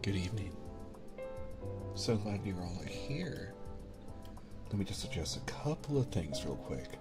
Good evening. So glad you're all here. Let me just adjust a couple of things real quick.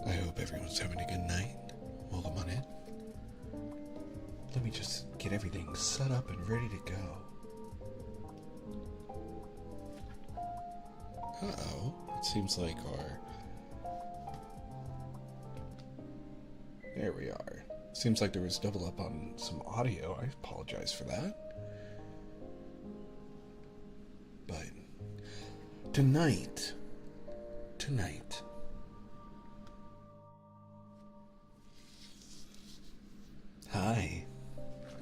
I hope everyone's having a good night. Welcome on in. Let me just get everything set up and ready to go. Uh-oh. It seems like There we are. Seems like there was double up on some audio. I apologize for that. But tonight. Hi.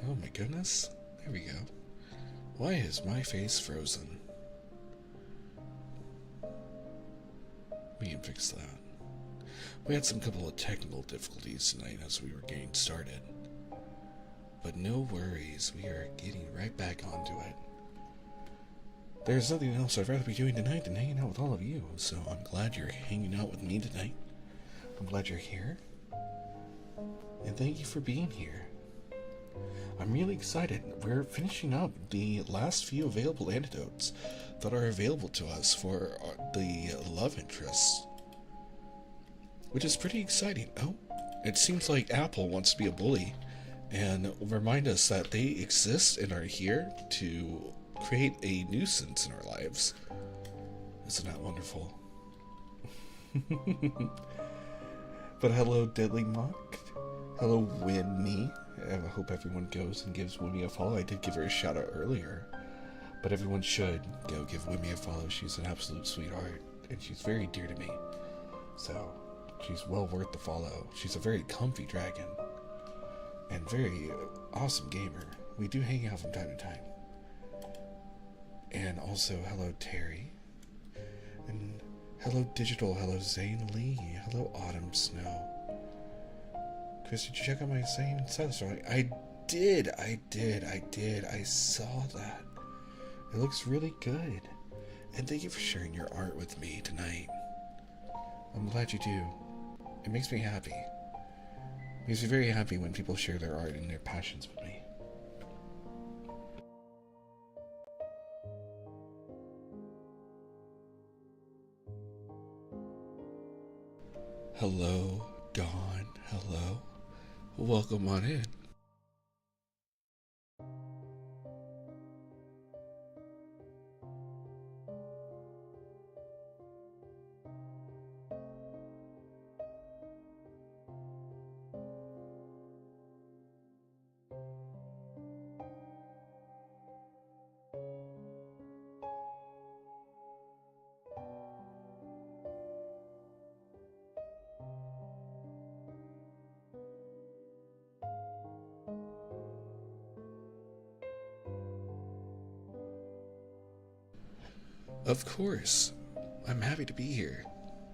Oh my goodness. There we go. Why is my face frozen? We can fix that. We had some couple of technical difficulties tonight as we were getting started. But no worries, we are getting right back onto it. There's nothing else I'd rather be doing tonight than hanging out with all of you, so I'm glad you're hanging out with me tonight. I'm glad you're here. And thank you for being here. I'm really excited. We're finishing up the last few available anecdotes that are available to us for the love interests, which is pretty exciting. Oh, it seems like Apple wants to be a bully and remind us that they exist and are here to create a nuisance in our lives. Isn't that wonderful? But hello, Deadly Mock. Hello, Winnie. I hope everyone goes and gives Winnie a follow. I did give her a shout out earlier, but everyone should go give Winnie a follow. She's an absolute sweetheart, and she's very dear to me. So, she's well worth the follow. She's a very comfy dragon, and very awesome gamer. We do hang out from time to time. And also, hello, Terry. And hello, Digital. Hello, Zane Lee. Hello, Autumn Snow. Chris, did you check out my Zane status? I did. I saw that. It looks really good. And thank you for sharing your art with me tonight. I'm glad you do. It makes me happy. It makes me very happy when people share their art and their passions with me. Hello, Dawn. Hello. Welcome on in. Of course. I'm happy to be here.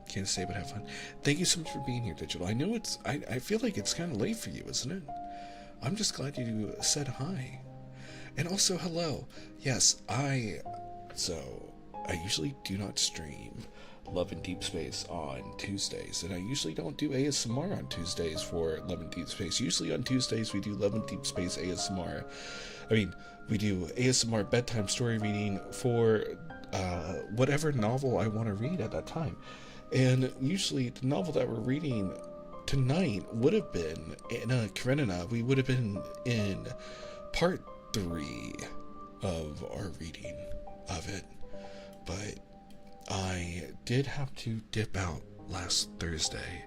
Can't say but have fun. Thank you so much for being here, Digital. I know I feel like it's kind of late for you, isn't it? I'm just glad you said hi. And also, hello. Yes, I usually do not stream Love in Deep Space on Tuesdays, and I usually don't do ASMR on Tuesdays for Love in Deep Space. Usually on Tuesdays we do Love in Deep Space ASMR. I mean, we do ASMR bedtime story reading for whatever novel I want to read at that time. And usually the novel that we're reading tonight would have been in Karenina. We would have been in part 3 of our reading of it, but I did have to dip out last Thursday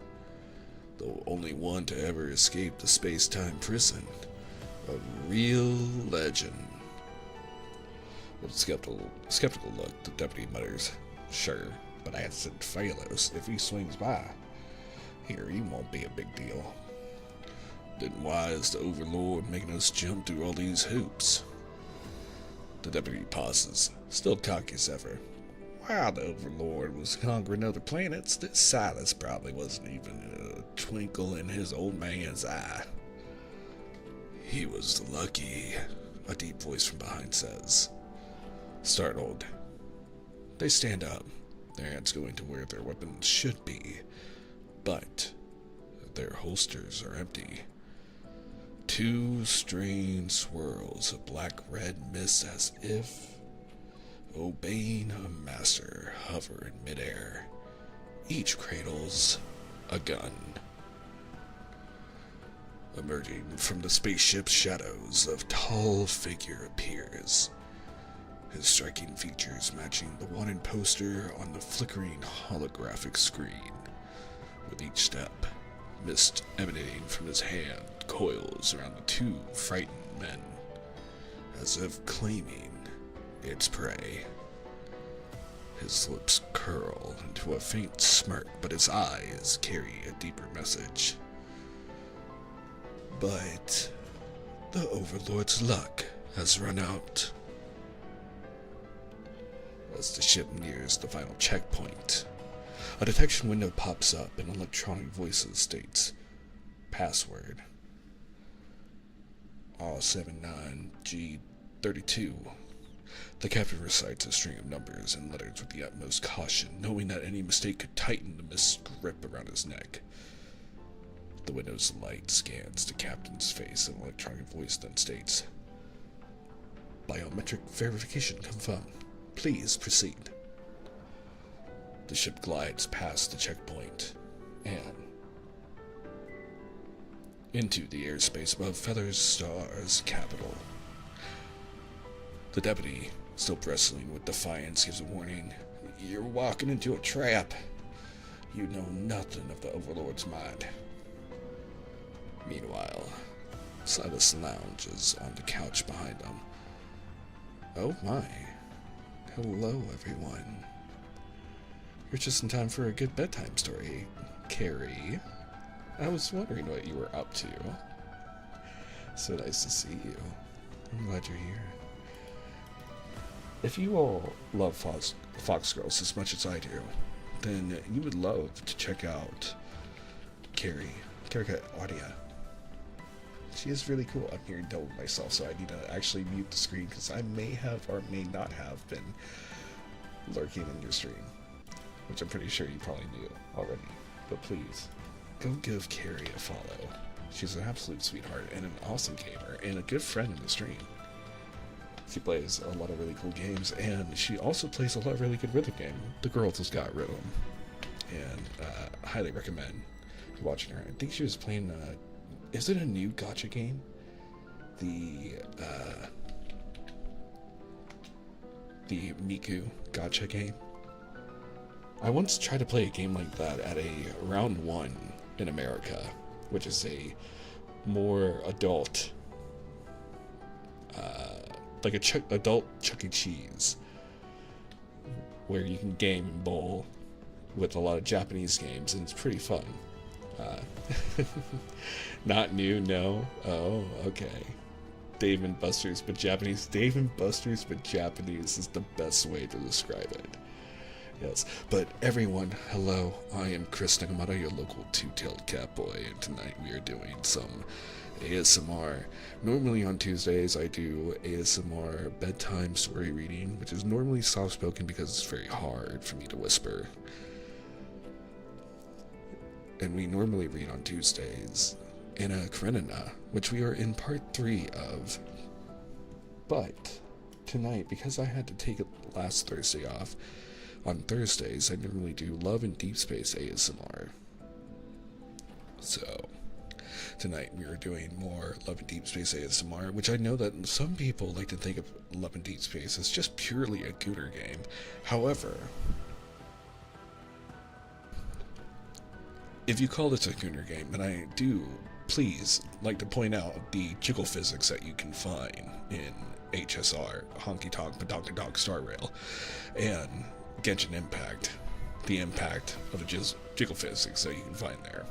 The only one to ever escape the space-time prison. A real legend. With a skeptical look, the deputy mutters, "Sure, but I said Phalos. If he swings by here, he won't be a big deal. Then why is the Overlord making us jump through all these hoops?" The deputy pauses, still cocky as ever. While the Overlord was conquering other planets, this Sylus probably wasn't even a twinkle in his old man's eye. "He was lucky," a deep voice from behind says. Startled, they stand up, their hands going to where their weapons should be, but their holsters are empty. Two strange swirls of black-red mist as if obeying a master hover in midair. Each cradles a gun. Emerging from the spaceship's shadows, a tall figure appears, his striking features matching the wanted poster on the flickering holographic screen. With each step, mist emanating from his hand coils around the two frightened men, as if claiming its prey. His lips curl into a faint smirk, but his eyes carry a deeper message. But the Overlord's luck has run out. As the ship nears the final checkpoint, a detection window pops up and electronic voices states, "Password R79G32. The captain recites a string of numbers and letters with the utmost caution, knowing that any mistake could tighten the mist's grip around his neck. The window's light scans the captain's face, and an electronic voice then states, "Biometric verification confirmed. Please proceed." The ship glides past the checkpoint and into the airspace above Feathers Star's capital. The deputy, still bristling with defiance, gives a warning. "You're walking into a trap. You know nothing of the Overlord's mind." Meanwhile, Sylus lounges on the couch behind them. "Oh my. Hello, everyone. You're just in time for a good bedtime story, Carrie. I was wondering what you were up to. So nice to see you. I'm glad you're here. If you all love Fox Girls as much as I do, then you would love to check out Carrie Audia. She is really cool. I'm hearing double myself, so I need to actually mute the screen because I may have or may not have been lurking in your stream, which I'm pretty sure you probably knew already. But please, go give Carrie a follow. She's an absolute sweetheart and an awesome gamer and a good friend in the stream. She plays a lot of really cool games, and she also plays a lot of really good rhythm game. The Girls has got rhythm, and I highly recommend watching her. I think she was playing, is it a new gacha game? The Miku gacha game. I once tried to play a game like that at a round 1 in America, which is a more adult, like adult Chuck E. Cheese, where you can game and bowl with a lot of Japanese games, and it's pretty fun. Not new, no. Oh, okay. Dave and Buster's but Japanese. Dave and Buster's but Japanese is the best way to describe it. Yes, but everyone, hello, I am Chris Nekomata, your local two-tailed cat boy, and tonight we are doing some ASMR. Normally on Tuesdays I do ASMR bedtime story reading, which is normally soft-spoken because it's very hard for me to whisper. And we normally read on Tuesdays Anna Karenina, which we are in part 3 of. But tonight, because I had to take it last Thursday off, on Thursdays I normally do Love and Deep Space ASMR. So tonight we are doing more Love and Deep Space ASMR, which I know that some people like to think of Love and Deep Space as just purely a gooter game. However, if you call this a Gunner game, then I do please like to point out the jiggle physics that you can find in HSR, Honky Tonk Badonka Donk Star Rail, and Genshin Impact, the impact of the jiggle physics that you can find there.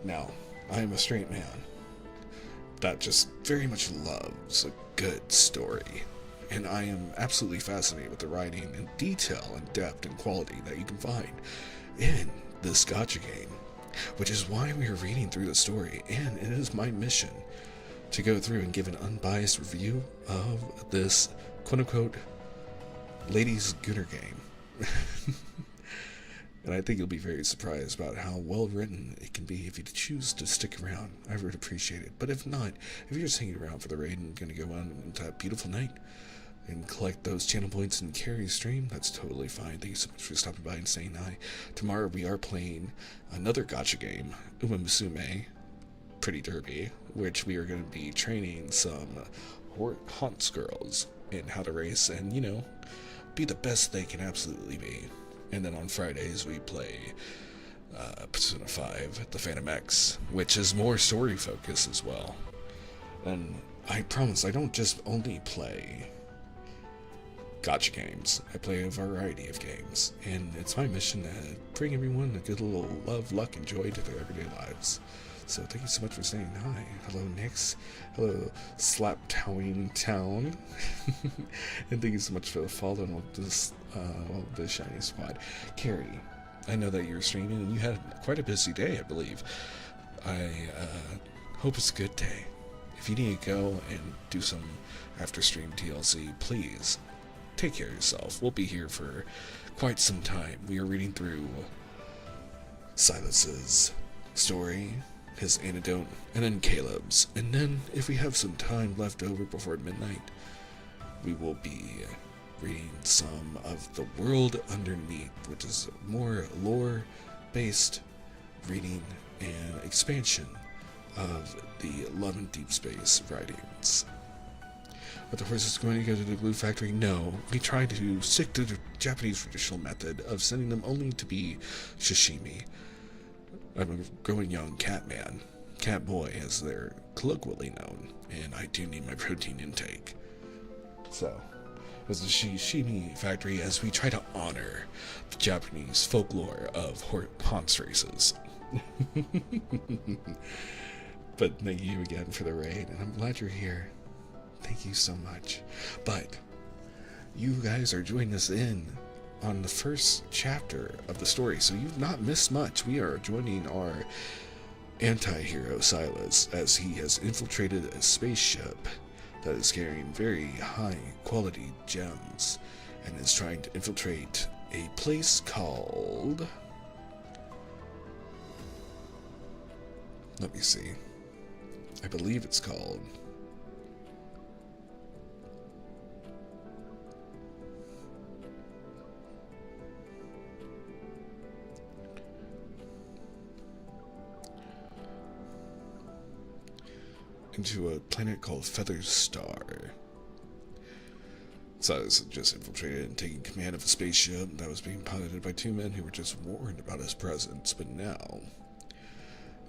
Now, I am a straight man that just very much loves a good story, and I am absolutely fascinated with the writing and detail and depth and quality that you can find in this gacha game, which is why we are reading through the story, and it is my mission to go through and give an unbiased review of this quote-unquote ladies Gunner game. And I think you'll be very surprised about how well written it can be if you choose to stick around. I would appreciate it. But if not, if you're just hanging around for the raid and going to go on into that beautiful night and collect those channel points and carry a stream, that's totally fine. Thank you so much for stopping by and saying hi. Tomorrow we are playing another gacha game, Uma Musume Pretty Derby, which we are going to be training some haunts girls in how to race and, you know, be the best they can absolutely be. And then on Fridays we play Persona 5, the Phantom X, which is more story focused as well. And I promise I don't just only play gacha games. I play a variety of games, and it's my mission to bring everyone a good little love, luck, and joy to their everyday lives. So thank you so much for saying hi. Hello, Nix. Hello, Slaptowing Town. And thank you so much for the follow on the Shiny Squad. Carrie, I know that you're streaming and you had quite a busy day, I believe. I hope it's a good day. If you need to go and do some after stream TLC, please take care of yourself. We'll be here for quite some time. We are reading through Sylus's story, his Anecdote, and then Caleb's. And then, if we have some time left over before midnight, we will be reading some of The World Underneath, which is more lore-based reading and expansion of the Love and Deep Space writings. Are the horses going to go to the glue factory? No. We try to stick to the Japanese traditional method of sending them only to be sashimi. I'm a growing young cat man, cat boy as they're colloquially known, and I do need my protein intake. So, it was the sashimi factory as we try to honor the Japanese folklore of haunts races. But thank you again for the raid, and I'm glad you're here. Thank you so much. But you guys are joining us in on the first chapter of the story, so you've not missed much. We are joining our anti-hero Sylus as he has infiltrated a spaceship that is carrying very high quality gems and is trying to infiltrate a place called, let me see, I believe it's called into a planet called Feather Star. Silas had just infiltrated and taken command of a spaceship that was being piloted by two men who were just warned about his presence, but now,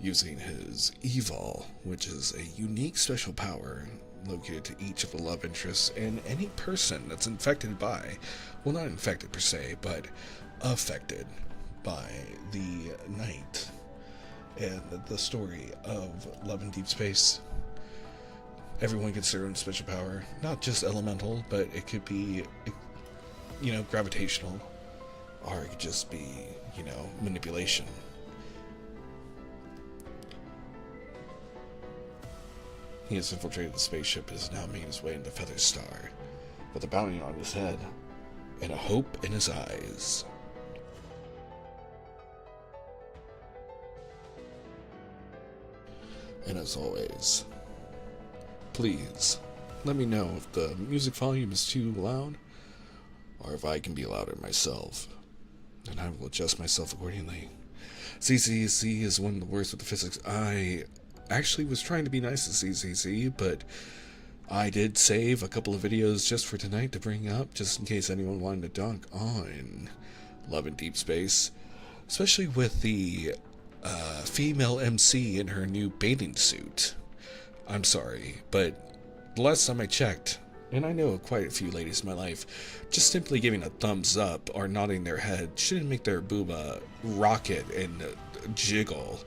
using his Evol, which is a unique special power located to each of the love interests and any person that's infected by, well, not infected per se, but affected by the night and the story of Love in Deep Space. Everyone gets their own special power, not just elemental, but it could be, you know, gravitational, or it could just be, you know, manipulation. He has infiltrated the spaceship and has now made his way into Feather Star, with a bounty on his head and a hope in his eyes. And as always, please let me know if the music volume is too loud, or if I can be louder myself, and I will adjust myself accordingly. CCC is one of the worst with the physics. I actually was trying to be nice to CCC, but I did save a couple of videos just for tonight to bring up, just in case anyone wanted to dunk on Love in Deep Space, especially with the female MC in her new bathing suit. I'm sorry, but the last time I checked, and I know quite a few ladies in my life, just simply giving a thumbs up or nodding their head shouldn't make their booba rocket and jiggle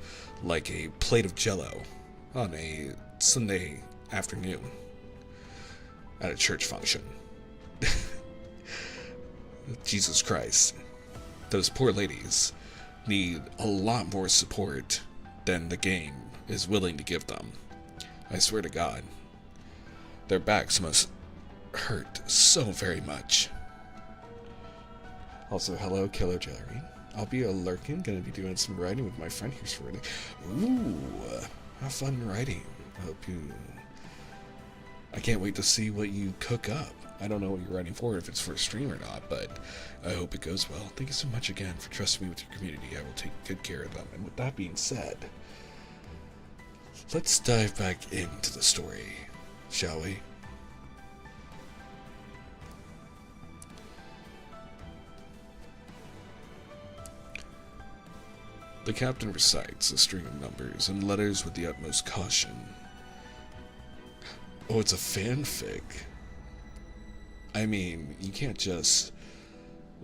like a plate of jello on a Sunday afternoon at a church function. Jesus Christ. Those poor ladies need a lot more support than the game is willing to give them. I swear to God. Their backs must hurt so very much. Also, hello, Killer Jellery. I'll be a lurking, gonna be doing some writing with my friend here's for it. Ooh, have fun writing. I can't wait to see what you cook up. I don't know what you're writing for, if it's for a stream or not, but I hope it goes well. Thank you so much again for trusting me with your community. I will take good care of them. And with that being said, let's dive back into the story, shall we? The captain recites a string of numbers and letters with the utmost caution. Oh, it's a fanfic. I mean, you can't just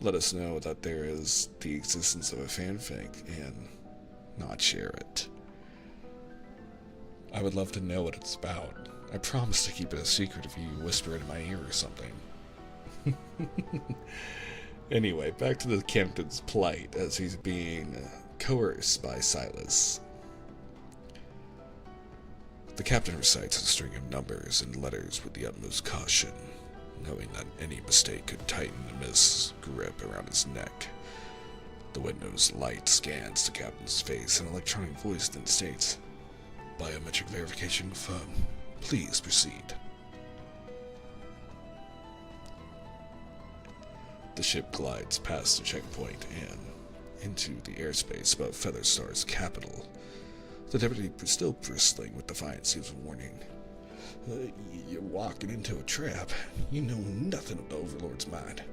let us know that there is the existence of a fanfic and not share it. I would love to know what it's about. I promise to keep it a secret if you whisper it in my ear or something. Anyway, back to the captain's plight as he's being coerced by Sylus. The captain recites a string of numbers and letters with the utmost caution, knowing that any mistake could tighten the mist's grip around his neck. The window's light scans the captain's face, and an electronic voice then states, "Biometric verification confirmed. Please proceed." The ship glides past the checkpoint and into the airspace above Featherstar's capital. The deputy is still bristling with defiance gives a warning. You're walking into a trap. You know nothing of the Overlord's mind.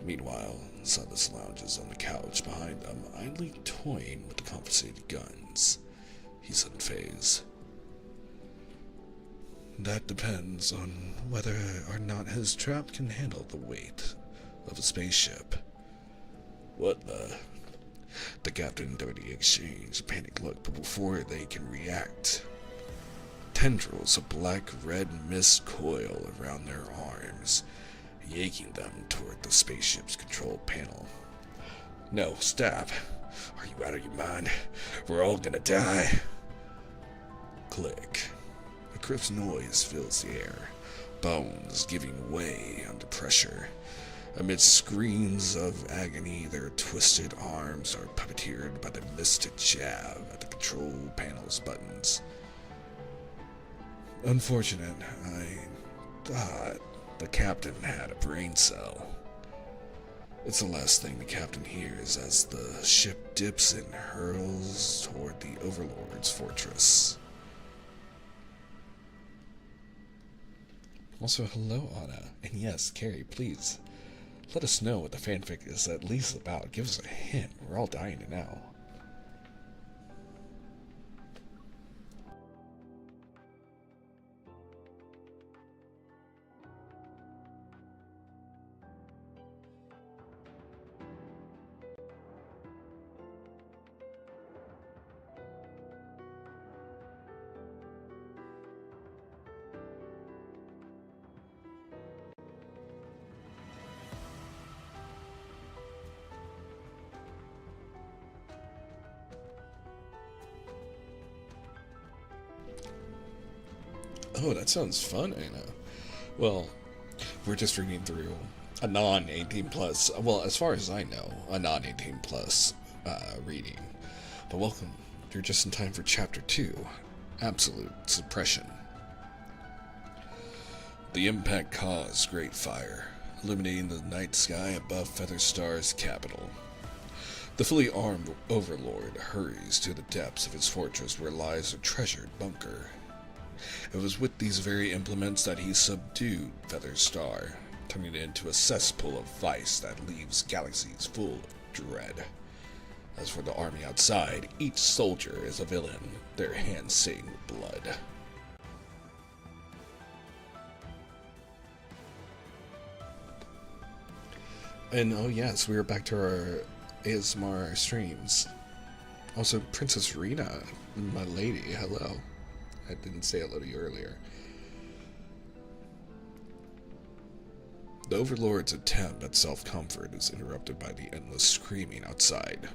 Meanwhile, Sylus lounges on the couch behind them, idly toying with the confiscated guns. He's unfazed. That depends on whether or not his trap can handle the weight of a spaceship. What the? The captain and deputy exchange a panicked look, but before they can react, tendrils of black-red mist coil around their arms, yanking them toward the spaceship's control panel. No, stop. Are you out of your mind? We're all gonna die. Click. A crisp noise fills the air, bones giving way under pressure. Amidst screams of agony, their twisted arms are puppeteered by the mystic jab at the control panel's buttons. Unfortunate, I thought the captain had a brain cell. It's the last thing the captain hears as the ship dips and hurls toward the Overlord's fortress. Also, hello, Anna. And yes, Carrie, please, let us know what the fanfic is at least about. Give us a hint. We're all dying to know. Oh, that sounds fun, Anna. Well, we're just reading through a non-18 plus, well, as far as I know, a non-18 plus reading. But welcome, you're just in time for Chapter 2, Absolute Suppression. The impact caused great fire, illuminating the night sky above Featherstar's capital. The fully armed Overlord hurries to the depths of his fortress where lies a treasured bunker. It was with these very implements that he subdued Featherstar, turning it into a cesspool of vice that leaves galaxies full of dread. As for the army outside, each soldier is a villain, their hands stained with blood. And oh yes, we are back to our ASMR streams. Also, Princess Rena, my lady, hello. I didn't say hello to you earlier. The Overlord's attempt at self-comfort is interrupted by the endless screaming outside.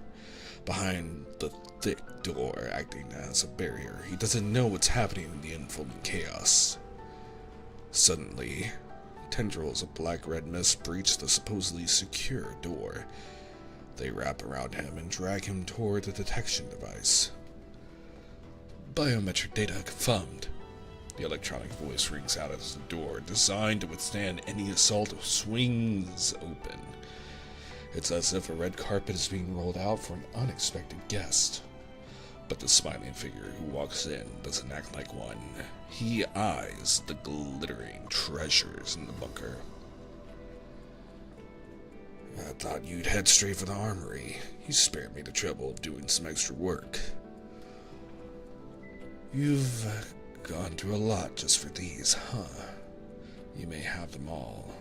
Behind the thick door acting as a barrier, he doesn't know what's happening in the unfolding chaos. Suddenly, tendrils of black-red mist breach the supposedly secure door. They wrap around him and drag him toward the detection device. Biometric data confirmed. The electronic voice rings out as the door, designed to withstand any assault, swings open. It's as if a red carpet is being rolled out for an unexpected guest. But the smiling figure who walks in doesn't act like one. He eyes the glittering treasures in the bunker. I thought you'd head straight for the armory. You spared me the trouble of doing some extra work. You've gone through a lot just for these, huh? You may have them all.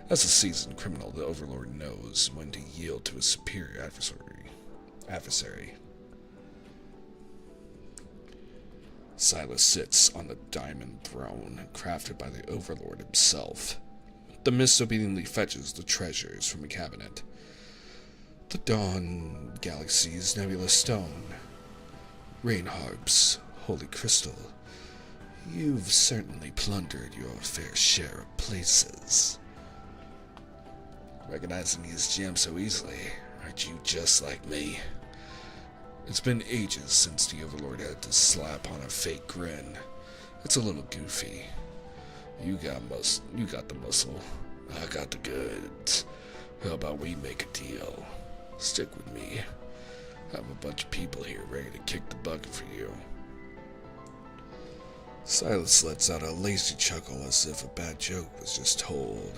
As a seasoned criminal, the Overlord knows when to yield to a superior adversary. Sylus sits on the diamond throne, crafted by the Overlord himself. The mist obediently fetches the treasures from a cabinet. The Dawn Galaxy's nebulous stone, rain harps, holy crystal. You've certainly plundered your fair share of places. Recognizing these gems so easily, aren't you just like me? It's been ages since the Overlord had to slap on a fake grin. It's a little goofy. You got the muscle. I got the goods. How about we make a deal? Stick with me. I have a bunch of people here ready to kick the bucket for you. Sylus lets out a lazy chuckle as if a bad joke was just told.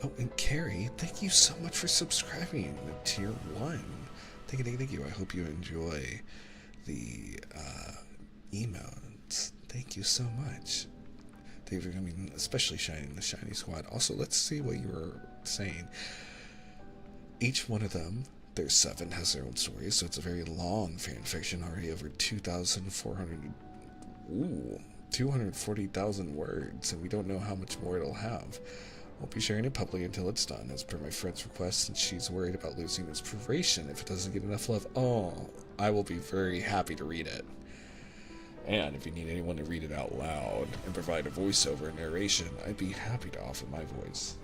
Oh, and Carrie, thank you so much for subscribing to Tier 1. Thank you. I hope you enjoy the emotes. Thank you so much. Thank you for coming, especially shining the Shiny Squad. Also, let's see what you were saying. Each one of them, there's 7, has their own stories, so it's a very long fan fiction, already over 240,000 words, and we don't know how much more it'll have. Won't be sharing it publicly until it's done, as per my friend's request, since she's worried about losing inspiration if it doesn't get enough love. Oh, I will be very happy to read it. And if you need anyone to read it out loud and provide a voiceover narration, I'd be happy to offer my voice.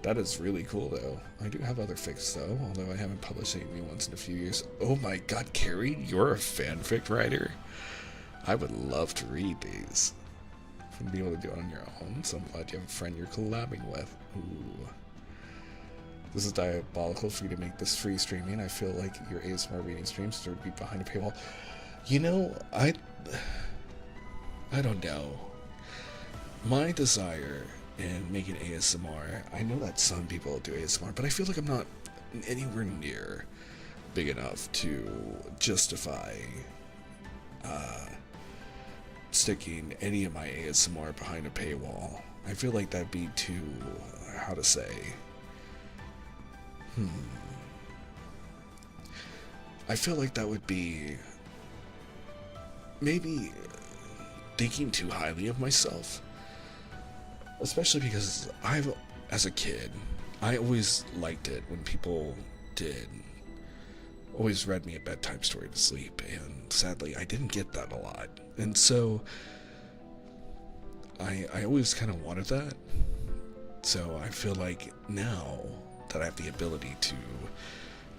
That is really cool, though. I do have other fics, though, although I haven't published any new ones in a few years. Oh my god, Carrie, you're a fanfic writer? I would love to read these. And be able to do it on your own, so I'm glad you have a friend you're collabing with. Ooh. This is diabolical for you to make this free streaming. I feel like your ASMR reading streams deserve to be behind a paywall. You know, I don't know. My desire in making ASMR, I know that some people do ASMR, but I feel like I'm not anywhere near big enough to justify sticking any of my ASMR behind a paywall. I feel like that'd be too, how to say, I feel like that would be maybe thinking too highly of myself. Especially because as a kid, I always liked it when people always read me a bedtime story to sleep, and sadly I didn't get that a lot. And so I always kind of wanted that. So I feel like now that I have the ability to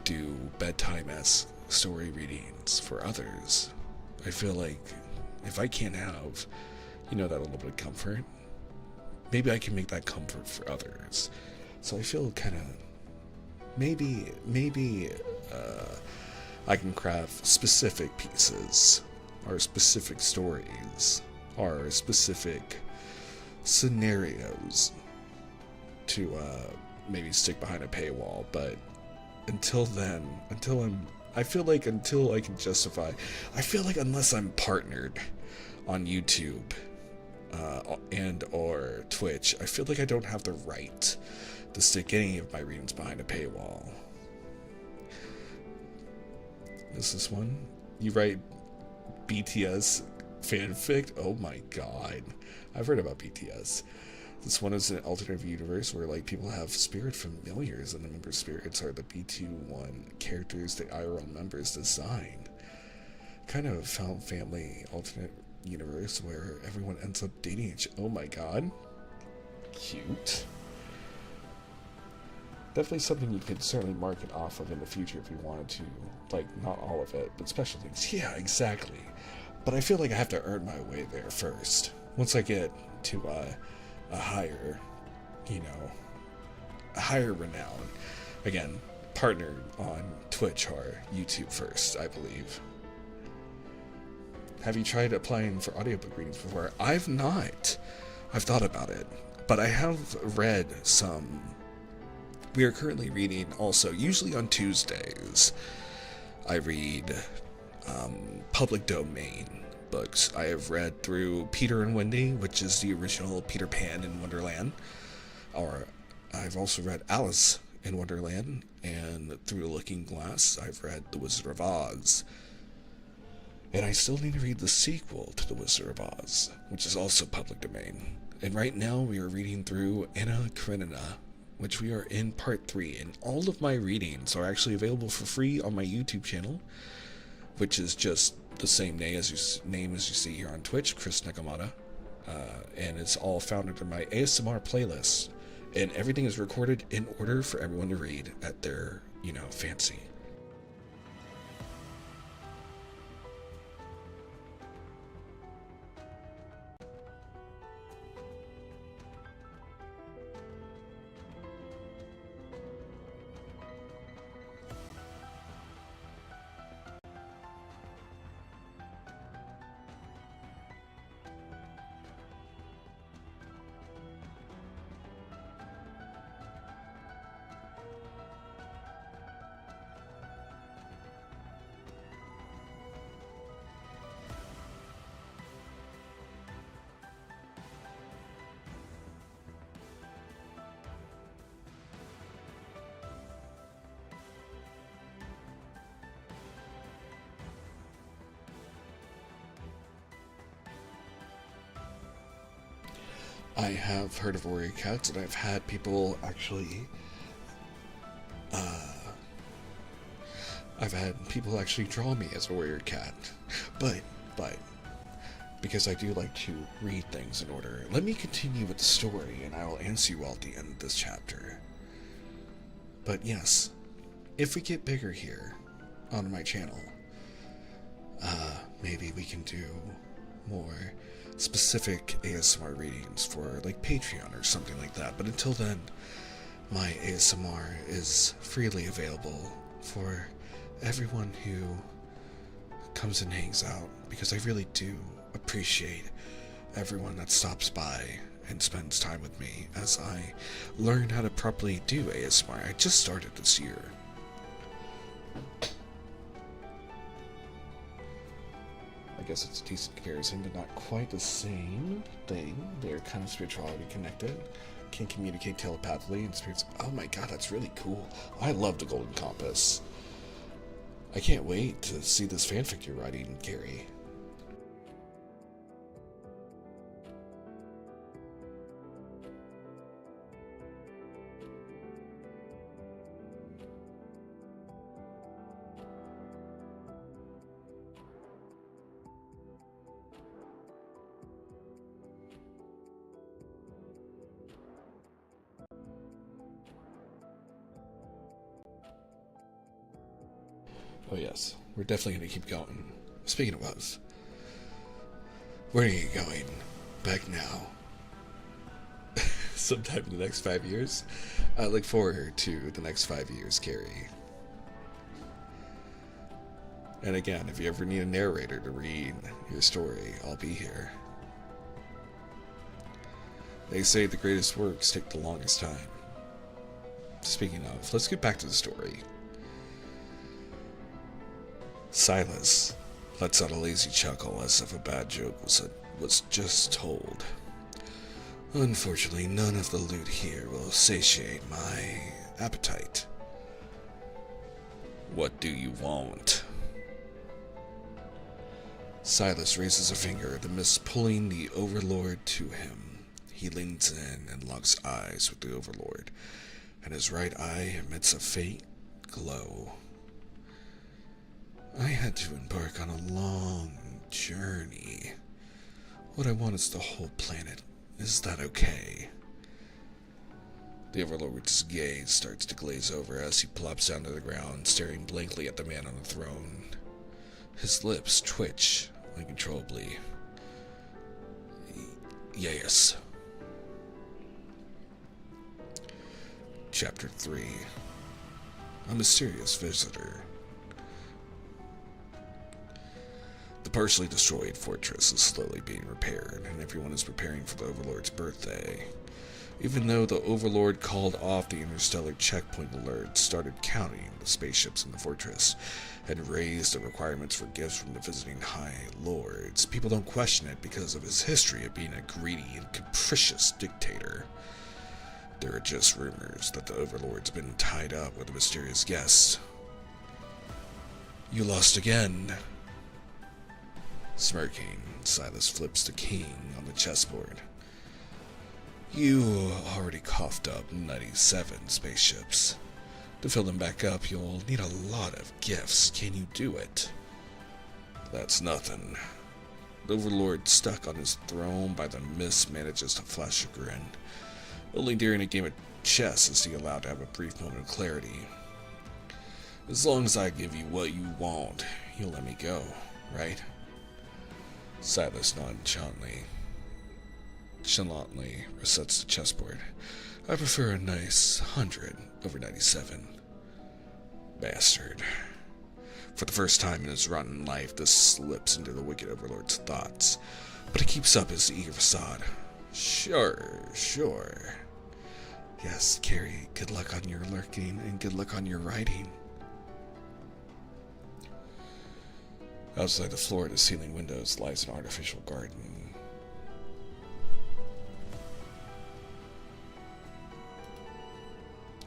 do bedtime-esque story readings for others, I feel like if I can't have, that little bit of comfort, maybe I can make that comfort for others. So I feel kind of, maybe I can craft specific pieces, or specific stories, or specific scenarios to maybe stick behind a paywall, but until then, I feel like until I can justify, I feel like unless I'm partnered on YouTube and or Twitch, I feel like I don't have the right to stick any of my readings behind a paywall. Is this one? You write BTS fanfic? Oh my god. I've read about BTS. This one is an alternate universe where like people have spirit familiars, and the member spirits are the B21 characters the IRL members designed. Kind of found family alternate universe where everyone ends up dating each. Oh my god. Cute. Definitely something you could certainly market off of in the future if you wanted to. Like, not all of it, but special things. Yeah, exactly. But I feel like I have to earn my way there first. Once I get to a higher, a higher renown. Again, partnered on Twitch or YouTube first, I believe. Have you tried applying for audiobook readings before? I've not. I've thought about it. But I have read some. We are currently reading also, usually on Tuesdays, I read public domain books. I have read through Peter and Wendy, which is the original Peter Pan in Wonderland. Or I've also read Alice in Wonderland, and through Looking Glass, I've read The Wizard of Oz. And I still need to read the sequel to The Wizard of Oz, which is also public domain. And right now we are reading through Anna Karenina, which we are in part 3, and all of my readings are actually available for free on my YouTube channel, which is just the same name as you see here on Twitch, Chris Nekomata, and it's all found under my ASMR playlist, and everything is recorded in order for everyone to read at their, fancy. I have heard of warrior cats, and I've had people actually, draw me as a warrior cat, but, because I do like to read things in order, let me continue with the story, and I will answer you all at the end of this chapter. But yes, if we get bigger here on my channel, maybe we can do more specific ASMR readings for like Patreon or something like that. But until then, my ASMR is freely available for everyone who comes and hangs out, because I really do appreciate everyone that stops by and spends time with me as I learn how to properly do ASMR. I just started this year. I guess it's a decent comparison, but not quite the same thing. They're kind of spirituality connected. Can communicate telepathically and spirits. Oh my god, that's really cool. I love the Golden Compass. I can't wait to see this fanfic you're writing, Gary. Oh yes, we're definitely going to keep going. Speaking of us, where are you going? Back now? Sometime in the next 5 years? I look forward to the next 5 years, Carrie. And again, if you ever need a narrator to read your story, I'll be here. They say the greatest works take the longest time. Speaking of, let's get back to the story. Sylus lets out a lazy chuckle as if a bad joke was just told. Unfortunately, none of the loot here will satiate my appetite. What do you want? Sylus raises a finger to miss pulling the Overlord to him. He leans in and locks eyes with the Overlord, and his right eye emits a faint glow. I had to embark on a long journey. What I want is the whole planet. Is that okay? The Overlord's gaze starts to glaze over as he plops down to the ground, staring blankly at the man on the throne. His lips twitch uncontrollably. Yes. Chapter 3. A mysterious visitor. The partially destroyed fortress is slowly being repaired, and everyone is preparing for the Overlord's birthday. Even though the Overlord called off the interstellar checkpoint alert, started counting the spaceships in the fortress, and raised the requirements for gifts from the visiting High Lords, people don't question it because of his history of being a greedy and capricious dictator. There are just rumors that the Overlord's been tied up with a mysterious guest. You lost again. Smirking, Sylus flips the king on the chessboard. You already coughed up 97 spaceships. To fill them back up, you'll need a lot of gifts. Can you do it? That's nothing. The Overlord, stuck on his throne by the mist, manages to flash a grin. Only during a game of chess is he allowed to have a brief moment of clarity. As long as I give you what you want, you'll let me go, right? Sylus nonchalantly resets the chessboard. I prefer a nice 100 over 97. Bastard. For the first time in his rotten life, this slips into the wicked Overlord's thoughts, but he keeps up his eager facade. Sure. Yes, Carrie, good luck on your lurking, and good luck on your writing. Outside the floor-to-ceiling windows lies an artificial garden.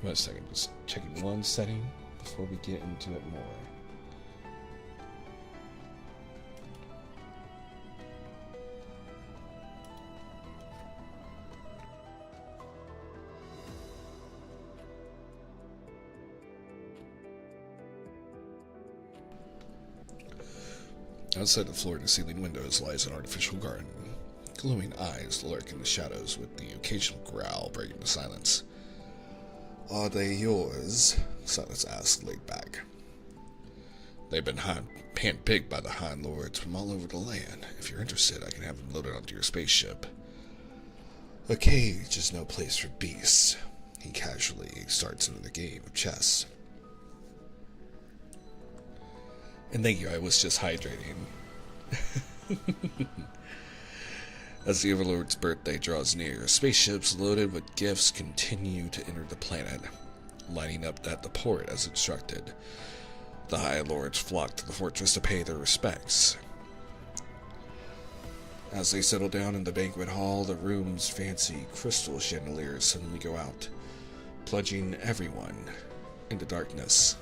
Wait a second, just checking one setting before we get into it more. Outside the floor-to-ceiling windows lies an artificial garden. Glowing eyes lurk in the shadows, with the occasional growl breaking the silence. Are they yours? Sylus asked, laid back. They've been hand-picked by the High Lords from all over the land. If you're interested, I can have them loaded onto your spaceship. A cage is no place for beasts. He casually starts another game of chess. And thank you, I was just hydrating. As the Overlord's birthday draws near, spaceships loaded with gifts continue to enter the planet, lining up at the port as instructed. The High Lords flock to the fortress to pay their respects. As they settle down in the banquet hall, the room's fancy crystal chandeliers suddenly go out, plunging everyone into darkness.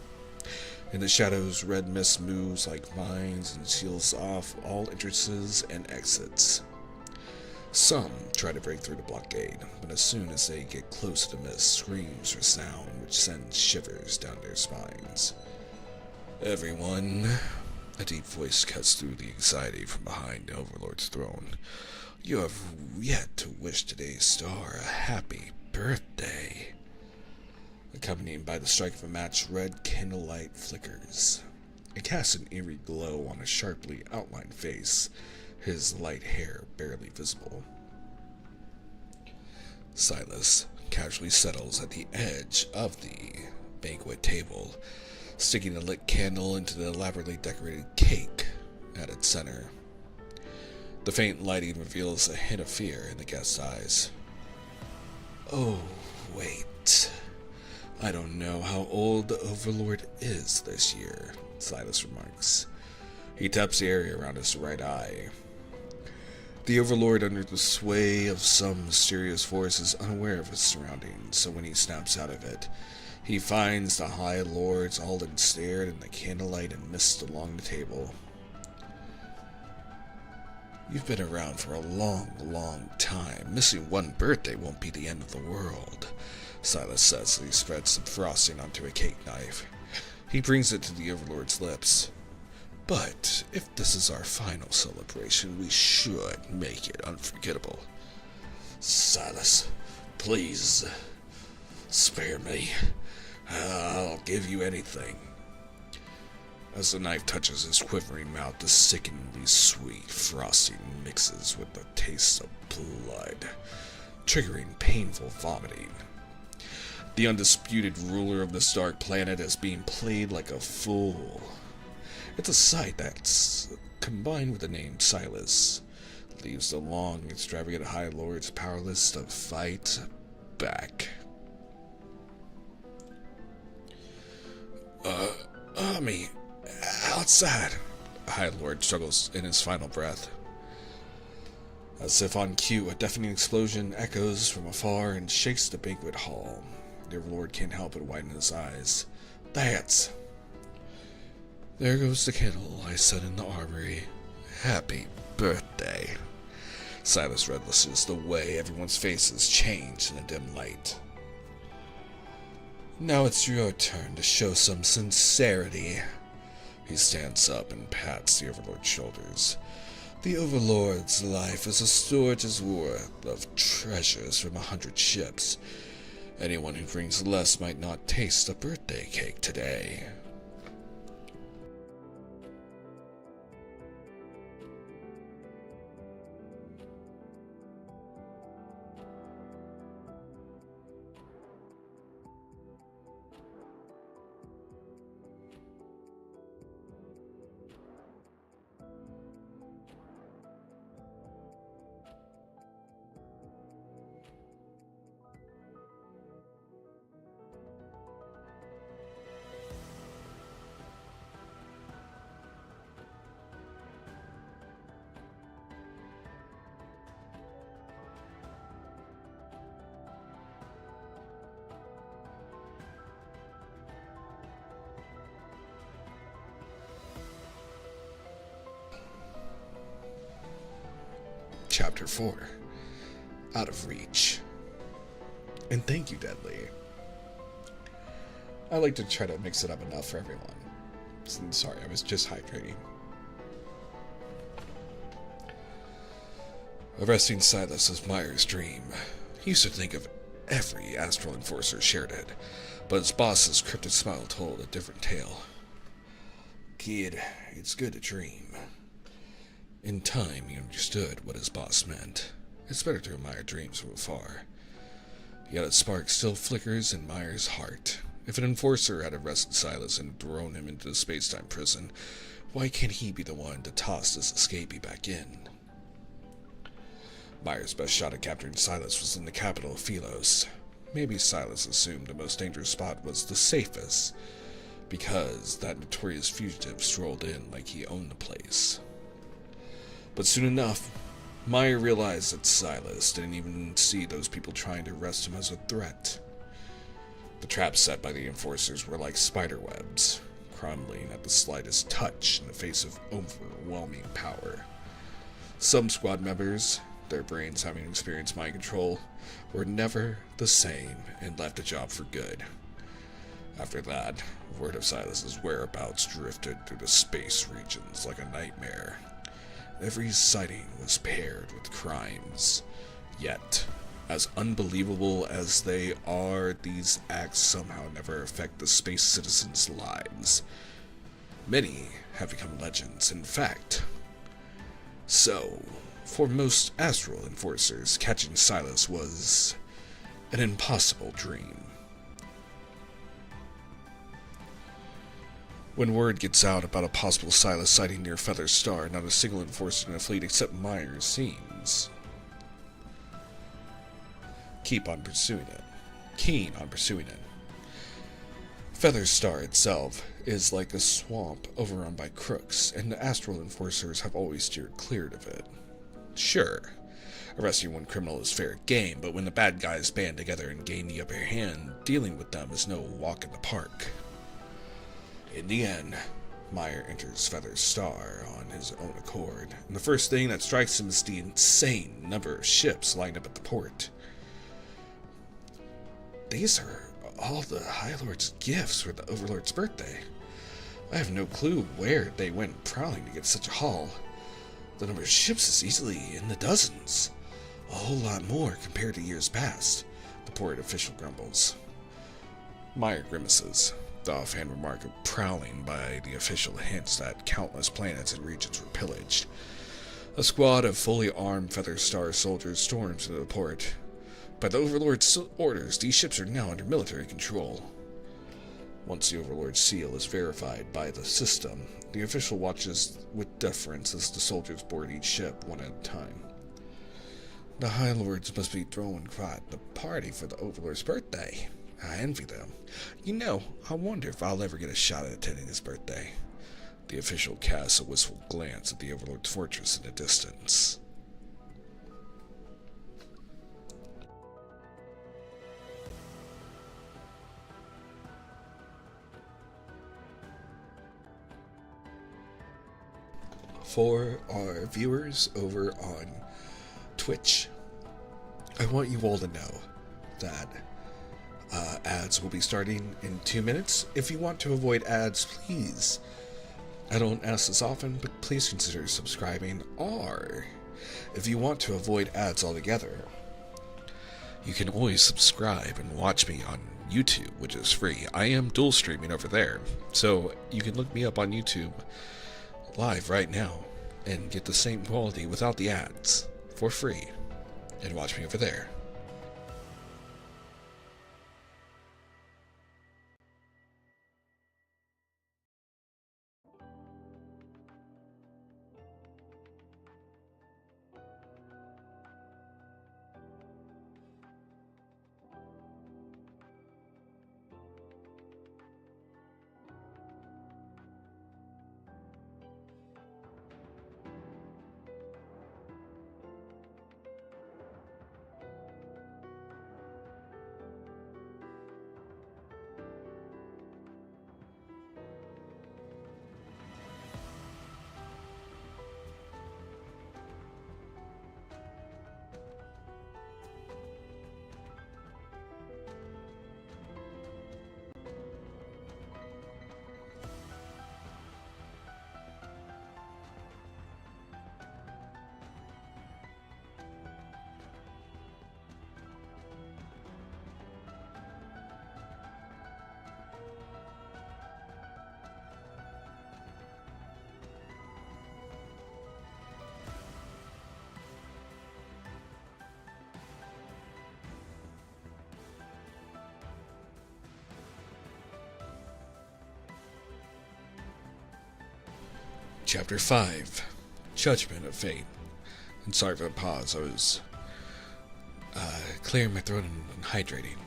In the shadows, red mist moves like vines and seals off all entrances and exits. Some try to break through the blockade, but as soon as they get close to the mist, screams for sound which sends shivers down their spines. Everyone, a deep voice cuts through the anxiety from behind the Overlord's throne. You have yet to wish today's star a happy birthday. Accompanied by the strike of a match, red candlelight flickers. It casts an eerie glow on a sharply outlined face, his light hair barely visible. Sylus casually settles at the edge of the banquet table, sticking a lit candle into the elaborately decorated cake at its center. The faint lighting reveals a hint of fear in the guest's eyes. Oh, wait. I don't know how old the Overlord is this year, Sylus remarks. He taps the area around his right eye. The Overlord, under the sway of some mysterious force, is unaware of his surroundings, so when he snaps out of it, he finds the High Lords all ensnared in the candlelight and mist along the table. You've been around for a long, long time. Missing one birthday won't be the end of the world, Sylus says as he spreads some frosting onto a cake knife. He brings it to the Overlord's lips. But if this is our final celebration, we should make it unforgettable. Sylus, please, spare me. I'll give you anything. As the knife touches his quivering mouth, the sickeningly sweet frosting mixes with the taste of blood, triggering painful vomiting. The undisputed ruler of this dark planet is being played like a fool. It's a sight that's, combined with the name Sylus, leaves the long, extravagant High Lords powerless to fight back. Me, outside, High Lord struggles in his final breath. As if on cue, a deafening explosion echoes from afar and shakes the banquet hall. The Overlord can't help but widen his eyes. That's... There goes the candle I set in the armory. Happy birthday. Sylus relishes the way everyone's faces change in the dim light. Now it's your turn to show some sincerity. He stands up and pats the Overlord's shoulders. The Overlord's life is a storage's worth of treasures from 100 ships. Anyone who brings less might not taste a birthday cake today. Chapter 4. Out of Reach. And thank you, Deadly. I like to try to mix it up enough for everyone. Sorry, I was just hydrating. Arresting Sylus was Meyer's dream. He used to think of every astral enforcer shared it, but his boss's cryptic smile told a different tale. Kid, it's good to dream. In time, he understood what his boss meant. It's better to admire dreams from afar. Yet a spark still flickers in Meyer's heart. If an enforcer had arrested Sylus and thrown him into the space-time prison, why can't he be the one to toss this escapee back in? Meyer's best shot at capturing Sylus was in the capital of Philos. Maybe Sylus assumed the most dangerous spot was the safest, because that notorious fugitive strolled in like he owned the place. But soon enough, Meyer realized that Sylus didn't even see those people trying to arrest him as a threat. The traps set by the enforcers were like spider webs, crumbling at the slightest touch in the face of overwhelming power. Some squad members, their brains having experienced mind control, were never the same and left the job for good. After that, word of Sylus's whereabouts drifted through the space regions like a nightmare. Every sighting was paired with crimes. Yet, as unbelievable as they are, these acts somehow never affect the space citizens' lives. Many have become legends, in fact. So, for most astral enforcers, catching Sylus was an impossible dream. When word gets out about a possible Sylus sighting near Feather Star, not a single enforcer in the fleet except Meyer seems keen on pursuing it. Featherstar itself is like a swamp overrun by crooks, and the astral enforcers have always steered clear of it. Sure, arresting one criminal is fair game, but when the bad guys band together and gain the upper hand, dealing with them is no walk in the park. In the end, Meyer enters Featherstar on his own accord, and the first thing that strikes him is the insane number of ships lined up at the port. These are all the High Lord's gifts for the Overlord's birthday. I have no clue where they went prowling to get such a haul. The number of ships is easily in the dozens. A whole lot more compared to years past, the port official grumbles. Meyer grimaces. The offhand remark of prowling by the official hints that countless planets and regions were pillaged. A squad of fully armed Featherstar soldiers storms into the port. By the Overlord's orders, these ships are now under military control. Once the Overlord's seal is verified by the system, the official watches with deference as the soldiers board each ship one at a time. The High Lords must be throwing quite the party for the Overlord's birthday. I envy them. You know, I wonder if I'll ever get a shot at attending his birthday. The official casts a wistful glance at the Overlord's fortress in the distance. For our viewers over on Twitch, I want you all to know that ads will be starting in 2 minutes. If you want to avoid ads, please, I don't ask this often, but please consider subscribing. Or, if you want to avoid ads altogether, you can always subscribe and watch me on YouTube, which is free. I am dual streaming over there, so you can look me up on YouTube live right now and get the same quality without the ads for free, and watch me over there. Chapter 5, Judgment of Fate. And sorry for the pause, I was clearing my throat and hydrating.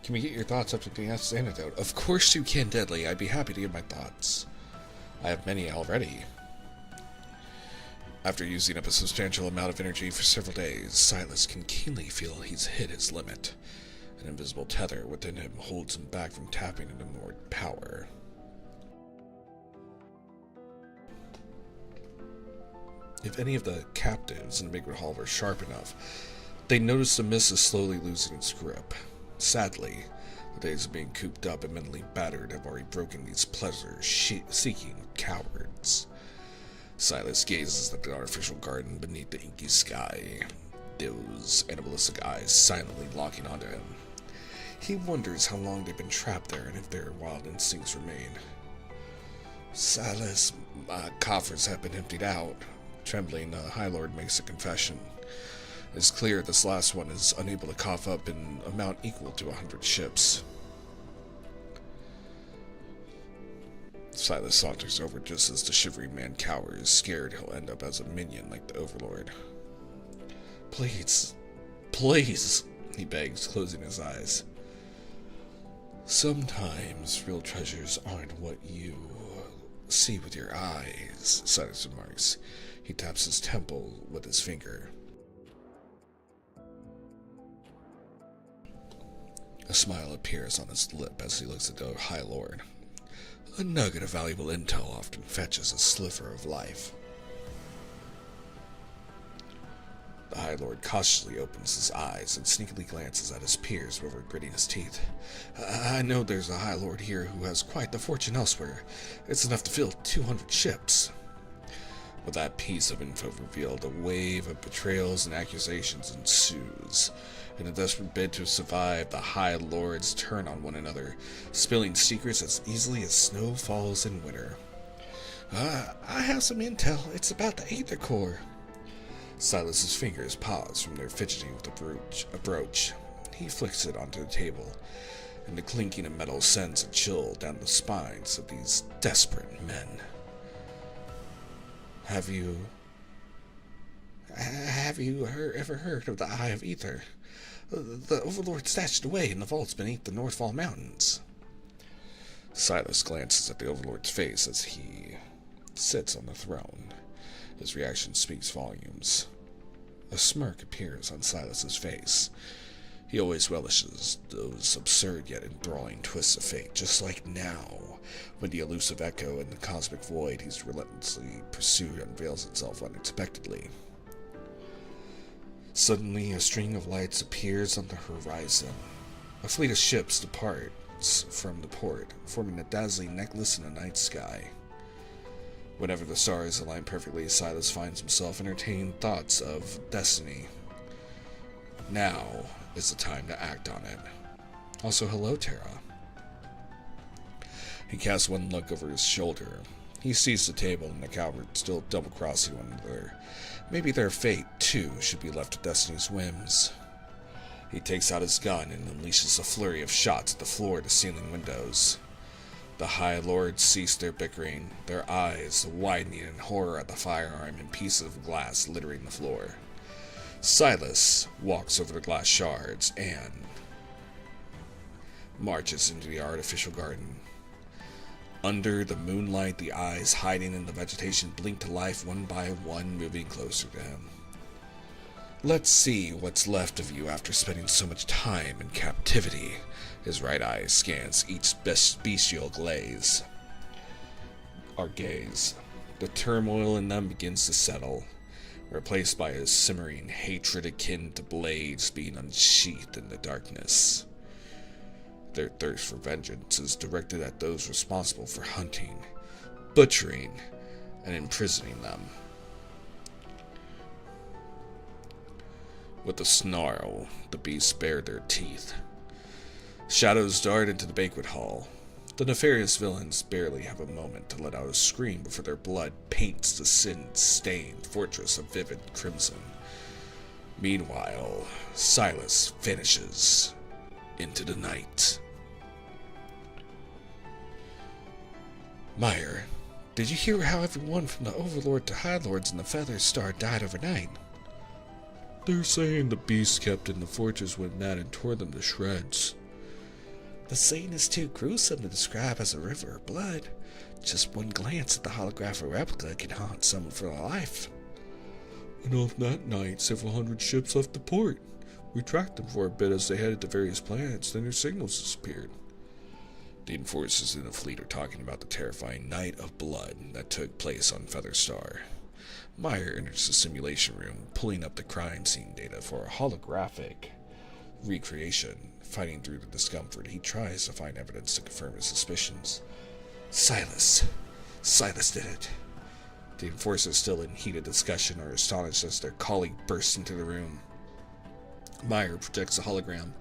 Can we get your thoughts up to the Anecdote? Of course you can, Deadly. I'd be happy to give my thoughts. I have many already. After using up a substantial amount of energy for several days, Sylus can keenly feel he's hit his limit. An invisible tether within him holds him back from tapping into more power. If any of the captives in the banquet hall were sharp enough, they noticed the mist is slowly losing its grip. Sadly, the days of being cooped up and mentally battered have already broken these pleasure-seeking cowards. Sylus gazes at the artificial garden beneath the inky sky, those animalistic eyes silently locking onto him. He wonders how long they've been trapped there and if their wild instincts remain. Sylus, my coffers have been emptied out. Trembling, the High Lord makes a confession. It's clear this last one is unable to cough up an amount equal to 100 ships. Sylus saunters over just as the shivering man cowers, scared he'll end up as a minion like the Overlord. Please, please, he begs, closing his eyes. Sometimes real treasures aren't what you see with your eyes, Sylus remarks. He taps his temple with his finger. A smile appears on his lip as he looks at the High Lord. A nugget of valuable intel often fetches a sliver of life. The High Lord cautiously opens his eyes and sneakily glances at his peers before gritting his teeth. I know there's a High Lord here who has quite the fortune elsewhere. It's enough to fill 200 ships. With that piece of info revealed, a wave of betrayals and accusations ensues. In a desperate bid to survive, the High Lords turn on one another, spilling secrets as easily as snow falls in winter. I have some intel. It's about the Aether Core. Sylus's fingers pause from their fidgeting with a brooch. He flicks it onto the table, and the clinking of metal sends a chill down the spines of these desperate men. Have you ever heard of the Eye of Aether? The Overlord stashed away in the vaults beneath the Northfall Mountains. Sylus glances at the Overlord's face as he sits on the throne. His reaction speaks volumes. A smirk appears on Sylus's face. He always relishes those absurd yet enthralling twists of fate, just like now, when the elusive echo in the cosmic void he's relentlessly pursued unveils itself unexpectedly. Suddenly, a string of lights appears on the horizon. A fleet of ships departs from the port, forming a dazzling necklace in the night sky. Whenever the stars align perfectly, Sylus finds himself entertaining thoughts of destiny. Now is the time to act on it. Also, hello, Terra. He casts one look over his shoulder. He sees the table and the coward still double-crossing one another. Maybe their fate, too, should be left to Destiny's whims. He takes out his gun and unleashes a flurry of shots at the floor-to-ceiling windows. The High Lords cease their bickering, their eyes widening in horror at the firearm and pieces of glass littering the floor. Sylus walks over the glass shards and marches into the artificial garden. Under the moonlight, the eyes hiding in the vegetation blink to life one by one, moving closer to him. Let's see what's left of you after spending so much time in captivity. His right eye scans each bestial gaze. The turmoil in them begins to settle, replaced by a simmering hatred akin to blades being unsheathed in the darkness. Their thirst for vengeance is directed at those responsible for hunting, butchering, and imprisoning them. With a snarl, the beasts bare their teeth. Shadows dart into the banquet hall. The nefarious villains barely have a moment to let out a scream before their blood paints the sin-stained fortress a vivid crimson. Meanwhile, Sylus vanishes into the night. Meyer, did you hear how everyone from the Overlord to High Lords in the Feather Star died overnight? They're saying the beasts kept in the fortress went mad and tore them to shreds. The scene is too gruesome to describe as a river of blood. Just one glance at the holographic replica can haunt someone for life. And on that night, several hundred ships left the port. We tracked them for a bit as they headed to various planets, then their signals disappeared. The enforcers in the fleet are talking about the terrifying night of blood that took place on Featherstar. Meyer enters the simulation room, pulling up the crime scene data for a holographic recreation. Fighting through the discomfort, he tries to find evidence to confirm his suspicions. Sylus did it. The enforcers, still in heated discussion, are astonished as their colleague bursts into the room. Meyer projects a hologram.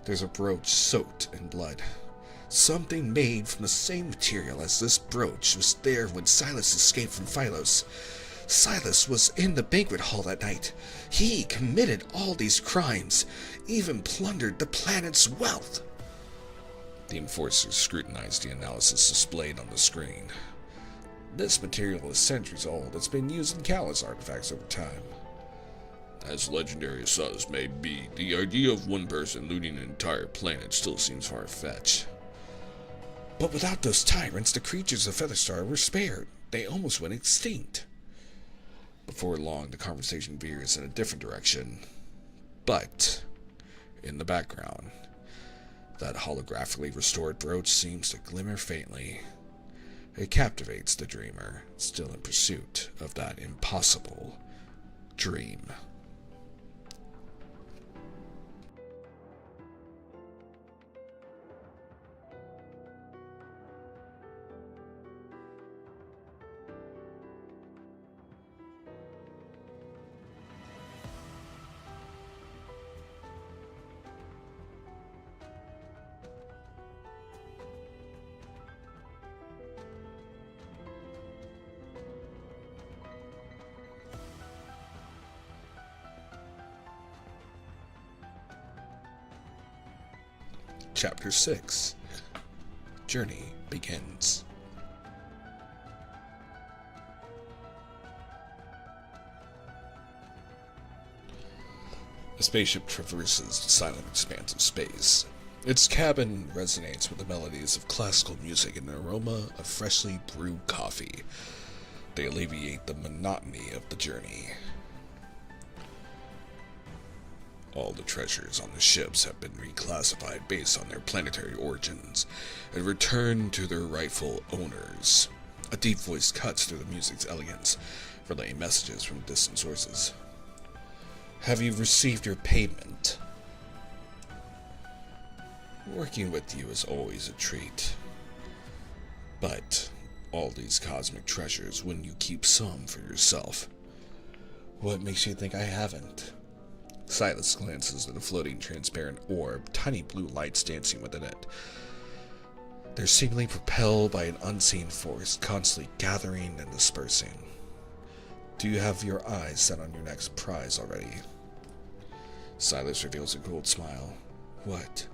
There's a brooch soaked in blood. Something made from the same material as this brooch was there when Sylus escaped from Phylos. Sylus was in the banquet hall that night. He committed all these crimes, even plundered the planet's wealth. The enforcers scrutinized the analysis displayed on the screen. This material is centuries old. It's been used in countless artifacts over time. As legendary as Sylus may be, the idea of one person looting an entire planet still seems far-fetched. But without those tyrants, the creatures of Featherstar were spared. They almost went extinct. Before long, the conversation veers in a different direction. But, in the background, that holographically restored brooch seems to glimmer faintly. It captivates the dreamer, still in pursuit of that impossible dream. Chapter 6. Journey begins. A spaceship traverses the silent expanse of space. Its cabin resonates with the melodies of classical music and the aroma of freshly brewed coffee. They alleviate the monotony of the journey. All the treasures on the ships have been reclassified based on their planetary origins and returned to their rightful owners. A deep voice cuts through the music's elegance, relaying messages from distant sources. Have you received your payment? Working with you is always a treat. But all these cosmic treasures, wouldn't you keep some for yourself? What makes you think I haven't? Sylus glances at a floating transparent orb, tiny blue lights dancing within it. They're seemingly propelled by an unseen force, constantly gathering and dispersing. Do you have your eyes set on your next prize already? Sylus reveals a cold smile. What?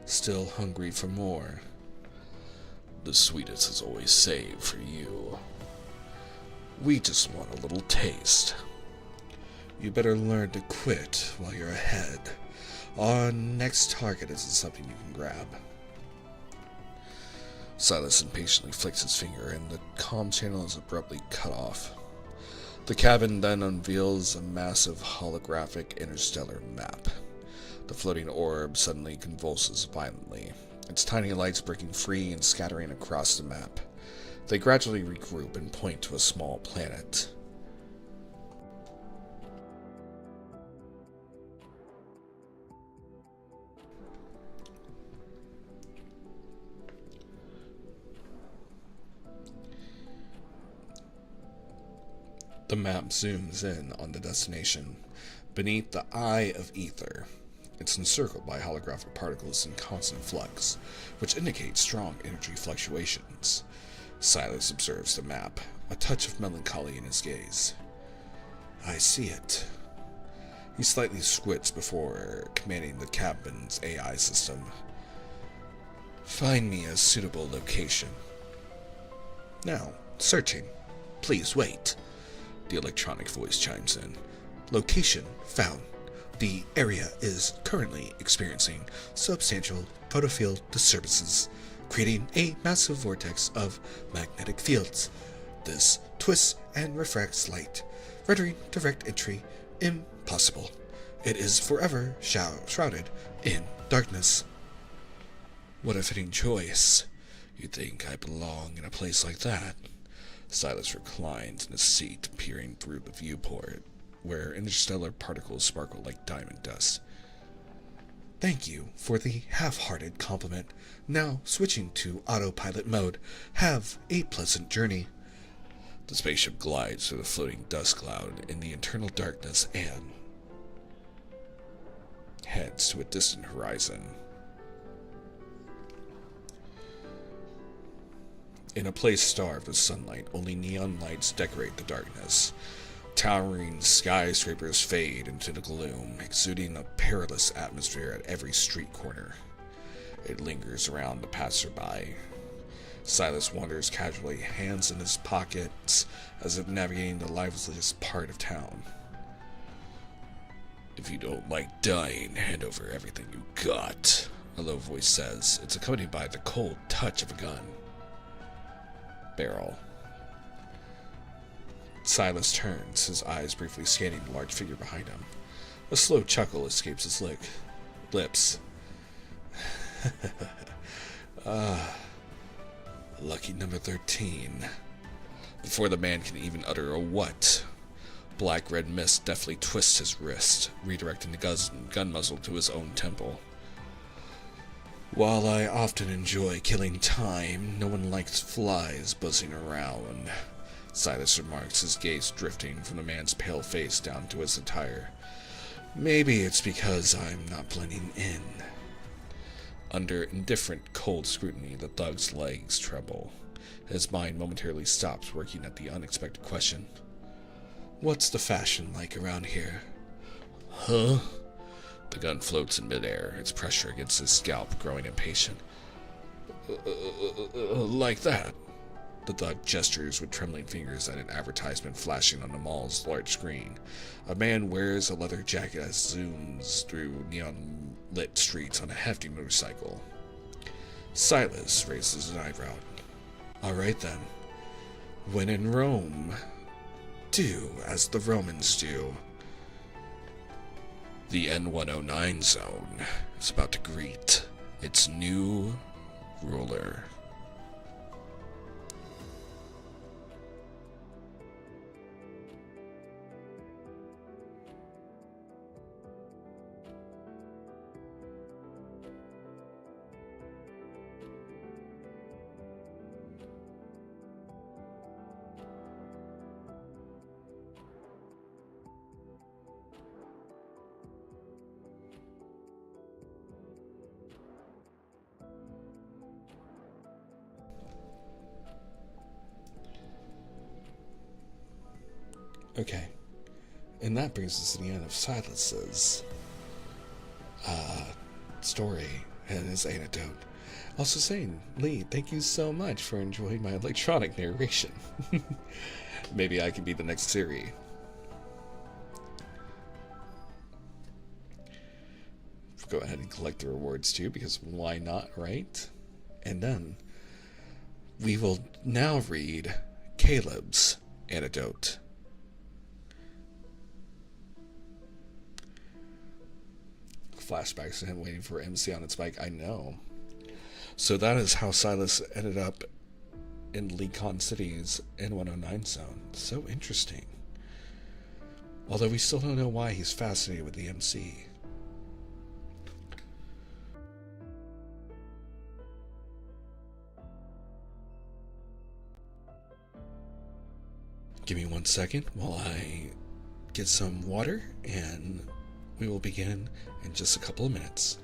Still hungry for more? The sweetest is always saved for you. We just want a little taste. You better learn to quit while you're ahead. Our next target isn't something you can grab. Sylus impatiently flicks his finger, and the comm channel is abruptly cut off. The cabin then unveils a massive holographic interstellar map. The floating orb suddenly convulses violently, its tiny lights breaking free and scattering across the map. They gradually regroup and point to a small planet. The map zooms in on the destination. Beneath the Eye of Ether, it's encircled by holographic particles in constant flux, which indicate strong energy fluctuations. Sylus observes the map, a touch of melancholy in his gaze. I see it. He slightly squints before commanding the cabin's AI system. Find me a suitable location. Now, searching. Please wait. The electronic voice chimes in. Location found. The area is currently experiencing substantial photofield disturbances, creating a massive vortex of magnetic fields. This twists and refracts light, rendering direct entry impossible. It is forever shrouded in darkness. What a fitting choice. You'd think I belong in a place like that. Sylus reclines in his seat, peering through the viewport, where interstellar particles sparkle like diamond dust. Thank you for the half-hearted compliment. Now, switching to autopilot mode. Have a pleasant journey. The spaceship glides through the floating dust cloud in the internal darkness and heads to a distant horizon. In a place starved of sunlight, only neon lights decorate the darkness. Towering skyscrapers fade into the gloom, exuding a perilous atmosphere at every street corner. It lingers around the passerby. Sylus wanders casually, hands in his pockets, as if navigating the liveliest part of town. If you don't like dying, hand over everything you got, a low voice says. It's accompanied by the cold touch of a gun barrel. Sylus turns, his eyes briefly scanning the large figure behind him. A slow chuckle escapes his lips. Lucky number 13. Before the man can even utter a what, black-red mist deftly twists his wrist, redirecting the gun muzzle to his own temple. While I often enjoy killing time, no one likes flies buzzing around, Sylus remarks, his gaze drifting from the man's pale face down to his attire. Maybe it's because I'm not blending in. Under indifferent, cold scrutiny, the thug's legs tremble. His mind momentarily stops working at the unexpected question. What's the fashion like around here? Huh? The gun floats in midair, its pressure against his scalp growing impatient. Like that. The thug gestures with trembling fingers at an advertisement flashing on the mall's large screen. A man wears a leather jacket as zooms through neon-lit streets on a hefty motorcycle. Sylus raises an eyebrow. All right then. When in Rome, do as the Romans do. The N109 zone is about to greet its new ruler. Okay, and that brings us to the end of Sylus's story and his anecdote. Also saying, Lee, thank you so much for enjoying my electronic narration. Maybe I could be the next Siri. Go ahead and collect the rewards too, because why not, right? And then we will now read Caleb's anecdote. Flashbacks to him waiting for MC on its bike. I know. So that is how Sylus ended up in Lecon City's N109 zone. So interesting. Although we still don't know why he's fascinated with the MC. Give me 1 second while I get some water, and we will begin in just a couple of minutes.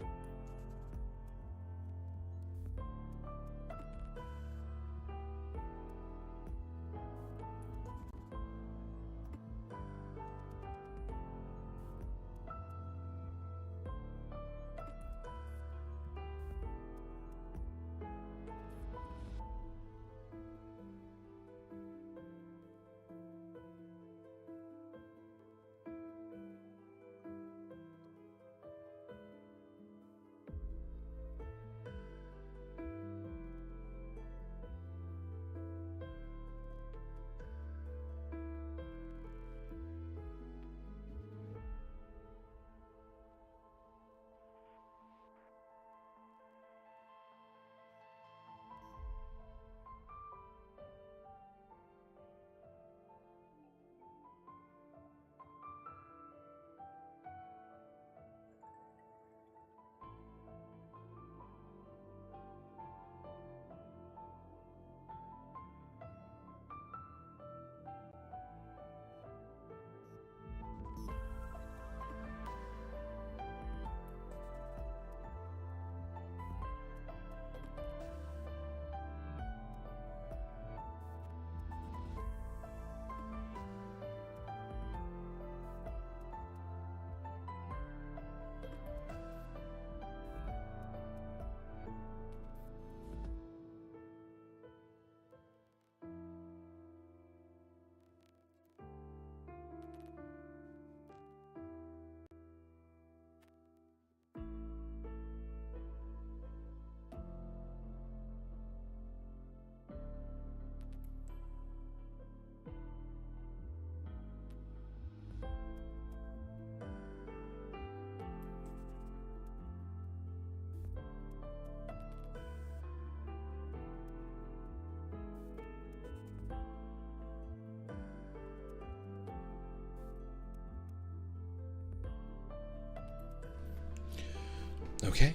Okay?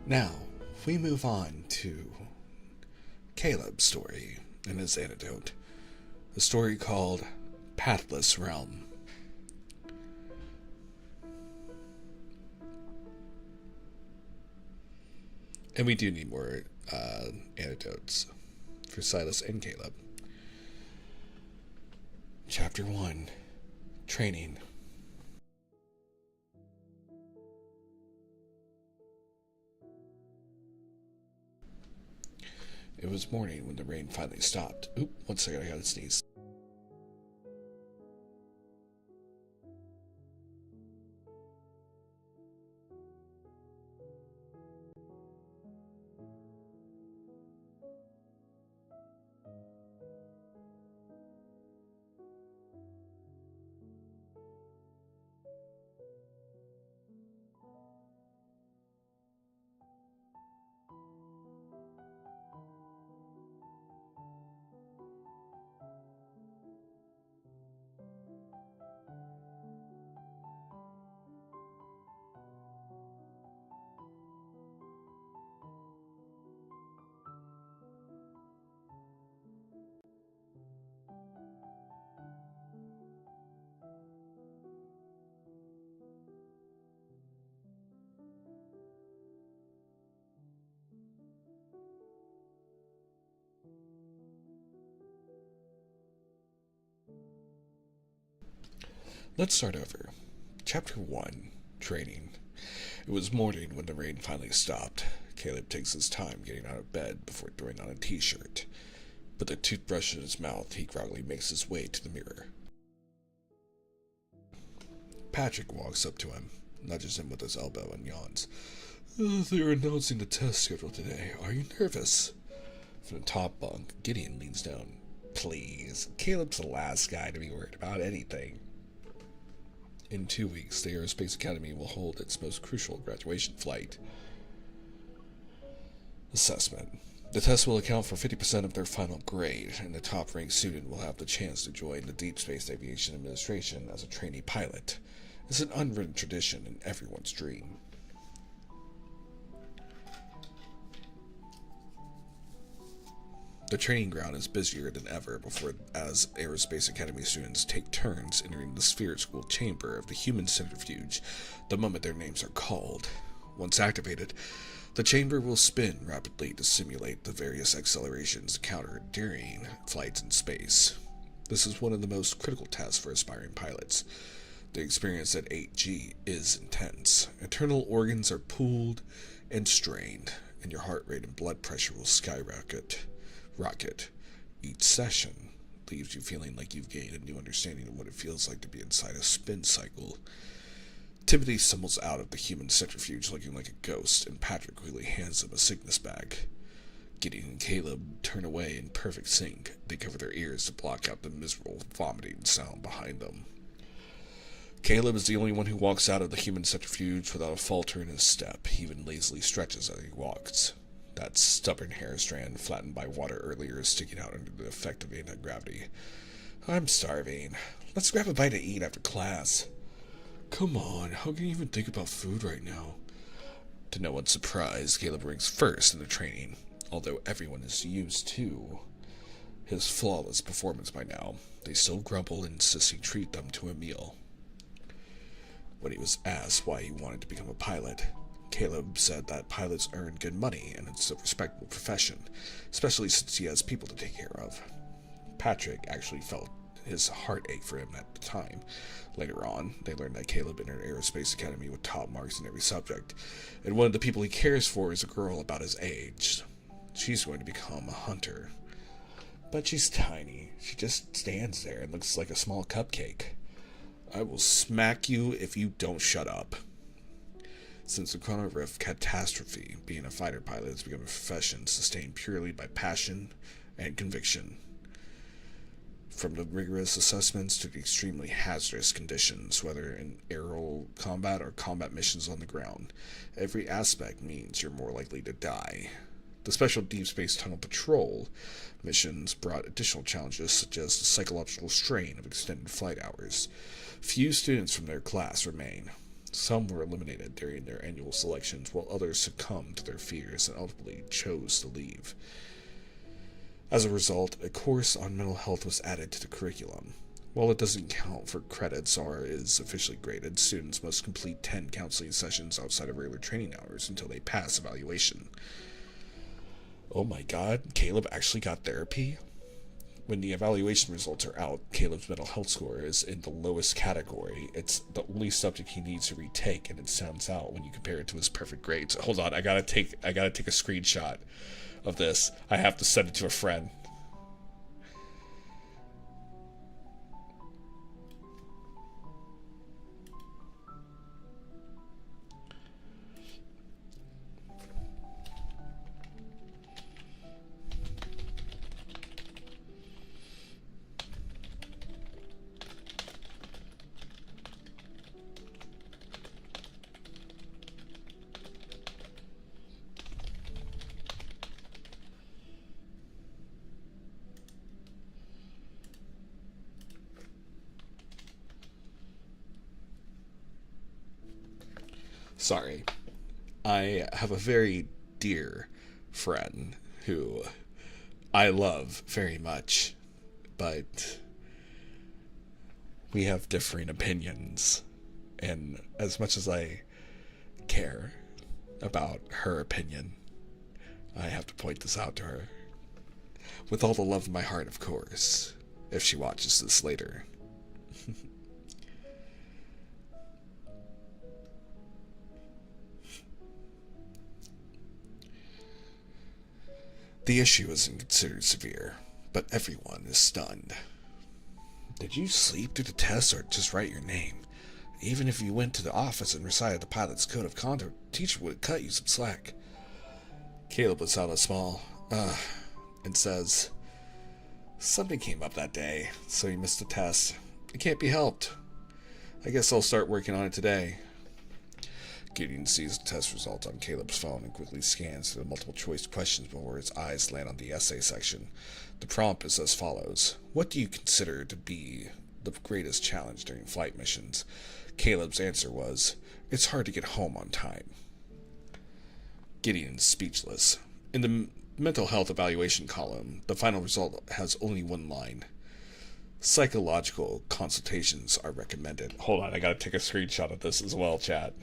Now, we move on to Caleb's story and his anecdote. A story called Pathless Realm. And we do need more anecdotes for Sylus and Caleb. Chapter 1. Training. It was morning when the rain finally stopped. Oop, 1 second, I gotta sneeze. Let's start over. Chapter 1. Training. It was morning when the rain finally stopped. Caleb takes his time getting out of bed before throwing on a t-shirt. With a toothbrush in his mouth, he groggily makes his way to the mirror. Patrick walks up to him, nudges him with his elbow, and yawns. They are announcing the test schedule today. Are you nervous? From the top bunk, Gideon leans down. Please, Caleb's the last guy to be worried about anything. In 2 weeks, the Aerospace Academy will hold its most crucial graduation flight. Assessment. The test will account for 50% of their final grade, and the top-ranked student will have the chance to join the Deep Space Aviation Administration as a trainee pilot. It's an unwritten tradition and everyone's dream. The training ground is busier than ever as Aerospace Academy students take turns entering the sphere school chamber of the human centrifuge the moment their names are called. Once activated, the chamber will spin rapidly to simulate the various accelerations encountered during flights in space. This is one of the most critical tests for aspiring pilots. The experience at 8G is intense. Internal organs are pulled and strained, and your heart rate and blood pressure will skyrocket. Each session leaves you feeling like you've gained a new understanding of what it feels like to be inside a spin cycle. Timothy stumbles out of the human centrifuge looking like a ghost, and Patrick quickly hands him a sickness bag. Gideon and Caleb turn away in perfect sync. They cover their ears to block out the miserable vomiting sound behind them. Caleb is the only one who walks out of the human centrifuge without a falter in his step. He even lazily stretches as he walks. That stubborn hair strand flattened by water earlier is sticking out under the effect of anti-gravity. I'm starving. Let's grab a bite to eat after class. Come on, how can you even think about food right now? To no one's surprise, Caleb ranks first in the training, although everyone is used to his flawless performance by now. They still grumble and insist he treat them to a meal. When he was asked why he wanted to become a pilot, Caleb said that pilots earn good money and it's a respectable profession, especially since he has people to take care of. Patrick actually felt his heart ache for him at the time. Later on, they learned that Caleb entered Aerospace Academy with top marks in every subject, and one of the people he cares for is a girl about his age. She's going to become a hunter. But she's tiny. She just stands there and looks like a small cupcake. I will smack you if you don't shut up. Since the Chrono Rift catastrophe, being a fighter pilot has become a profession sustained purely by passion and conviction. From the rigorous assessments to the extremely hazardous conditions, whether in aerial combat or combat missions on the ground, every aspect means you're more likely to die. The special Deep Space Tunnel Patrol missions brought additional challenges such as the psychological strain of extended flight hours. Few students from their class remain. Some were eliminated during their annual selections, while others succumbed to their fears and ultimately chose to leave. As a result, a course on mental health was added to the curriculum. While it doesn't count for credits or is officially graded, students must complete 10 counseling sessions outside of regular training hours until they pass evaluation. Oh my god, Caleb actually got therapy? When the evaluation results are out, Caleb's mental health score is in the lowest category. It's the only subject he needs to retake, and it stands out when you compare it to his perfect grades. Hold on, I gotta take a screenshot of this. I have to send it to a friend. Sorry. I have a very dear friend who I love very much, but we have differing opinions. And as much as I care about her opinion, I have to point this out to her. With all the love in my heart, of course, if she watches this later. The issue isn't considered severe, but everyone is stunned. Did you sleep through the test or just write your name? Even if you went to the office and recited the pilot's code of conduct, the teacher would cut you some slack. Caleb lets out a small, and says, something came up that day, so you missed the test. It can't be helped. I guess I'll start working on it today. Gideon sees the test result on Caleb's phone and quickly scans through the multiple choice questions before his eyes land on the essay section. The prompt is as follows. What do you consider to be the greatest challenge during flight missions? Caleb's answer was, it's hard to get home on time. Gideon's speechless. In the mental health evaluation column, the final result has only one line. Psychological consultations are recommended. Hold on, I gotta take a screenshot of this as well, chat.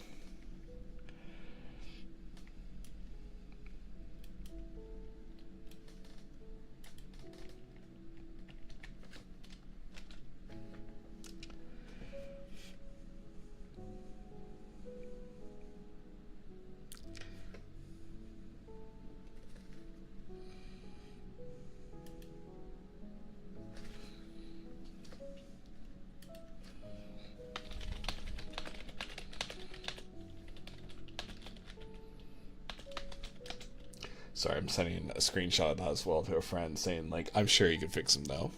Sorry, I'm sending a screenshot of that as well to a friend saying, like, I'm sure you can fix him, though.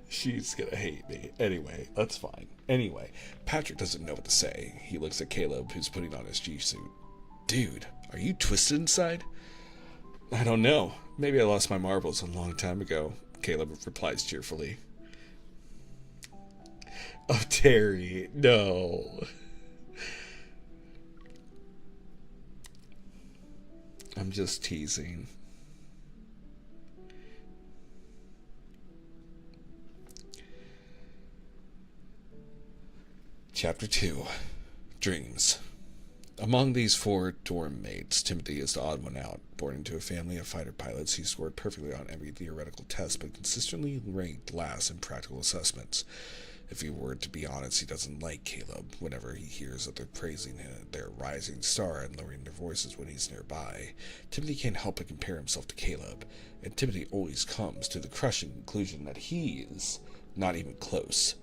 She's gonna hate me. Anyway, that's fine. Anyway, Patrick doesn't know what to say. He looks at Caleb, who's putting on his G-suit. Dude, are you twisted inside? I don't know. Maybe I lost my marbles a long time ago, Caleb replies cheerfully. Oh, Terry, no. I'm just teasing. Chapter 2. Dreams. Among these 4 dorm mates, Timothy is the odd one out. Born into a family of fighter pilots, he scored perfectly on every theoretical test, but consistently ranked last in practical assessments. If he were to be honest, he doesn't like Caleb. Whenever he hears that they're praising their rising star and lowering their voices when he's nearby, Timothy can't help but compare himself to Caleb, and Timothy always comes to the crushing conclusion that he's not even close.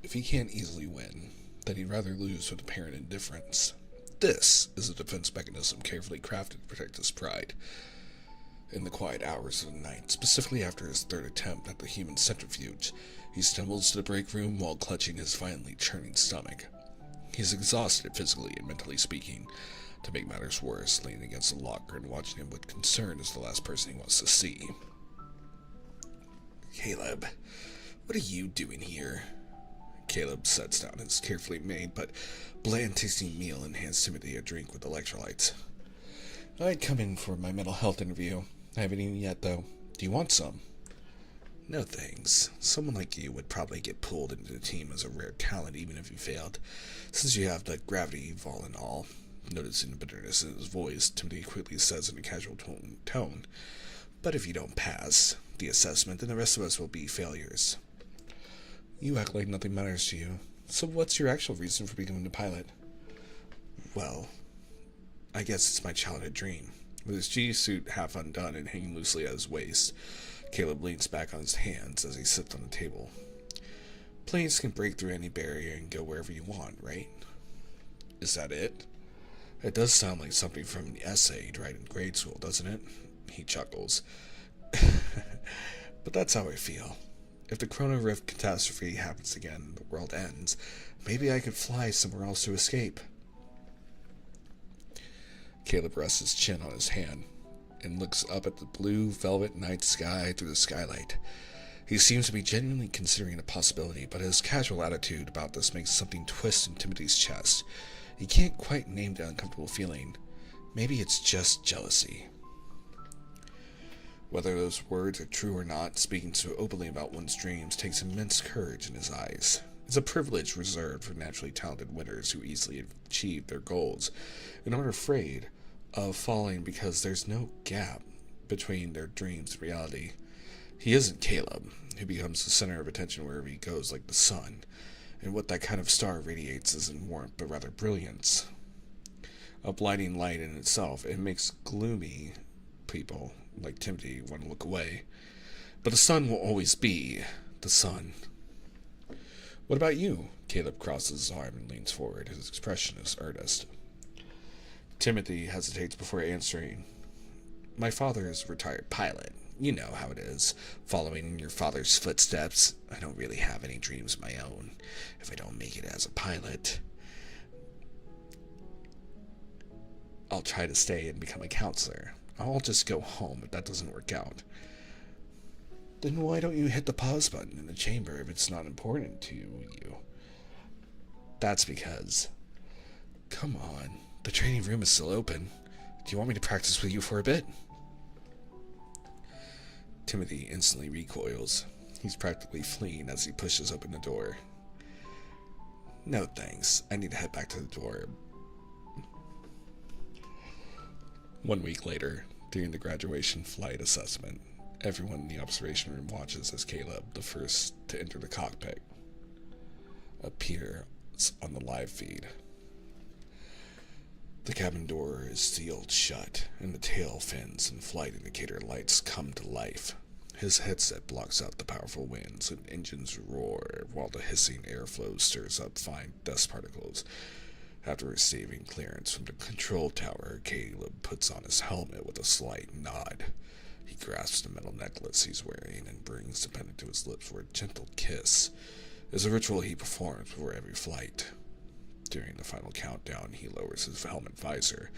If he can't easily win, then he'd rather lose with apparent indifference. This is a defense mechanism carefully crafted to protect his pride. In the quiet hours of the night, specifically after his 3rd attempt at the human centrifuge, he stumbles to the break room while clutching his violently churning stomach. He's exhausted physically and mentally speaking. To make matters worse, leaning against the locker and watching him with concern is the last person he wants to see. Caleb, what are you doing here? Caleb sets down his carefully made but bland-tasting meal and hands Timothy a drink with electrolytes. I'd come in for my mental health interview. I haven't eaten yet, though. Do you want some? No thanks. Someone like you would probably get pulled into the team as a rare talent even if you failed, since you have the gravity of all in all. Noticing the bitterness in his voice, Timothy quickly says in a casual tone, but if you don't pass the assessment, then the rest of us will be failures. You act like nothing matters to you. So what's your actual reason for becoming a pilot? Well, I guess it's my childhood dream. With his G-suit half undone and hanging loosely at his waist, Caleb leans back on his hands as he sits on the table. Planes can break through any barrier and go wherever you want, right? Is that it? It does sound like something from the essay you'd write in grade school, doesn't it? He chuckles. But that's how I feel. If the Chrono Rift catastrophe happens again and the world ends, maybe I could fly somewhere else to escape. Caleb rests his chin on his hand and looks up at the blue velvet night sky through the skylight. He seems to be genuinely considering a possibility, but his casual attitude about this makes something twist in Timothy's chest. He can't quite name the uncomfortable feeling. Maybe it's just jealousy. Whether those words are true or not, speaking so openly about one's dreams takes immense courage in his eyes. It's a privilege reserved for naturally talented winners who easily achieve their goals and aren't afraid of falling because there's no gap between their dreams and reality. He isn't Caleb, who becomes the center of attention wherever he goes like the sun, and what that kind of star radiates isn't warmth but rather brilliance. A blinding light in itself, it makes gloomy people like Timothy want to look away. But the sun will always be the sun. What about you? Caleb crosses his arm and leans forward. His expression is earnest. Timothy hesitates before answering. My father is a retired pilot. You know how it is, following in your father's footsteps. I don't really have any dreams of my own. If I don't make it as a pilot, I'll try to stay and become a counselor. I'll just go home if that doesn't work out. Then why don't you hit the pause button in the chamber if it's not important to you? That's because... Come on, the training room is still open. Do you want me to practice with you for a bit? Timothy instantly recoils. He's practically fleeing as he pushes open the door. No thanks, I need to head back to the dorm. 1 week later, during the graduation flight assessment, everyone in the observation room watches as Caleb, the first to enter the cockpit, appears on the live feed. The cabin door is sealed shut, and the tail fins and flight indicator lights come to life. His headset blocks out the powerful winds, and engines roar while the hissing airflow stirs up fine dust particles. After receiving clearance from the control tower, Caleb puts on his helmet with a slight nod. He grasps the metal necklace he's wearing and brings the pendant to his lips for a gentle kiss. It's a ritual he performs before every flight. During the final countdown, he lowers his helmet visor.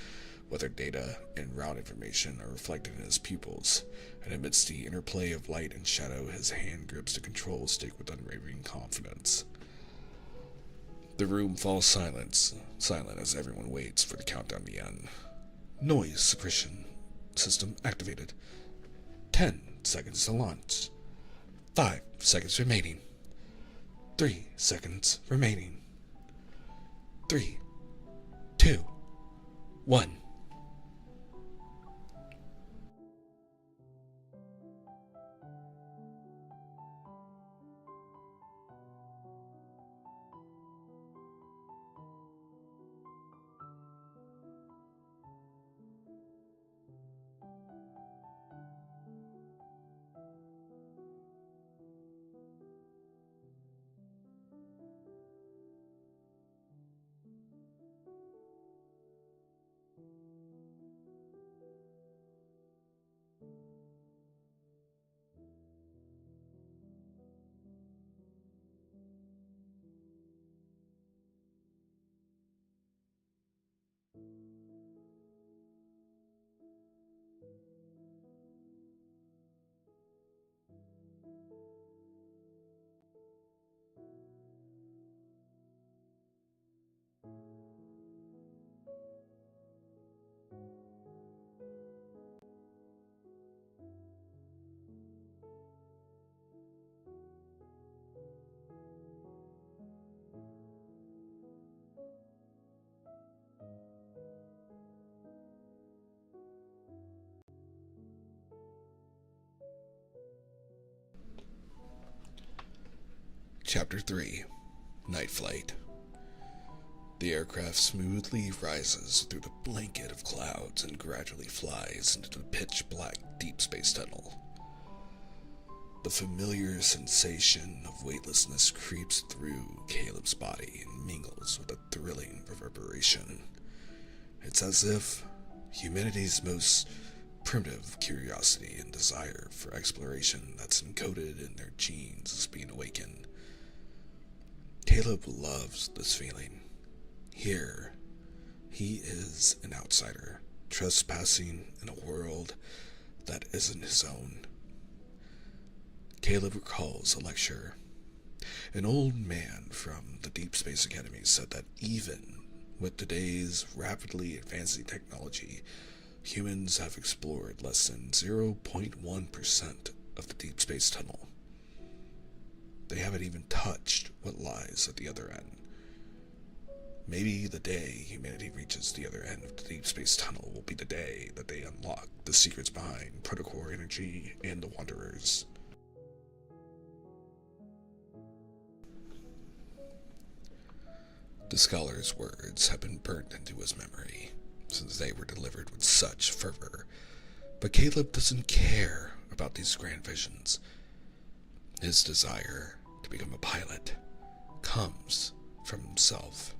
Weather data and route information are reflected in his pupils, and amidst the interplay of light and shadow, his hand grips the control stick with unwavering confidence. The room falls silent as everyone waits for the countdown to end. Noise suppression system activated. 10 seconds to launch. 5 seconds remaining. 3 seconds remaining. 3, 2, 1. Chapter 3, Night Flight. The aircraft smoothly rises through the blanket of clouds and gradually flies into the pitch-black deep space tunnel. The familiar sensation of weightlessness creeps through Caleb's body and mingles with a thrilling reverberation. It's as if humanity's most primitive curiosity and desire for exploration that's encoded in their genes is being awakened. Caleb loves this feeling. Here, he is an outsider, trespassing in a world that isn't his own. Caleb recalls a lecture. An old man from the Deep Space Academy said that even with today's rapidly advancing technology, humans have explored less than 0.1% of the deep space tunnel. They haven't even touched what lies at the other end. Maybe the day humanity reaches the other end of the deep space tunnel will be the day that they unlock the secrets behind protocore energy and the Wanderers. The scholar's words have been burnt into his memory, since they were delivered with such fervor. But Caleb doesn't care about these grand visions. His desire to become a pilot comes from himself.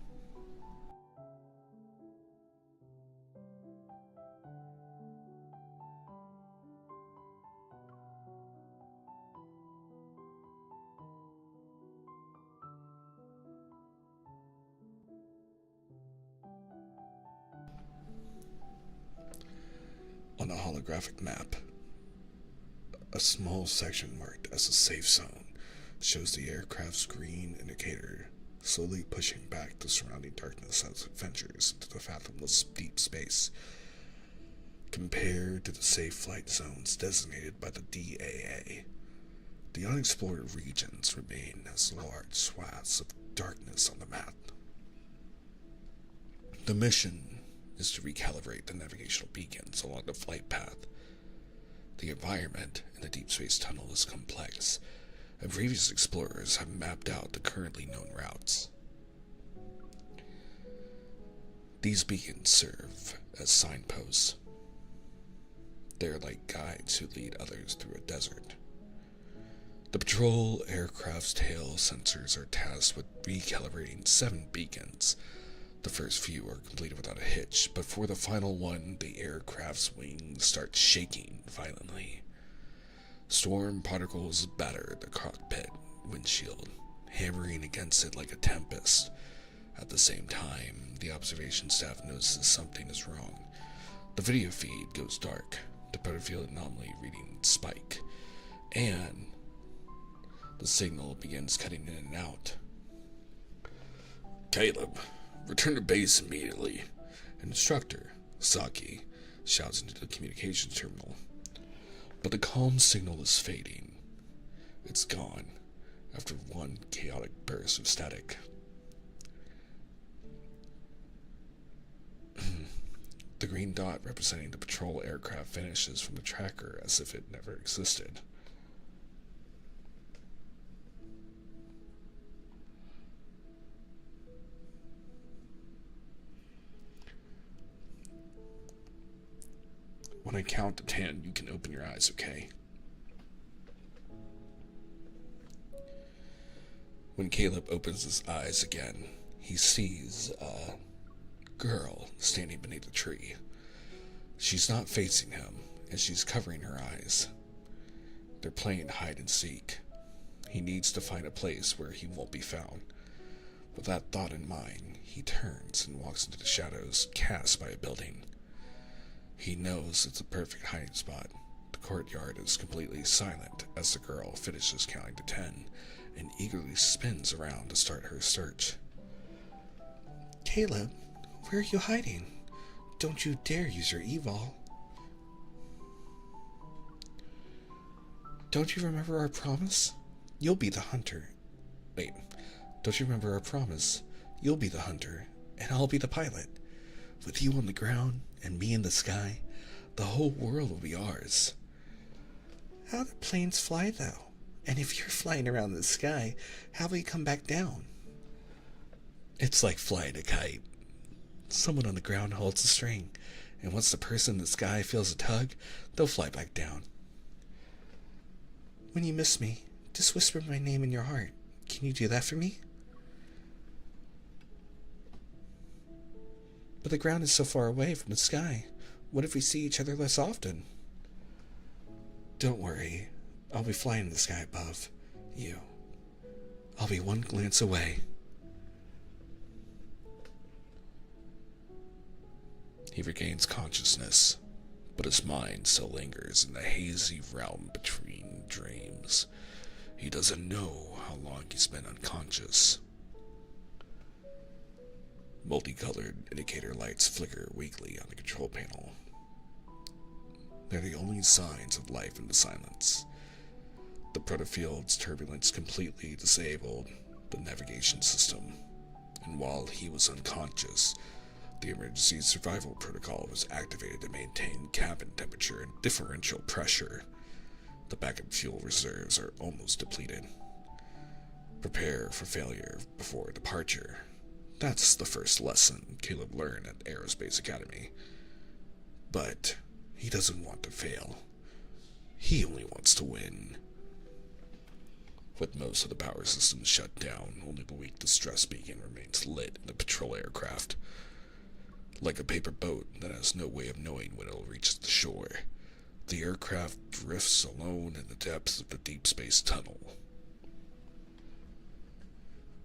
On a holographic map, a small section marked as a safe zone shows the aircraft's green indicator slowly pushing back the surrounding darkness as it ventures into the fathomless deep space. Compared to the safe flight zones designated by the DAA, the unexplored regions remain as large swaths of darkness on the map. The mission is to recalibrate the navigational beacons along the flight path. The environment in the deep space tunnel is complex, and previous explorers have mapped out the currently known routes. These beacons serve as signposts. They're like guides who lead others through a desert. The patrol aircraft's tail sensors are tasked with recalibrating 7 beacons. The first few are completed without a hitch, but for the final one, the aircraft's wings start shaking violently. Storm particles batter the cockpit windshield, hammering against it like a tempest. At the same time, the observation staff notices something is wrong. The video feed goes dark, the battlefield anomaly reading spike, and the signal begins cutting in and out. Caleb, return to base immediately. An instructor, Saki, shouts into the communications terminal. But the calm signal is fading. It's gone after one chaotic burst of static. The green dot representing the patrol aircraft vanishes from the tracker as if it never existed. When I count to 10, you can open your eyes, okay? When Caleb opens his eyes again, he sees a girl standing beneath a tree. She's not facing him, and she's covering her eyes. They're playing hide and seek. He needs to find a place where he won't be found. With that thought in mind, he turns and walks into the shadows cast by a building. He knows it's a perfect hiding spot. The courtyard is completely silent as the girl finishes counting to 10 and eagerly spins around to start her search. Caleb, where are you hiding? Don't you dare use your evol. Don't you remember our promise? You'll be the hunter. Wait, don't you remember our promise? You'll be the hunter, and I'll be the pilot. With you on the ground and me in the sky, the whole world will be ours. How do planes fly, though? And if you're flying around the sky, how will you come back down? It's like flying a kite. Someone on the ground holds the string, and once the person in the sky feels a tug, they'll fly back down. When you miss me, just whisper my name in your heart. Can you do that for me? But the ground is so far away from the sky. What if we see each other less often? Don't worry. I'll be flying in the sky above you. I'll be one glance away. He regains consciousness, but his mind still lingers in the hazy realm between dreams. He doesn't know how long he's been unconscious. Multicolored indicator lights flicker weakly on the control panel. They're the only signs of life in the silence. The protofield's turbulence completely disabled the navigation system, and while he was unconscious, the emergency survival protocol was activated to maintain cabin temperature and differential pressure. The backup fuel reserves are almost depleted. Prepare for failure before departure. That's the first lesson Caleb learned at Aerospace Academy. But he doesn't want to fail. He only wants to win. With most of the power systems shut down, only the weak distress beacon remains lit in the patrol aircraft. Like a paper boat that has no way of knowing when it'll reach the shore, the aircraft drifts alone in the depths of the deep space tunnel.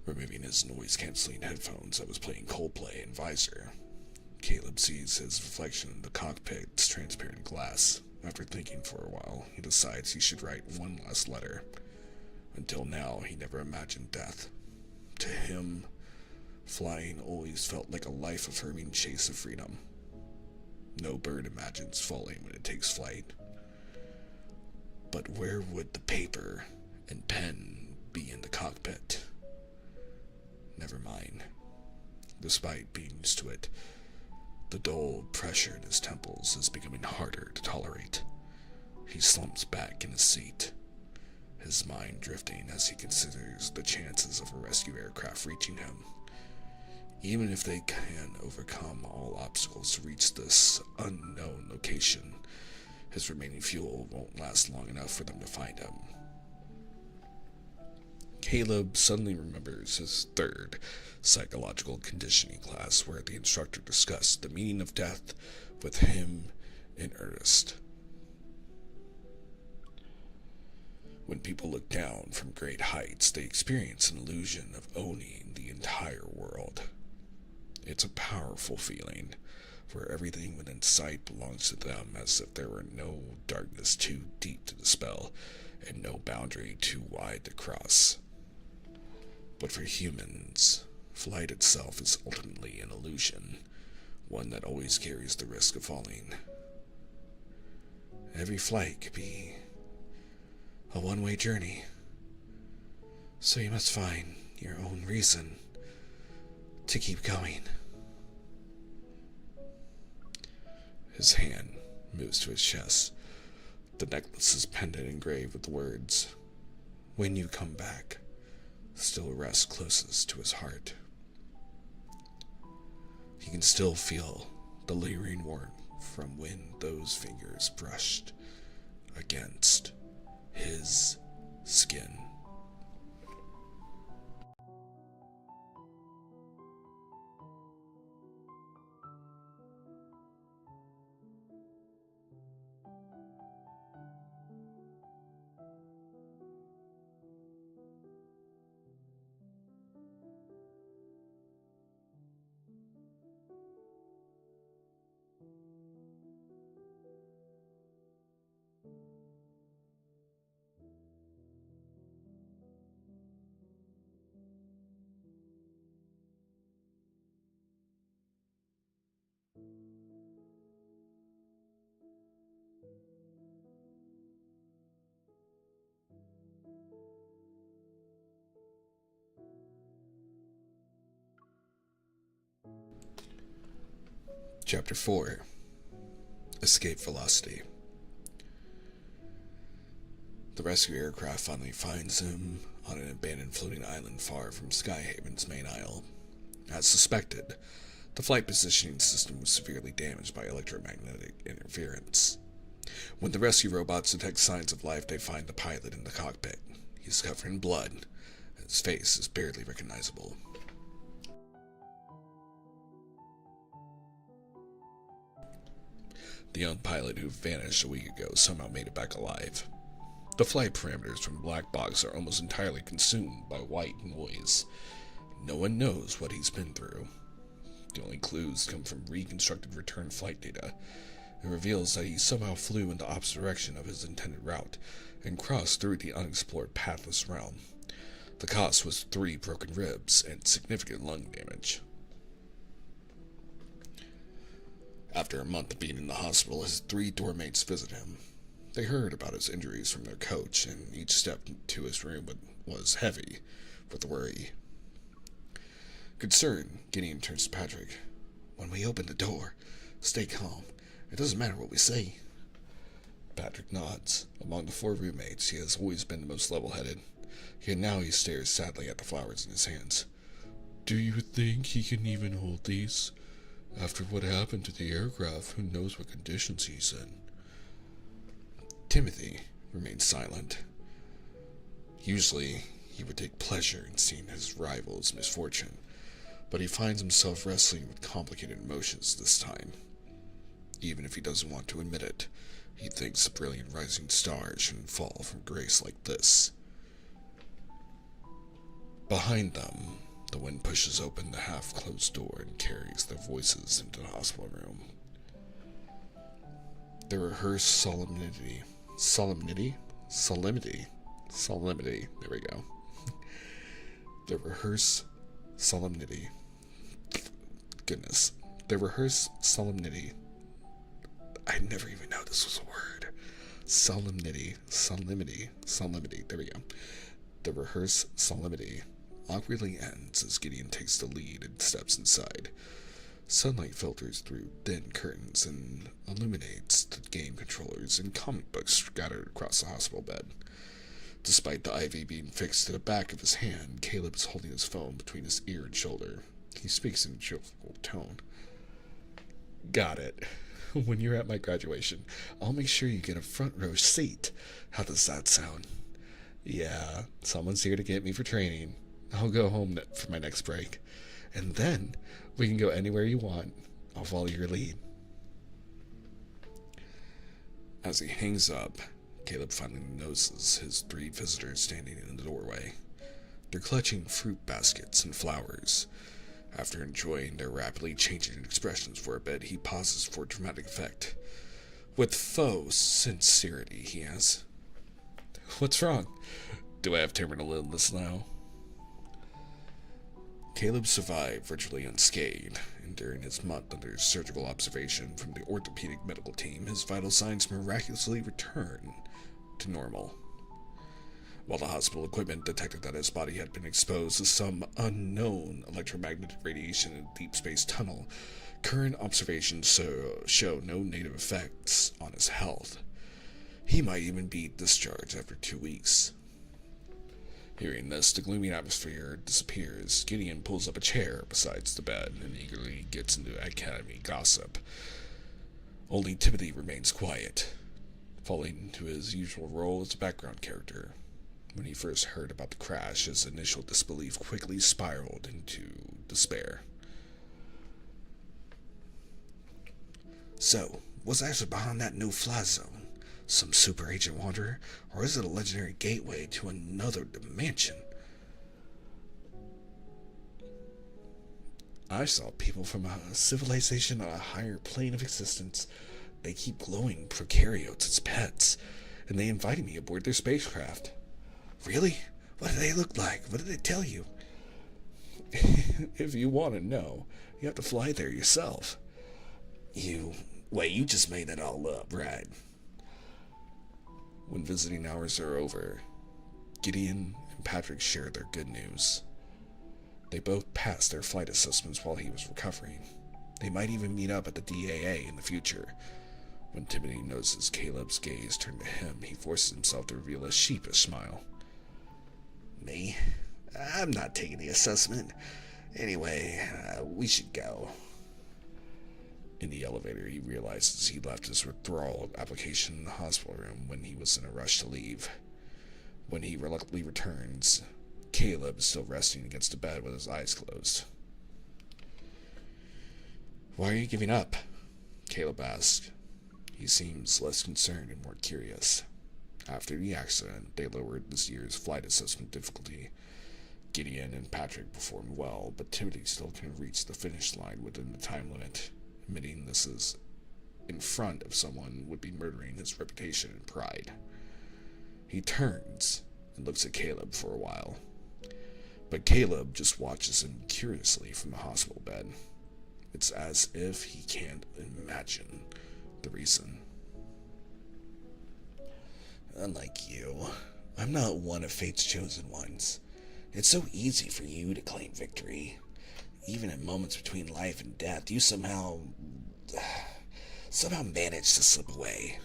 Removing his noise-canceling headphones that was playing Coldplay and visor, Caleb sees his reflection in the cockpit's transparent glass. After thinking for a while, he decides he should write one last letter. Until now, he never imagined death. To him, flying always felt like a life-affirming chase of freedom. No bird imagines falling when it takes flight. But where would the paper and pen be in the cockpit? Never mind. Despite being used to it, the dull pressure in his temples is becoming harder to tolerate. He slumps back in his seat, his mind drifting as he considers the chances of a rescue aircraft reaching him. Even if they can overcome all obstacles to reach this unknown location, his remaining fuel won't last long enough for them to find him. Caleb suddenly remembers his third psychological conditioning class, where the instructor discussed the meaning of death with him in earnest. When people look down from great heights, they experience an illusion of owning the entire world. It's a powerful feeling, where everything within sight belongs to them, as if there were no darkness too deep to dispel, and no boundary too wide to cross. But for humans, flight itself is ultimately an illusion, one that always carries the risk of falling. Every flight could be a one-way journey, so you must find your own reason to keep going. His hand moves to his chest. The necklace's pendant engraved with the words, "When you come back," still rests closest to his heart. He can still feel the lingering warmth from when those fingers brushed against his skin. Chapter 4. Escape Velocity. The rescue aircraft finally finds him on an abandoned floating island far from Skyhaven's main isle. As suspected, the flight positioning system was severely damaged by electromagnetic interference. When the rescue robots detect signs of life, they find the pilot in the cockpit. He's covered in blood, and his face is barely recognizable. The young pilot who vanished a week ago somehow made it back alive. The flight parameters from Black Box are almost entirely consumed by white noise. No one knows what he's been through. The only clues come from reconstructed return flight data. It reveals that he somehow flew in the opposite direction of his intended route and crossed through the unexplored pathless realm. The cost was 3 broken ribs and significant lung damage. After a month of being in the hospital, his 3 doormates visit him. They heard about his injuries from their coach, and each step to his room was heavy with worry. Concerned, Gideon turns to Patrick. "When we open the door, stay calm. It doesn't matter what we say." Patrick nods. Among the 4 roommates, he has always been the most level-headed. Yet now he stares sadly at the flowers in his hands. "Do you think he can even hold these? After what happened to the aircraft, who knows what conditions he's in?" Timothy remains silent. Usually, he would take pleasure in seeing his rival's misfortune, but he finds himself wrestling with complicated emotions this time. Even if he doesn't want to admit it, he thinks a brilliant rising star shouldn't fall from grace like this. Behind them, the wind pushes open the half-closed door and carries their voices into the hospital room. They rehearse solemnity, there we go. They rehearse solemnity. Goodness. They rehearse solemnity. I never even know this was a word. Solemnity. There we go. The rehearse solemnity awkwardly ends as Gideon takes the lead and steps inside. Sunlight filters through thin curtains and illuminates the game controllers and comic books scattered across the hospital bed. Despite the IV being fixed to the back of his hand, Caleb is holding his phone between his ear and shoulder. He speaks in a cheerful tone. "Got it. When you're at my graduation, I'll make sure you get a front row seat. How does that sound?" "Yeah, someone's here to get me for training. I'll go home for my next break. And then we can go anywhere you want. I'll follow your lead." As he hangs up, Caleb finally notices his 3 visitors standing in the doorway. They're clutching fruit baskets and flowers. After enjoying their rapidly changing expressions for a bit, he pauses for dramatic effect. With faux sincerity, he asks, "What's wrong? Do I have terminal illness now?" Caleb survived virtually unscathed, and during his month under surgical observation from the orthopedic medical team, his vital signs miraculously returned to normal. While the hospital equipment detected that his body had been exposed to some unknown electromagnetic radiation in a deep space tunnel, current observations show no negative effects on his health. He might even be discharged after 2 weeks. Hearing this, the gloomy atmosphere disappears. Gideon pulls up a chair beside the bed and eagerly gets into academy gossip. Only Timothy remains quiet, falling into his usual role as a background character. When he first heard about the crash, his initial disbelief quickly spiraled into despair. "So, what's actually behind that no-fly zone? Some super agent wanderer, or is it a legendary gateway to another dimension?" "I saw people from a civilization on a higher plane of existence. They keep glowing prokaryotes as pets, and they invited me aboard their spacecraft." "Really? What do they look like? What did they tell you?" "If you want to know, you have to fly there yourself." You just made that all up, right?" When visiting hours are over, Gideon and Patrick share their good news. They both passed their flight assessments while he was recovering. They might even meet up at the DAA in the future. When Timothy notices Caleb's gaze turn to him, he forces himself to reveal a sheepish smile. Me? I'm not taking the assessment. Anyway, we should go. In the elevator, he realizes he left his withdrawal application in the hospital room when he was in a rush to leave. When he reluctantly returns, Caleb is still resting against the bed with his eyes closed. "Why are you giving up?" Caleb asks. He seems less concerned and more curious. After the accident, they lowered this year's flight assessment difficulty. Gideon and Patrick performed well, but Timothy still couldn't reach the finish line within the time limit. Admitting this is in front of someone would be murdering his reputation and pride. He turns and looks at Caleb for a while, but Caleb just watches him curiously from the hospital bed. It's as if he can't imagine the reason. Unlike you, I'm not one of fate's chosen ones. It's so easy for you to claim victory. Even in moments between life and death, you somehow manage to slip away.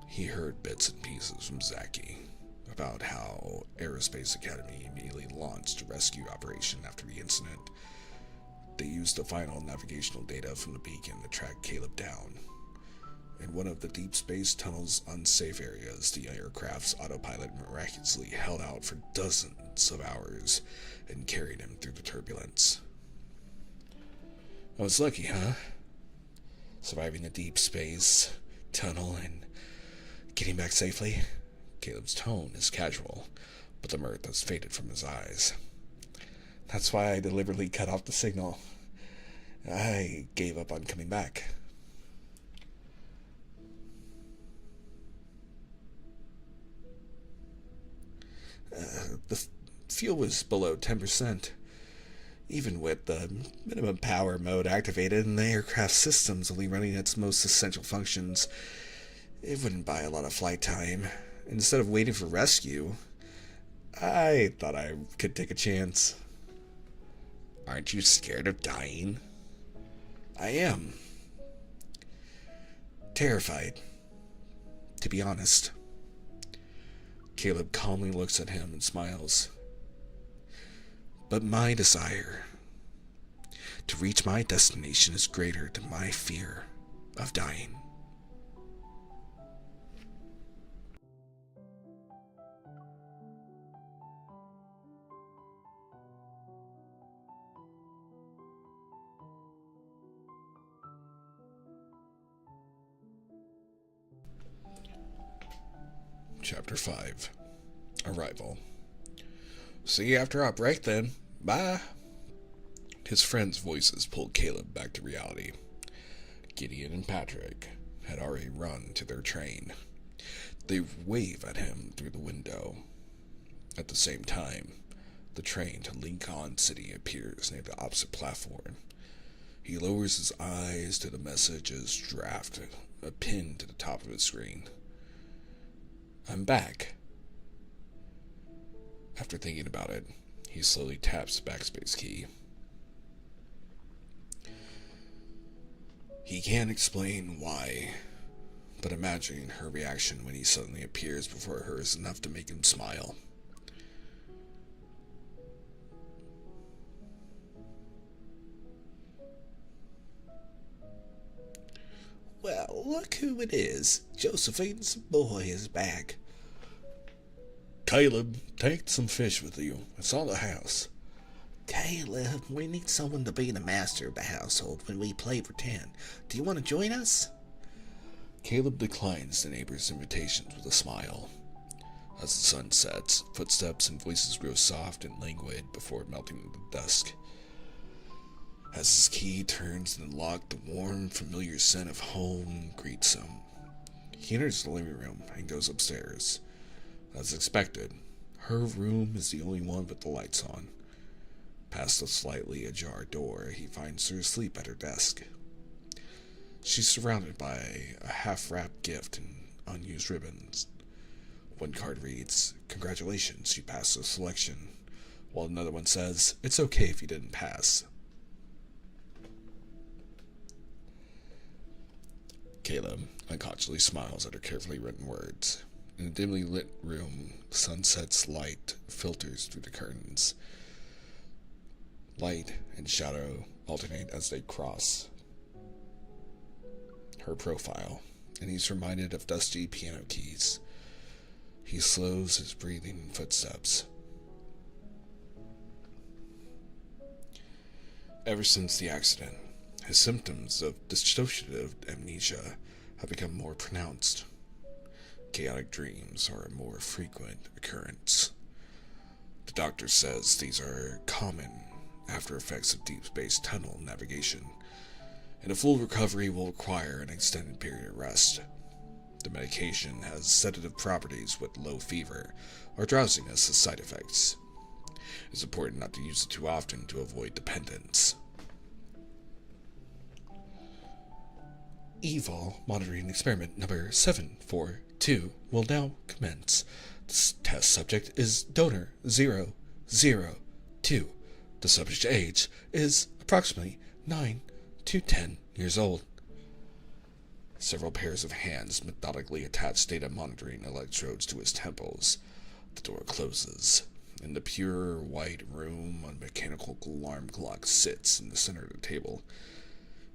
He heard bits and pieces from Zaki about how Aerospace Academy immediately launched a rescue operation after the incident. They used the final navigational data from the beacon to track Caleb down. In one of the deep space tunnel's unsafe areas, the aircraft's autopilot miraculously held out for dozens of hours and carried him through the turbulence. I was lucky, huh? Surviving the deep space tunnel and getting back safely? Caleb's tone is casual, but the mirth has faded from his eyes. That's why I deliberately cut off the signal. I gave up on coming back. The fuel was below 10%. Even with the minimum power mode activated and the aircraft systems only running its most essential functions, it wouldn't buy a lot of flight time. Instead of waiting for rescue, I thought I could take a chance. Aren't you scared of dying? I am. Terrified, to be honest. Caleb calmly looks at him and smiles. But my desire to reach my destination is greater than my fear of dying. Chapter 5. Arrival. See you after our break then. Bye. His friends' voices pulled Caleb back to reality. Gideon and Patrick had already run to their train. They wave at him through the window. At the same time, the train to Lincoln City appears near the opposite platform. He lowers his eyes to the message's draft, pinned to the top of his screen. I'm back. After thinking about it, he slowly taps the backspace key. He can't explain why, but imagining her reaction when he suddenly appears before her is enough to make him smile. Well, look who it is. Josephine's boy is back. Caleb, take some fish with you. It's all the house. Caleb, we need someone to be the master of the household when we play pretend. Do you want to join us? Caleb declines the neighbor's invitations with a smile. As the sun sets, footsteps and voices grow soft and languid before melting into dusk. As his key turns in the lock, the warm, familiar scent of home greets him. He enters the living room and goes upstairs. As expected, her room is the only one with the lights on. Past the slightly ajar door, he finds her asleep at her desk. She's surrounded by a half-wrapped gift and unused ribbons. One card reads, "Congratulations, you passed the selection," while another one says, "It's okay if you didn't pass." Caleb unconsciously smiles at her carefully written words. In a dimly lit room, the sunset's light filters through the curtains. Light and shadow alternate as they cross her profile, and he's reminded of dusty piano keys. He slows his breathing and footsteps. Ever since the accident, his symptoms of dissociative amnesia have become more pronounced. Chaotic dreams are a more frequent occurrence. The doctor says these are common after effects of deep space tunnel navigation, and a full recovery will require an extended period of rest. The medication has sedative properties with low fever or drowsiness as side effects. It's important not to use it too often to avoid dependence. Evol monitoring experiment number 742 will now commence. This test subject is donor 002. The subject's age is approximately 9 to 10 years old. Several pairs of hands methodically attach data monitoring electrodes to his temples. The door closes. In the pure white room, a mechanical alarm clock sits in the center of the table,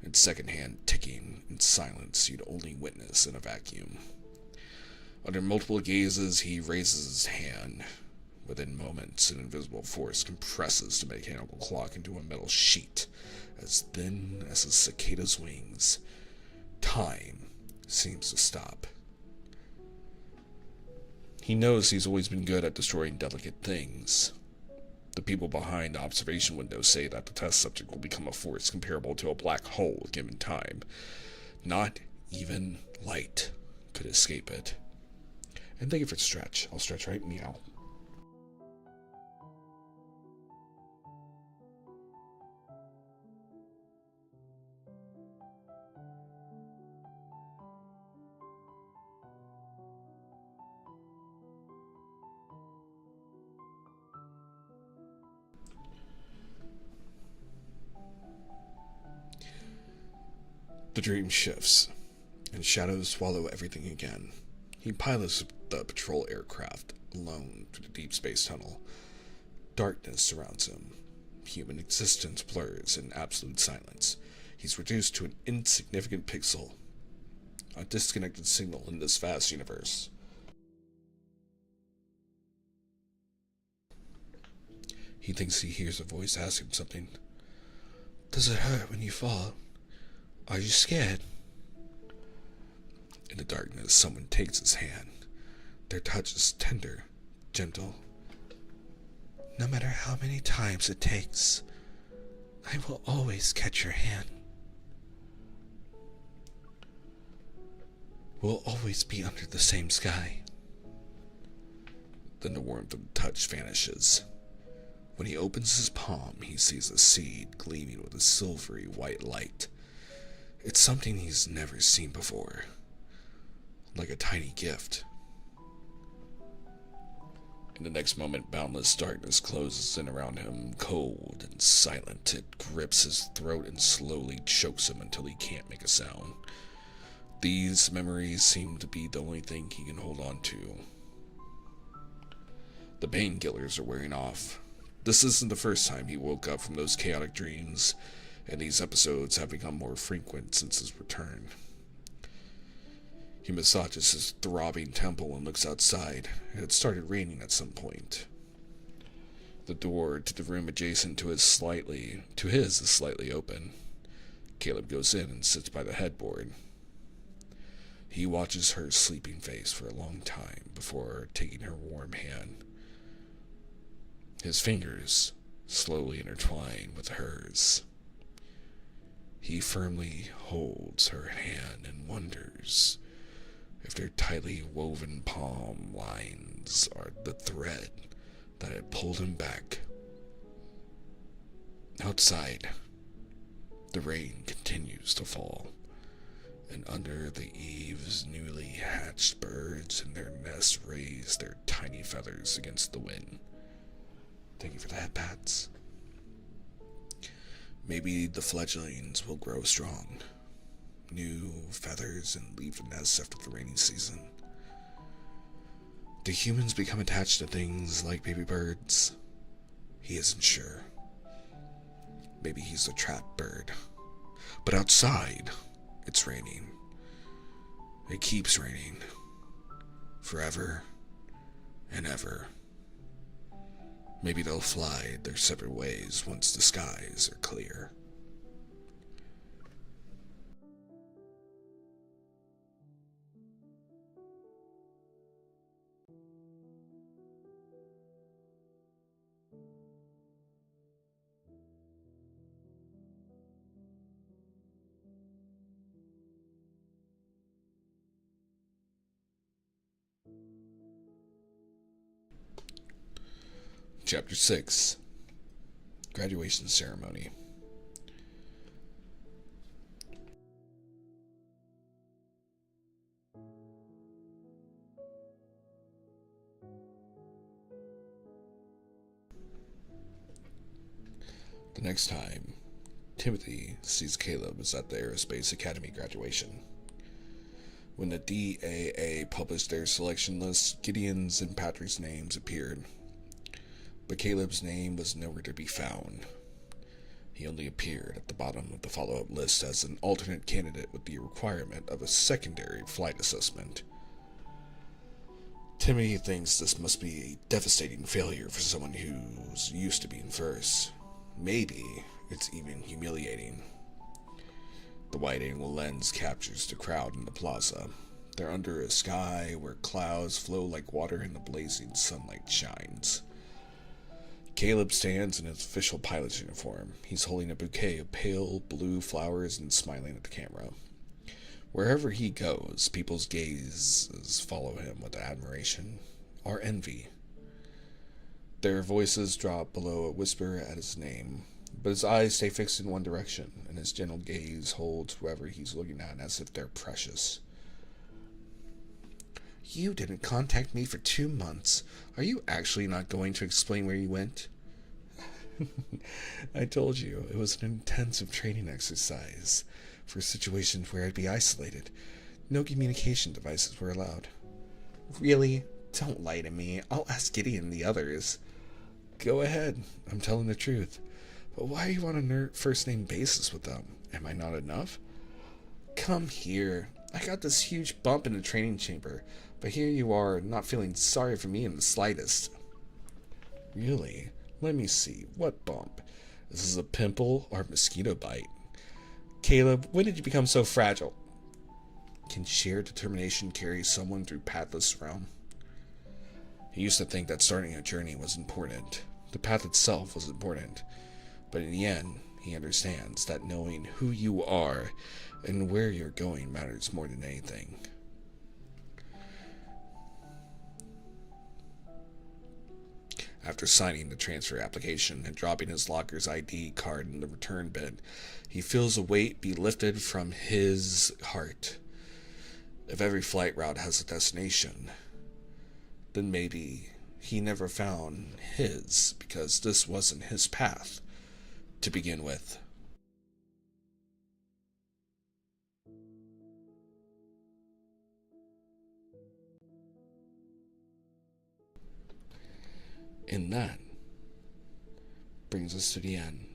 its second hand ticking in silence you'd only witness in a vacuum. Under multiple gazes, he raises his hand. Within moments, an invisible force compresses the mechanical clock into a metal sheet, as thin as a cicada's wings. Time seems to stop. He knows he's always been good at destroying delicate things. The people behind the observation window say that the test subject will become a force comparable to a black hole given time. Not even light could escape it. And thank you for the stretch. I'll stretch right meow. The dream shifts, and shadows swallow everything again. He pilots the patrol aircraft alone through the deep space tunnel. Darkness surrounds him. Human existence blurs in absolute silence. He's reduced to an insignificant pixel, a disconnected signal in this vast universe. He thinks he hears a voice ask him something. Does it hurt when you fall? Are you scared? In the darkness, someone takes his hand. Their touch is tender, gentle. No matter how many times it takes, I will always catch your hand. We'll always be under the same sky. Then the warmth of the touch vanishes. When he opens his palm, he sees a seed gleaming with a silvery white light. It's something he's never seen before, like a tiny gift. In the next moment, boundless darkness closes in around him, cold and silent. It grips his throat and slowly chokes him until he can't make a sound. These memories seem to be the only thing he can hold on to. The painkillers are wearing off. This isn't the first time he woke up from those chaotic dreams, and these episodes have become more frequent since his return. He massages his throbbing temple and looks outside. It had started raining at some point. The door to the room adjacent to his is slightly open. Caleb goes in and sits by the headboard. He watches her sleeping face for a long time before taking her warm hand. His fingers slowly intertwine with hers. He firmly holds her hand and wonders if their tightly woven palm lines are the thread that had pulled him back. Outside, the rain continues to fall, and under the eaves, newly hatched birds in their nests raise their tiny feathers against the wind. Thank you for that, bats. Maybe the fledglings will grow strong. new feathers and leave the nest after the rainy season. Do humans become attached to things like baby birds? He isn't sure. Maybe he's a trapped bird. But outside, it's raining. It keeps raining. Forever and ever. Maybe they'll fly their separate ways once the skies are clear. Chapter 6, Graduation Ceremony. The next time, Timothy sees Caleb is at the Aerospace Academy graduation. When the DAA published their selection list, Gideon's and Patrick's names appeared. But Caleb's name was nowhere to be found. He only appeared at the bottom of the follow-up list as an alternate candidate with the requirement of a secondary flight assessment. Timothy thinks this must be a devastating failure for someone who's used to being first. Maybe it's even humiliating. The wide-angle lens captures the crowd in the plaza. They're under a sky where clouds flow like water and the blazing sunlight shines. Caleb stands in his official pilot's uniform. He's holding a bouquet of pale blue flowers and smiling at the camera. Wherever he goes, people's gazes follow him with admiration or envy. Their voices drop below a whisper at his name, but his eyes stay fixed in one direction, and his gentle gaze holds whoever he's looking at as if they're precious. You didn't contact me for 2 months. Are you actually not going to explain where you went? I told you, it was an intensive training exercise for situations where I'd be isolated. No communication devices were allowed. Really? Don't lie to me. I'll ask Gideon and the others. Go ahead. I'm telling the truth. But why are you on a first-name basis with them? Am I not enough? Come here. I got this huge bump in the training chamber, but here you are, not feeling sorry for me in the slightest. Really? Let me see. What bump? Is this a pimple or a mosquito bite? Caleb, when did you become so fragile? Can shared determination carry someone through pathless realm? He used to think that starting a journey was important. The path itself was important. But in the end, he understands that knowing who you are and where you're going matters more than anything. After signing the transfer application and dropping his locker's ID card in the return bin, he feels a weight be lifted from his heart. If every flight route has a destination, then maybe he never found his because this wasn't his path to begin with. And that brings us to the end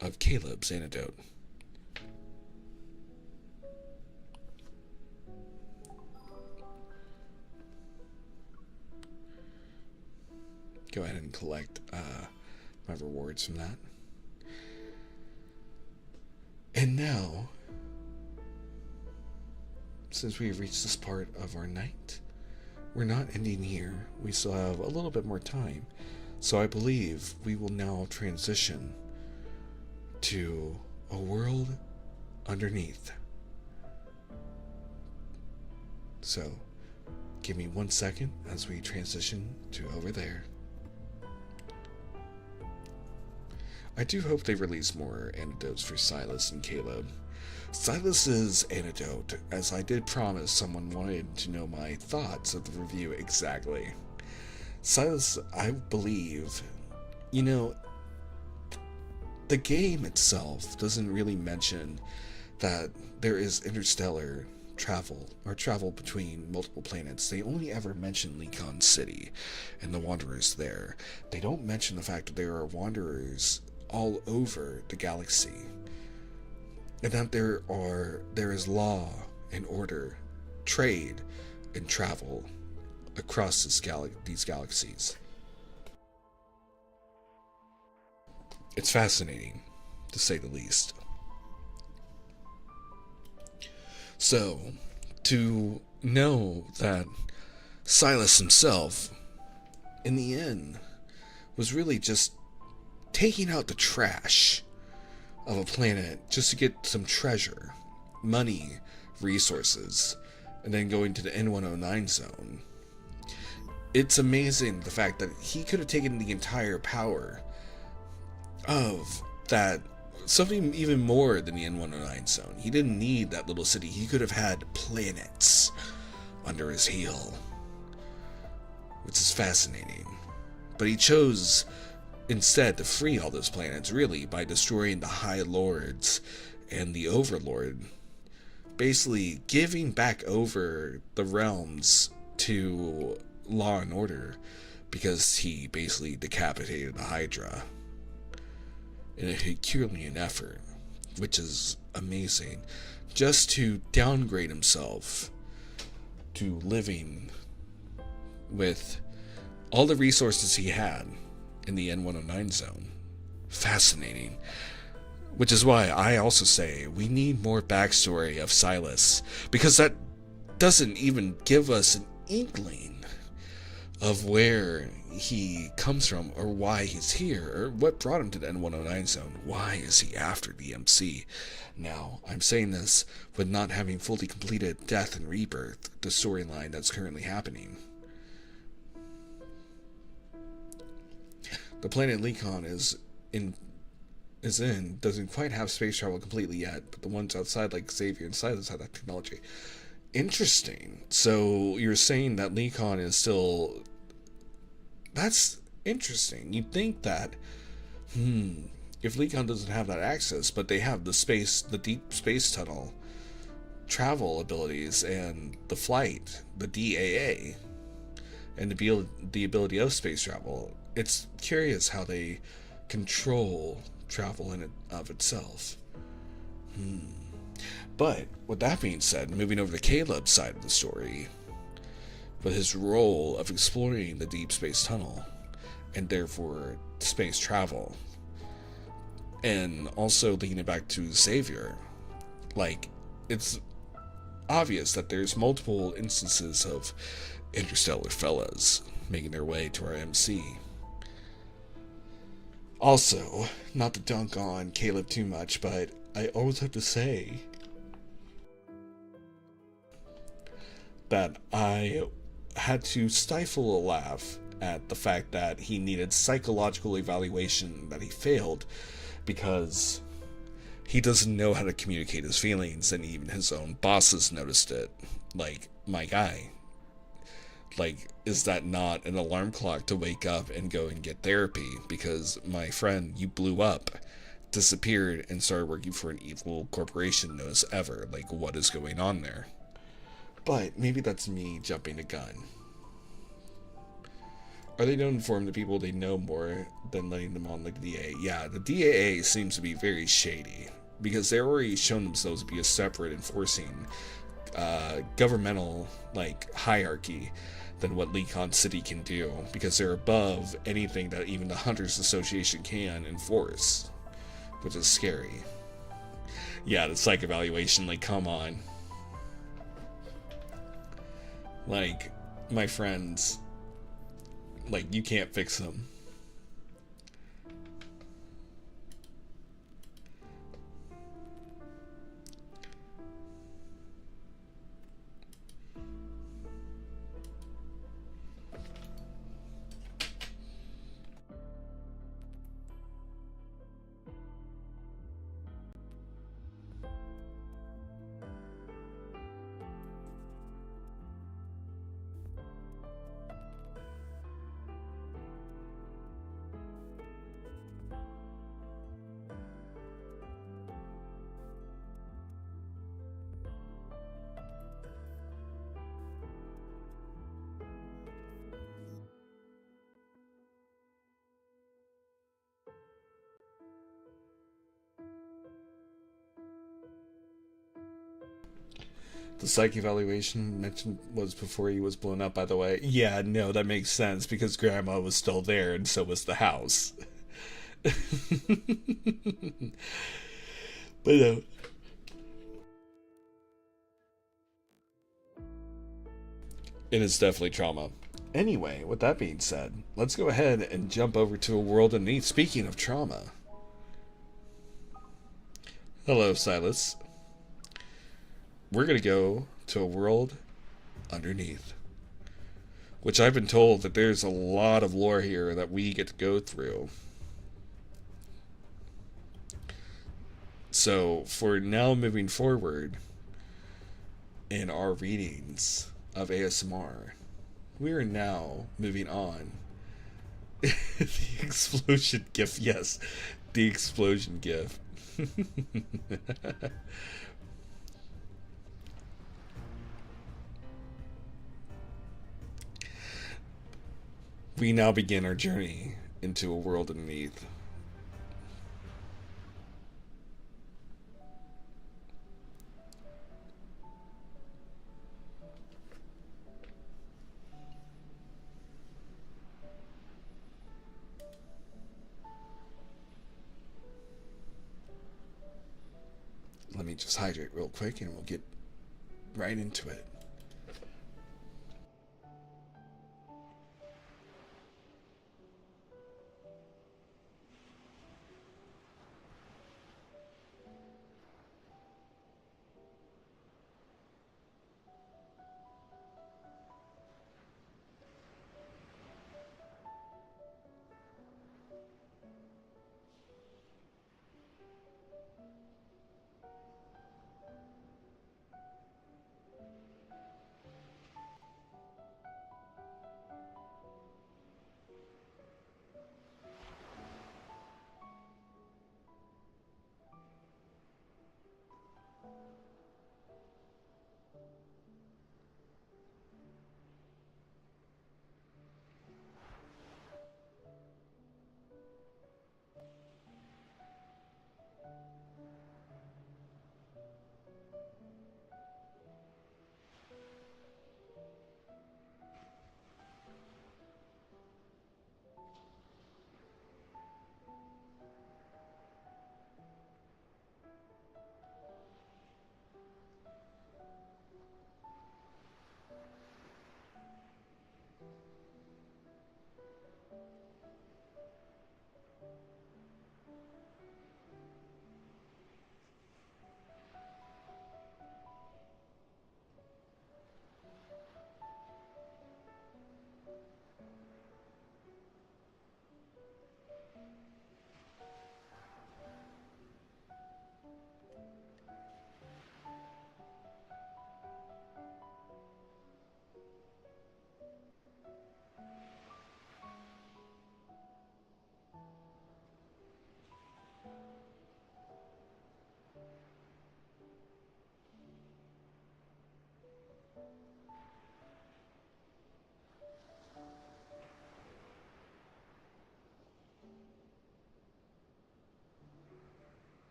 of Caleb's Anecdote. Go ahead and collect my rewards from that. And now, since we've reached this part of our night, we're not ending here. We still have a little bit more time. So I believe we will now transition to a world underneath. So, give me 1 second as we transition to over there. I do hope they release more anecdotes for Sylus and Caleb. Sylus' anecdote, as I did promise someone wanted to know my thoughts of the review exactly. Sylus, I believe, the game itself doesn't really mention that there is interstellar travel or travel between multiple planets. They only ever mention Lekon City and the wanderers there. They don't mention the fact that there are wanderers all over the galaxy, and that there is law and order, trade and travel across these galaxies. It's fascinating, to say the least. So, to know that Sylus himself, in the end, was really just taking out the trash of a planet just to get some treasure, money, resources, and then going to the N109 zone. It's amazing the fact that he could have taken the entire power of that, something even more than the N109 zone. He didn't need that little city. He could have had planets under his heel, which is fascinating. But he chose instead to free all those planets, really, by destroying the High Lords and the Overlord, basically giving back over the realms to law and order, because he basically decapitated the Hydra in a Herculean effort, which is amazing, just to downgrade himself to living with all the resources he had in the N109 zone. Fascinating. Which is why I also say we need more backstory of Sylus, because that doesn't even give us an inkling of where he comes from, or why he's here, or what brought him to the N109 zone. Why is he after the MC? Now, I'm saying this with not having fully completed Death and Rebirth, the storyline that's currently happening. The planet Lekon doesn't quite have space travel completely yet, but the ones outside, like Xavier and Silas, have that technology. Interesting. So you're saying that Lekon is still... That's interesting. You'd think that, if Lekon doesn't have that access, but they have the deep space tunnel travel abilities and the flight, the DAA, and the ability of space travel. It's curious how they control travel in and of itself. But with that being said, moving over to Caleb's side of the story, with his role of exploring the deep space tunnel and therefore space travel, and also linking it back to Xavier, like, it's obvious that there's multiple instances of interstellar fellas making their way to our MC. Also, not to dunk on Caleb too much, but I always have to say that I had to stifle a laugh at the fact that he needed psychological evaluation, that he failed because he doesn't know how to communicate his feelings, and even his own bosses noticed it. Like, my guy, like, is that not an alarm clock to wake up and go and get therapy? Because, my friend, you blew up, disappeared, and started working for an evil corporation known as Ever. Like, what is going on there? But maybe that's me jumping the gun. Are they don't inform the people they know more than letting them on like the DAA? Yeah, the DAA seems to be very shady, because they're already shown themselves to be a separate enforcing governmental like hierarchy than what Lekon City can do, because they're above anything that even the Hunters Association can enforce, which is scary. Yeah, the psych evaluation, like, come on. Like, my friends, like, you can't fix them. The psych evaluation mentioned was before he was blown up, by the way. Yeah, no, that makes sense because Grandma was still there and so was the house. But it is definitely trauma. Anyway, with that being said, let's go ahead and jump over to a world underneath. Speaking of trauma. Hello, Sylus. We're going to go to a world underneath, which I've been told that there's a lot of lore here that we get to go through. So, for now moving forward in our readings of ASMR, we are now moving on. The explosion gif, yes, the explosion gif. We now begin our journey into a world underneath. Let me just hydrate real quick and we'll get right into it.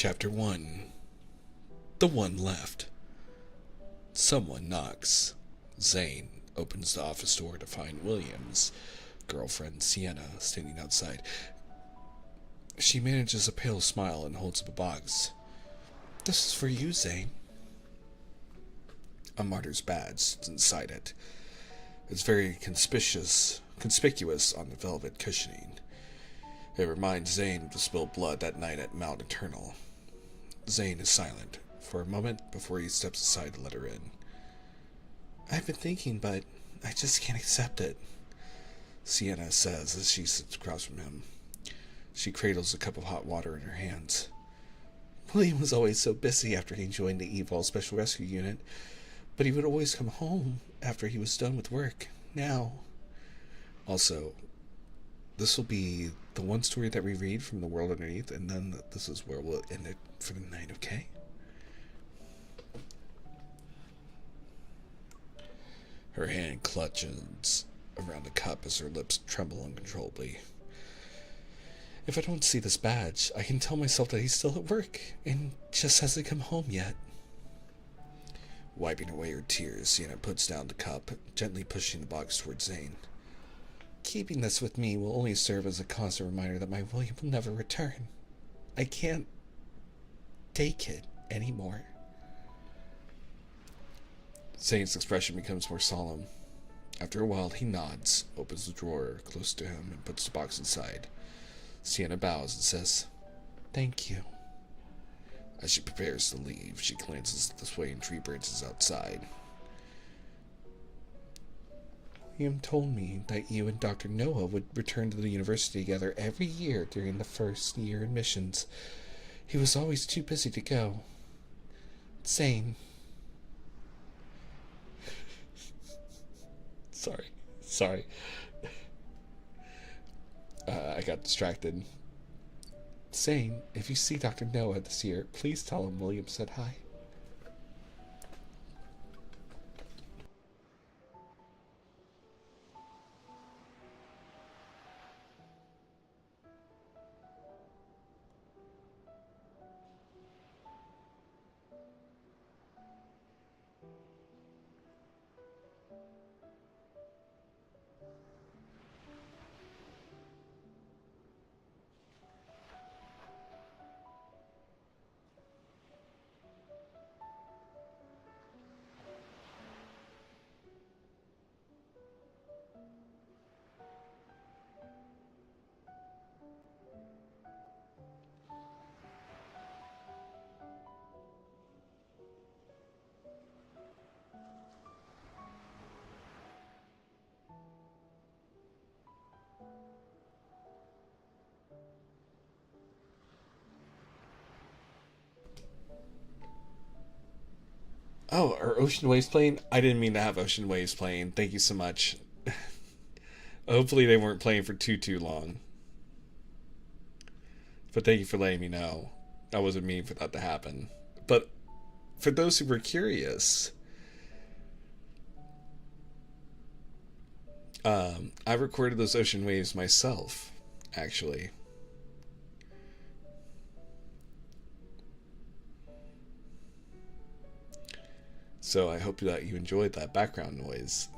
Chapter 1. The One Left. Someone knocks. Zane opens the office door to find William's girlfriend, Sienna, standing outside. She manages a pale smile and holds up a box. "This is for you, Zane." A martyr's badge is inside it. It's very conspicuous on the velvet cushioning. It reminds Zane of the spilled blood that night at Mount Eternal. Zane is silent for a moment before he steps aside to let her in. "I've been thinking, but I just can't accept it," Sienna says as she sits across from him. She cradles a cup of hot water in her hands. "William was always so busy after he joined the EVOL Special Rescue Unit, but he would always come home after he was done with work. Now. Also, this will be the one story that we read from the world underneath, and then this is where we'll end it for the night, okay?" Her hand clutches around the cup as her lips tremble uncontrollably. "If I don't see this badge, I can tell myself that he's still at work and just hasn't come home yet." Wiping away her tears, Sienna puts down the cup, gently pushing the box towards Zane. "Keeping this with me will only serve as a constant reminder that my William will never return. I can't take it anymore." Zane's expression becomes more solemn. After a while, he nods, opens the drawer close to him, and puts the box inside. Sienna bows and says, "Thank you." As she prepares to leave, she glances at the swaying tree branches outside. "William told me that you and Dr. Noah would return to the university together every year during the first year admissions. He was always too busy to go. Zane." Sorry. I got distracted. "Zane, if you see Dr. Noah this year, please tell him William said hi." Oh, are Ocean Waves playing? I didn't mean to have Ocean Waves playing. Thank you so much. Hopefully they weren't playing for too long. But thank you for letting me know. I wasn't meaning for that to happen. But for those who were curious, I recorded those Ocean Waves myself, actually. So I hope that you enjoyed that background noise.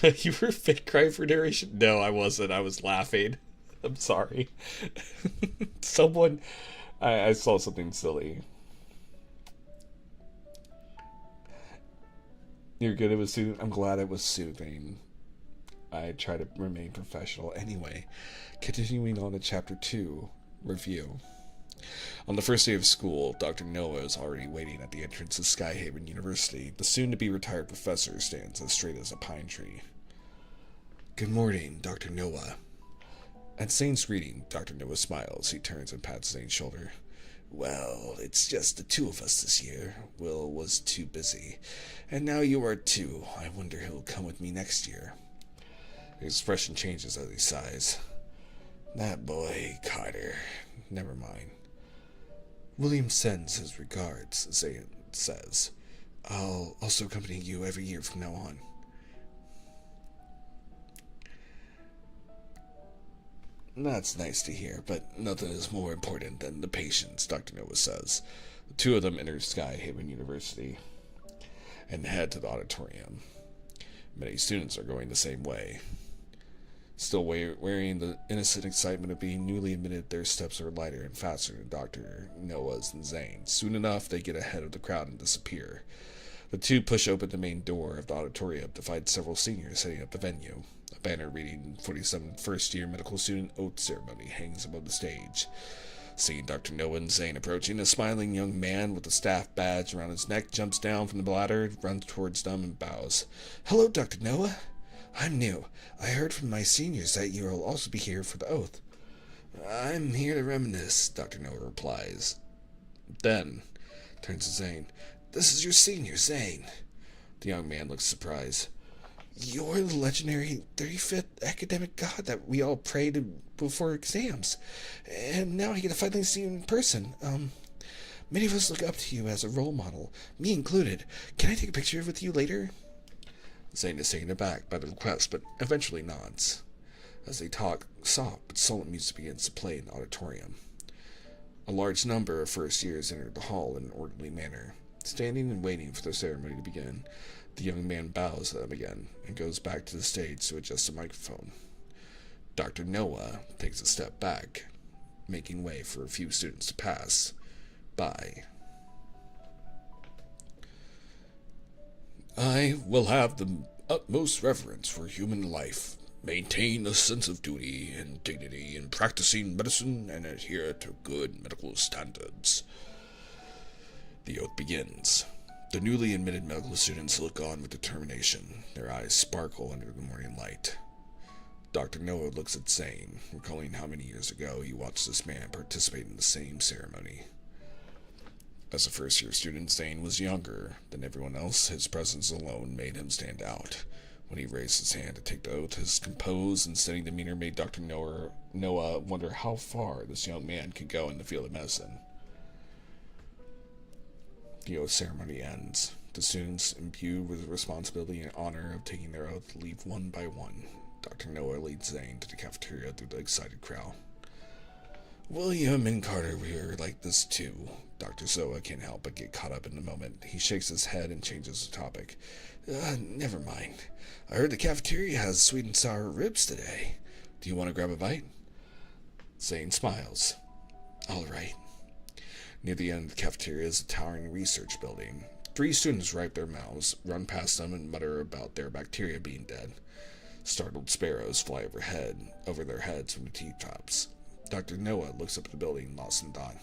You were fake crying for narration? No, I wasn't. I was laughing. I'm sorry. I saw something silly. You're good. It was soothing. I'm glad it was soothing. I try to remain professional. Anyway, continuing on to Chapter 2, Review. On the first day of school, Dr. Noah is already waiting at the entrance of Skyhaven University. The soon-to-be retired professor stands as straight as a pine tree. "Good morning, Dr. Noah." At Zane's greeting, Dr. Noah smiles. He turns and pats Zane's shoulder. "Well, it's just the two of us this year. Will was too busy. And now you are too. I wonder who'll come with me next year." His expression changes as he sighs. "That boy, Carter. Never mind. William sends his regards," Zane says. "I'll also accompany you every year from now on." That's nice to hear, but nothing is more important than the patients, Dr. Noah says. The two of them enter Skyhaven University and head to the auditorium. Many students are going the same way. Still wearing the innocent excitement of being newly admitted, their steps are lighter and faster than Dr. Noah's and Zane's. Soon enough, they get ahead of the crowd and disappear. The two push open the main door of the auditorium to find several seniors setting up the venue. A banner reading 47 first-year medical student oath ceremony hangs above the stage. Seeing Dr. Noah and Zane approaching, a smiling young man with a staff badge around his neck jumps down from the ladder, runs towards them, and bows. "Hello, Dr. Noah. I'm new. I heard from my seniors that you will also be here for the oath." "I'm here to reminisce," Dr. Noah replies. Then turns to Zane. "This is your senior, Zane." The young man looks surprised. "You're the legendary 35th academic god that we all pray to before exams. And now I get to finally see you in person. Many of us look up to you as a role model, me included. Can I take a picture with you later?" Zane is taken aback by the request, but eventually nods. As they talk, soft but solemn music begins to play in the auditorium. A large number of first years enter the hall in an orderly manner. Standing and waiting for the ceremony to begin, the young man bows at them again and goes back to the stage to adjust a microphone. Dr. Noah takes a step back, making way for a few students to pass by. "I will have the utmost reverence for human life, maintain a sense of duty and dignity in practicing medicine, and adhere to good medical standards." The oath begins. The newly admitted medical students look on with determination. Their eyes sparkle under the morning light. Dr. Noah looks at Zane, recalling how many years ago he watched this man participate in the same ceremony. As a first-year student, Zane was younger than everyone else. His presence alone made him stand out. When he raised his hand to take the oath, his composed and steady demeanor made Dr. Noah wonder how far this young man could go in the field of medicine. The oath ceremony ends. The students, imbued with the responsibility and honor of taking their oath, leave one by one. Dr. Noah leads Zane to the cafeteria through the excited crowd. "William and Carter were like this too." Dr. Zoa can't help but get caught up in the moment. He shakes his head and changes the topic. Never mind. I heard the cafeteria has sweet and sour ribs today. Do you want to grab a bite?" Zane smiles. "All right." Near the end of the cafeteria is a towering research building. 3 students wipe their mouths, run past them, and mutter about their bacteria being dead. Startled sparrows fly over their heads from the treetops. Dr. Noah looks up at the building, lost in thought.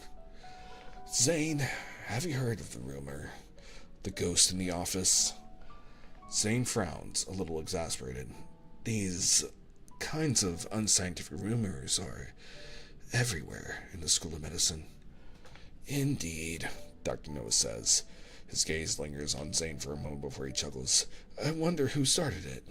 "Zane, have you heard of the rumor? The ghost in the office?" Zane frowns, a little exasperated. "These kinds of unscientific rumors are everywhere in the School of Medicine." "Indeed," Dr. Noah says. His gaze lingers on Zane for a moment before he chuckles. "I wonder who started it."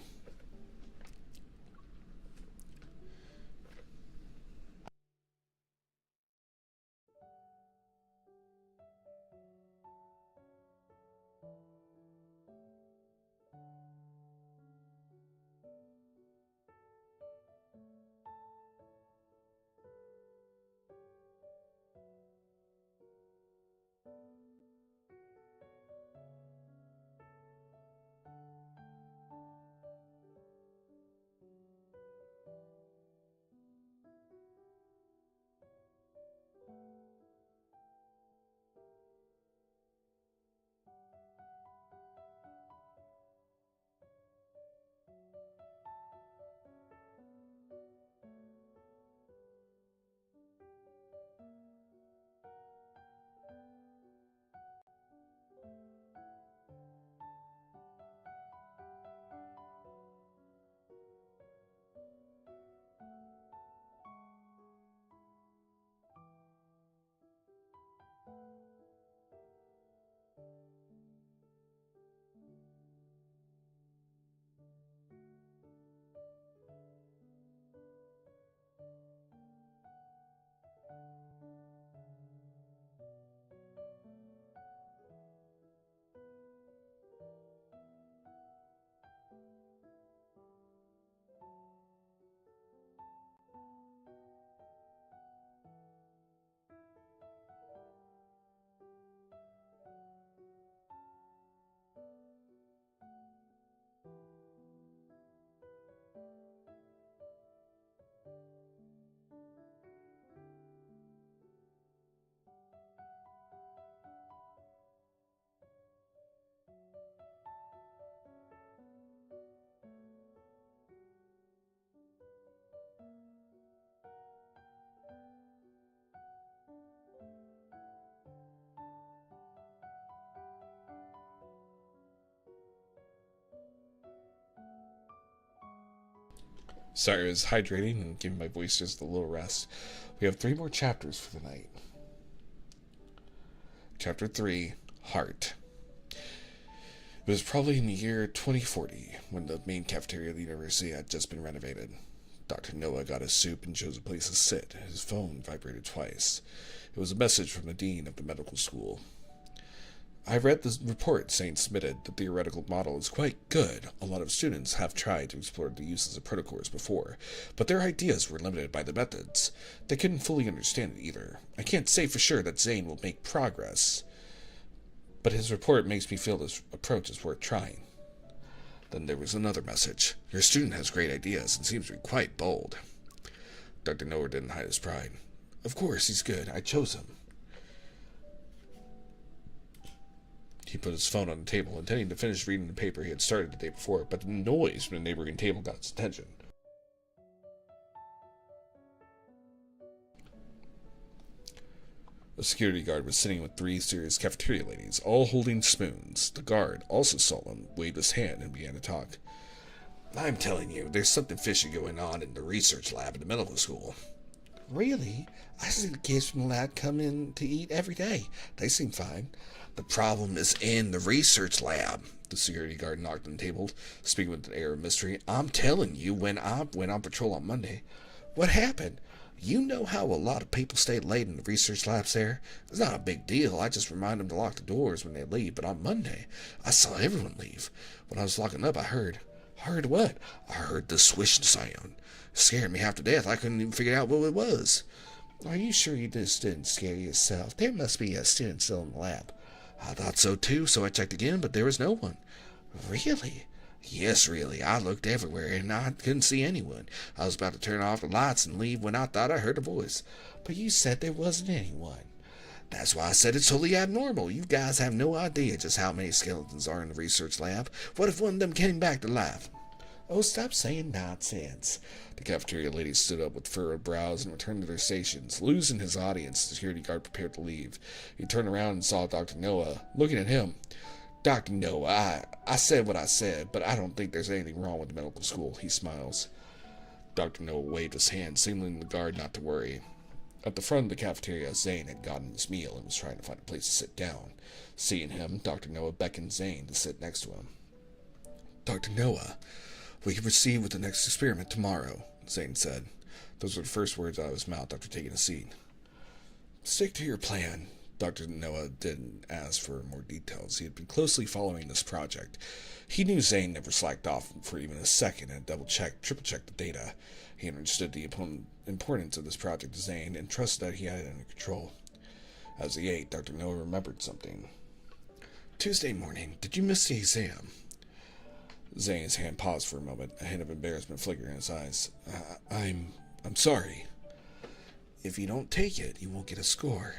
Sorry, I was hydrating and giving my voice just a little rest. We have 3 more chapters for the night. Chapter 3, Heart. It was probably in the year 2040 when the main cafeteria of the university had just been renovated. Dr. Noah got his soup and chose a place to sit. His phone vibrated twice. It was a message from the dean of the medical school. I read the report Zane submitted. The theoretical model is quite good. A lot of students have tried to explore the uses of protocores before, but their ideas were limited by the methods. They couldn't fully understand it either. I can't say for sure that Zane will make progress, but his report makes me feel this approach is worth trying. Then there was another message. Your student has great ideas and seems to be quite bold. Dr. Noah didn't hide his pride. Of course, he's good. I chose him. He put his phone on the table, intending to finish reading the paper he had started the day before, but the noise from the neighboring table got his attention. A security guard was sitting with 3 serious cafeteria ladies, all holding spoons. The guard also saw them, waved his hand, and began to talk. I'm telling you, there's something fishy going on in the research lab at the medical school. Really? I see the kids from the lab come in to eat every day. They seem fine. The problem is in the research lab. The security guard knocked on the table, speaking with an air of mystery. I'm telling you, when I went on patrol on Monday. What happened? You know how a lot of people stay late in the research labs there? It's not a big deal. I just remind them to lock the doors when they leave. But on Monday, I saw everyone leave. When I was locking up, I heard... Heard what? I heard the swishing sound. It scared me half to death. I couldn't even figure out what it was. Are you sure you just didn't scare yourself? There must be a student still in the lab. I thought so too, so I checked again, but there was no one. Really? Yes, really. I looked everywhere, and I couldn't see anyone. I was about to turn off the lights and leave when I thought I heard a voice. But you said there wasn't anyone. That's why I said it's totally abnormal. You guys have no idea just how many skeletons are in the research lab. What if one of them came back to life? Oh, stop saying nonsense. The cafeteria lady stood up with furrowed brows and returned to their stations. Losing his audience, the security guard prepared to leave. He turned around and saw Dr. Noah, looking at him. Dr. Noah, I said what I said, but I don't think there's anything wrong with the medical school, he smiles. Dr. Noah waved his hand, signaling the guard not to worry. At the front of the cafeteria, Zane had gotten his meal and was trying to find a place to sit down. Seeing him, Dr. Noah beckoned Zane to sit next to him. Dr. Noah, we can proceed with the next experiment tomorrow, Zane said. Those were the first words out of his mouth after taking a seat. Stick to your plan. Dr. Noah didn't ask for more details. He had been closely following this project. He knew Zane never slacked off for even a second and double-checked, triple-checked the data. He understood the importance of this project to Zane and trusted that he had it under control. As he ate, Dr. Noah remembered something. Tuesday morning, did you miss the exam? Zane's hand paused for a moment, a hint of embarrassment flickering in his eyes. I'm sorry. If you don't take it, you won't get a score.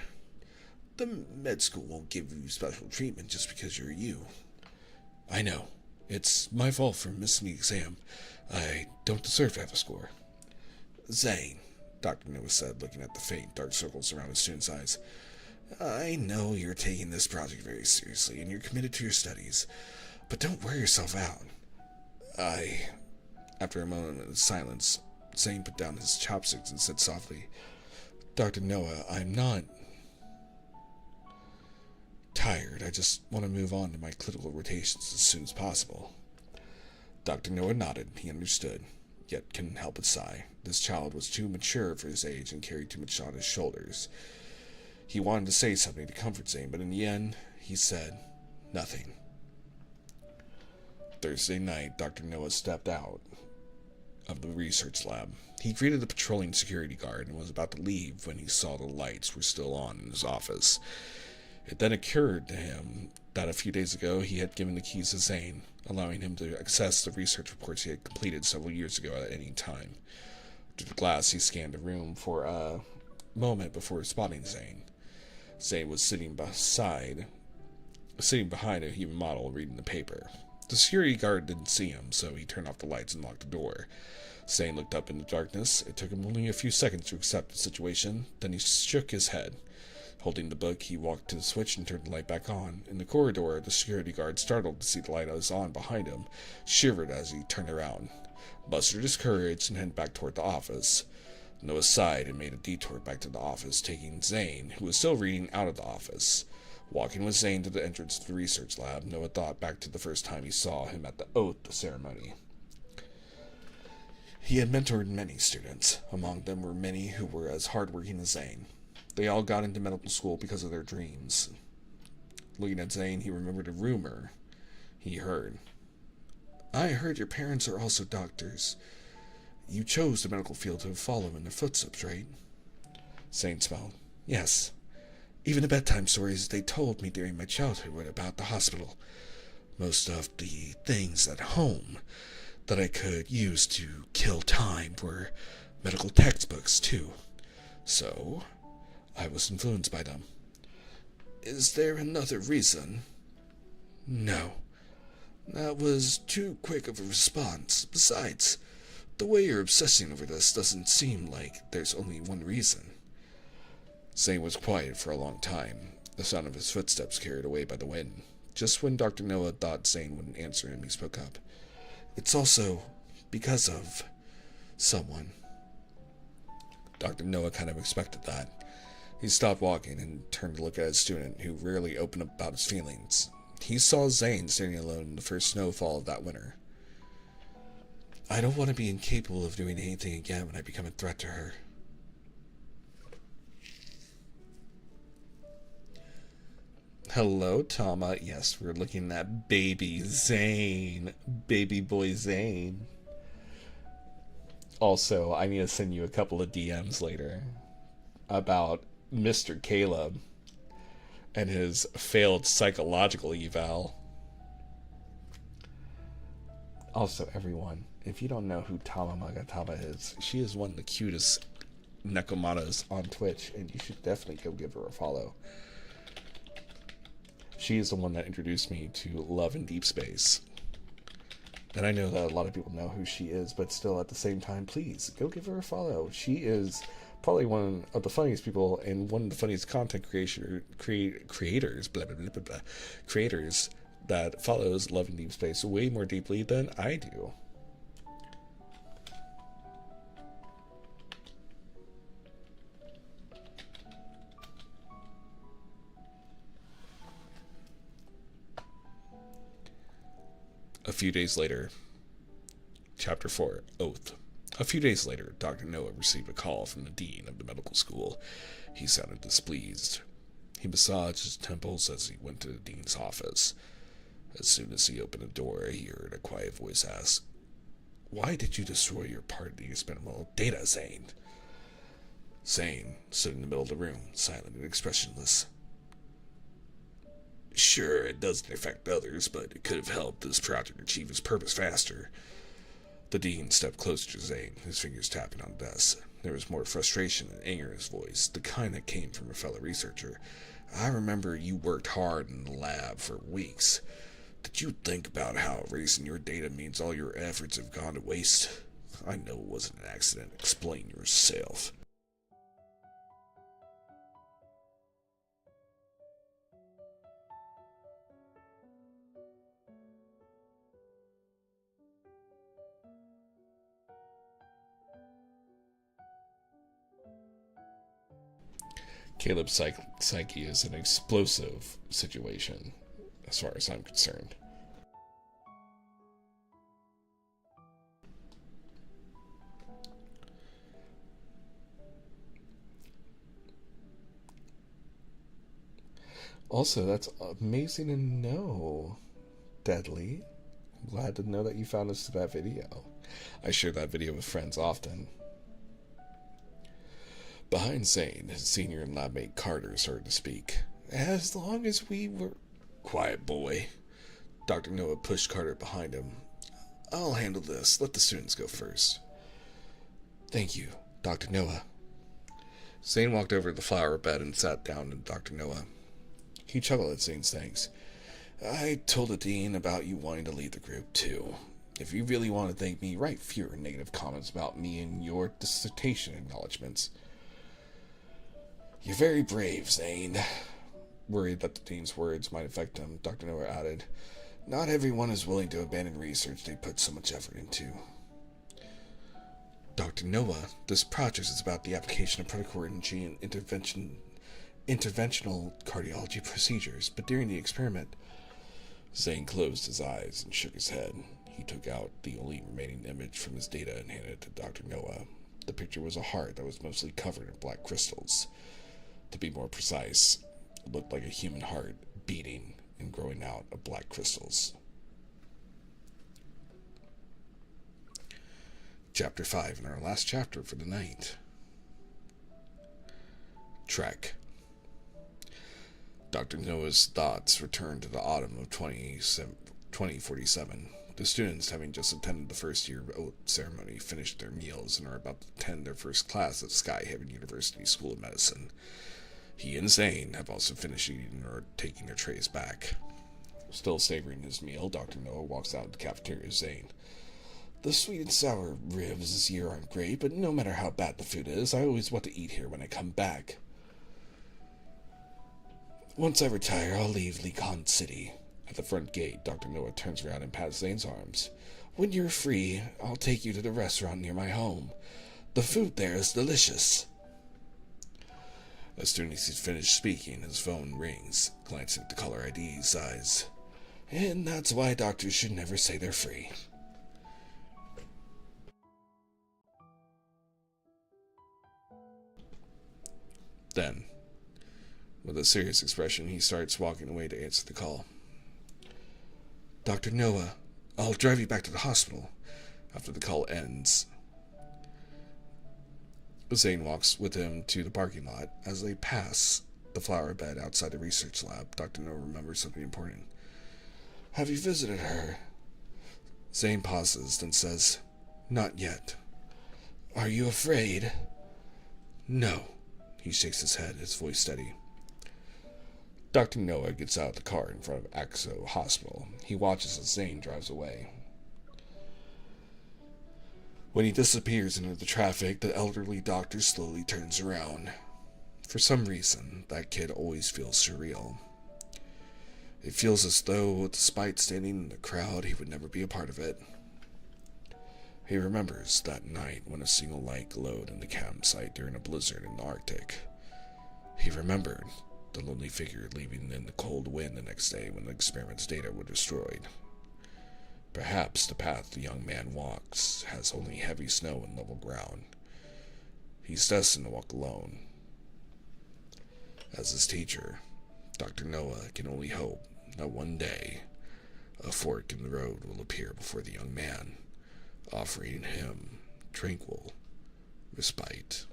The med school won't give you special treatment just because you're you. I know. It's my fault for missing the exam. I don't deserve to have a score. Zane, Dr. Noah said, looking at the faint dark circles around his student's eyes. I know you're taking this project very seriously and you're committed to your studies, but don't wear yourself out. After a moment of silence, Zane put down his chopsticks and said softly, Dr. Noah, I'm not tired. I just want to move on to my clinical rotations as soon as possible. Dr. Noah nodded. He understood, yet couldn't help but sigh. This child was too mature for his age and carried too much on his shoulders. He wanted to say something to comfort Zane, but in the end, he said nothing. Thursday night, Dr. Noah stepped out of the research lab. He greeted the patrolling security guard and was about to leave when he saw the lights were still on in his office. It then occurred to him that a few days ago he had given the keys to Zane, allowing him to access the research reports he had completed several years ago at any time. Through the glass, he scanned the room for a moment before spotting Zane. Zane was sitting behind a human model reading the paper. The security guard didn't see him, so he turned off the lights and locked the door. Zane looked up in the darkness. It took him only a few seconds to accept the situation. Then he shook his head. Holding the book, he walked to the switch and turned the light back on. In the corridor, the security guard, startled to see the light was on behind him, shivered as he turned around, mustered his courage, and headed back toward the office. Noah sighed and made a detour back to the office, taking Zane, who was still reading, out of the office. Walking with Zane to the entrance to the research lab, Noah thought back to the first time he saw him at the oath ceremony. He had mentored many students. Among them were many who were as hardworking as Zane. They all got into medical school because of their dreams. Looking at Zane, he remembered a rumor he heard. I heard your parents are also doctors. You chose the medical field to follow in their footsteps, right? Zane smiled. Yes. Even the bedtime stories they told me during my childhood were about the hospital. Most of the things at home that I could use to kill time were medical textbooks, too. So, I was influenced by them. Is there another reason? No. That was too quick of a response. Besides, the way you're obsessing over this doesn't seem like there's only one reason. Zane was quiet for a long time, the sound of his footsteps carried away by the wind. Just when Dr. Noah thought Zane wouldn't answer him, he spoke up. It's also because of someone. Dr. Noah kind of expected that. He stopped walking and turned to look at his student, who rarely opened up about his feelings. He saw Zane standing alone in the first snowfall of that winter. I don't want to be incapable of doing anything again when I become a threat to her. Hello, Tama. Yes, we're looking at baby Zane. Baby boy Zane. Also, I need to send you a couple of DMs later about Mr. Caleb and his failed psychological eval. Also, everyone, if you don't know who Tama Magatama is, she is one of the cutest Nekomatas on Twitch, and you should definitely go give her a follow. She is the one that introduced me to Love in Deep Space. And I know that a lot of people know who she is, but still at the same time, please, go give her a follow. She is probably one of the funniest people and one of the funniest content creators that follows Love in Deep Space way more deeply than I do. A few days later, Chapter 4, Oath. A few days later, Dr. Noah received a call from the dean of the medical school. He sounded displeased. He massaged his temples as he went to the dean's office. As soon as he opened the door, he heard a quiet voice ask, Why did you destroy your part of the experimental data, Zane? Zane stood in the middle of the room, silent and expressionless. Sure, it doesn't affect others, but it could have helped this project achieve its purpose faster. The dean stepped closer to Zane, his fingers tapping on the desk. There was more frustration and anger in his voice, the kind that came from a fellow researcher. I remember you worked hard in the lab for weeks. Did you think about how erasing your data means all your efforts have gone to waste? I know it wasn't an accident. Explain yourself. Caleb's psyche is an explosive situation, as far as I'm concerned. Also, that's amazing to know, Deadly. I'm glad to know that you found us to that video. I share that video with friends often. Behind Zane, his senior and lab mate Carter started to speak. As long as we were... Quiet, boy. Dr. Noah pushed Carter behind him. I'll handle this. Let the students go first. Thank you, Dr. Noah. Zane walked over to the flower bed and sat down to Dr. Noah. He chuckled at Zane's thanks. I told the dean about you wanting to lead the group, too. If you really want to thank me, write fewer negative comments about me in your dissertation acknowledgments. You're very brave, Zane. Worried that the dean's words might affect him, Dr. Noah added, not everyone is willing to abandon research they put so much effort into. Dr. Noah, this project is about the application of protocol gene interventional cardiology procedures, but during the experiment, Zane closed his eyes and shook his head. He took out the only remaining image from his data and handed it to Dr. Noah. The picture was a heart that was mostly covered in black crystals. To be more precise, it looked like a human heart beating and growing out of black crystals. Chapter 5, and our last chapter for the night. Trek. Dr. Noah's thoughts returned to the autumn of 2047. The students, having just attended the first year oath ceremony, finished their meals and are about to attend their first class at Skyhaven University School of Medicine. He and Zane have also finished eating or taking their trays back. Still savoring his meal, Dr. Noah walks out of the cafeteria with Zane. The sweet and sour ribs this year aren't great, but no matter how bad the food is, I always want to eat here when I come back. Once I retire, I'll leave Lecon City. At the front gate, Dr. Noah turns around and pats Zane's arms. When you're free, I'll take you to the restaurant near my home. The food there is delicious. As soon as he's finished speaking, his phone rings. Glancing at the caller ID, he sighs. And that's why doctors should never say they're free. Then, with a serious expression, he starts walking away to answer the call. Dr. Noah, I'll drive you back to the hospital. After the call ends, Zane walks with him to the parking lot. As they pass the flower bed outside the research lab, Dr. Noah remembers something important. Have you visited her? Zane pauses, then says, Not yet. Are you afraid? No. He shakes his head, his voice steady. Dr. Noah gets out of the car in front of Axo Hospital. He watches as Zane drives away. When he disappears into the traffic, the elderly doctor slowly turns around. For some reason, that kid always feels surreal. It feels as though, despite standing in the crowd, he would never be a part of it. He remembers that night when a single light glowed in the campsite during a blizzard in the Arctic. He remembered the lonely figure leaving in the cold wind the next day when the experiment's data were destroyed. Perhaps the path the young man walks has only heavy snow and level ground. He's destined to walk alone. As his teacher, Dr. Noah can only hope that one day a fork in the road will appear before the young man, offering him tranquil respite.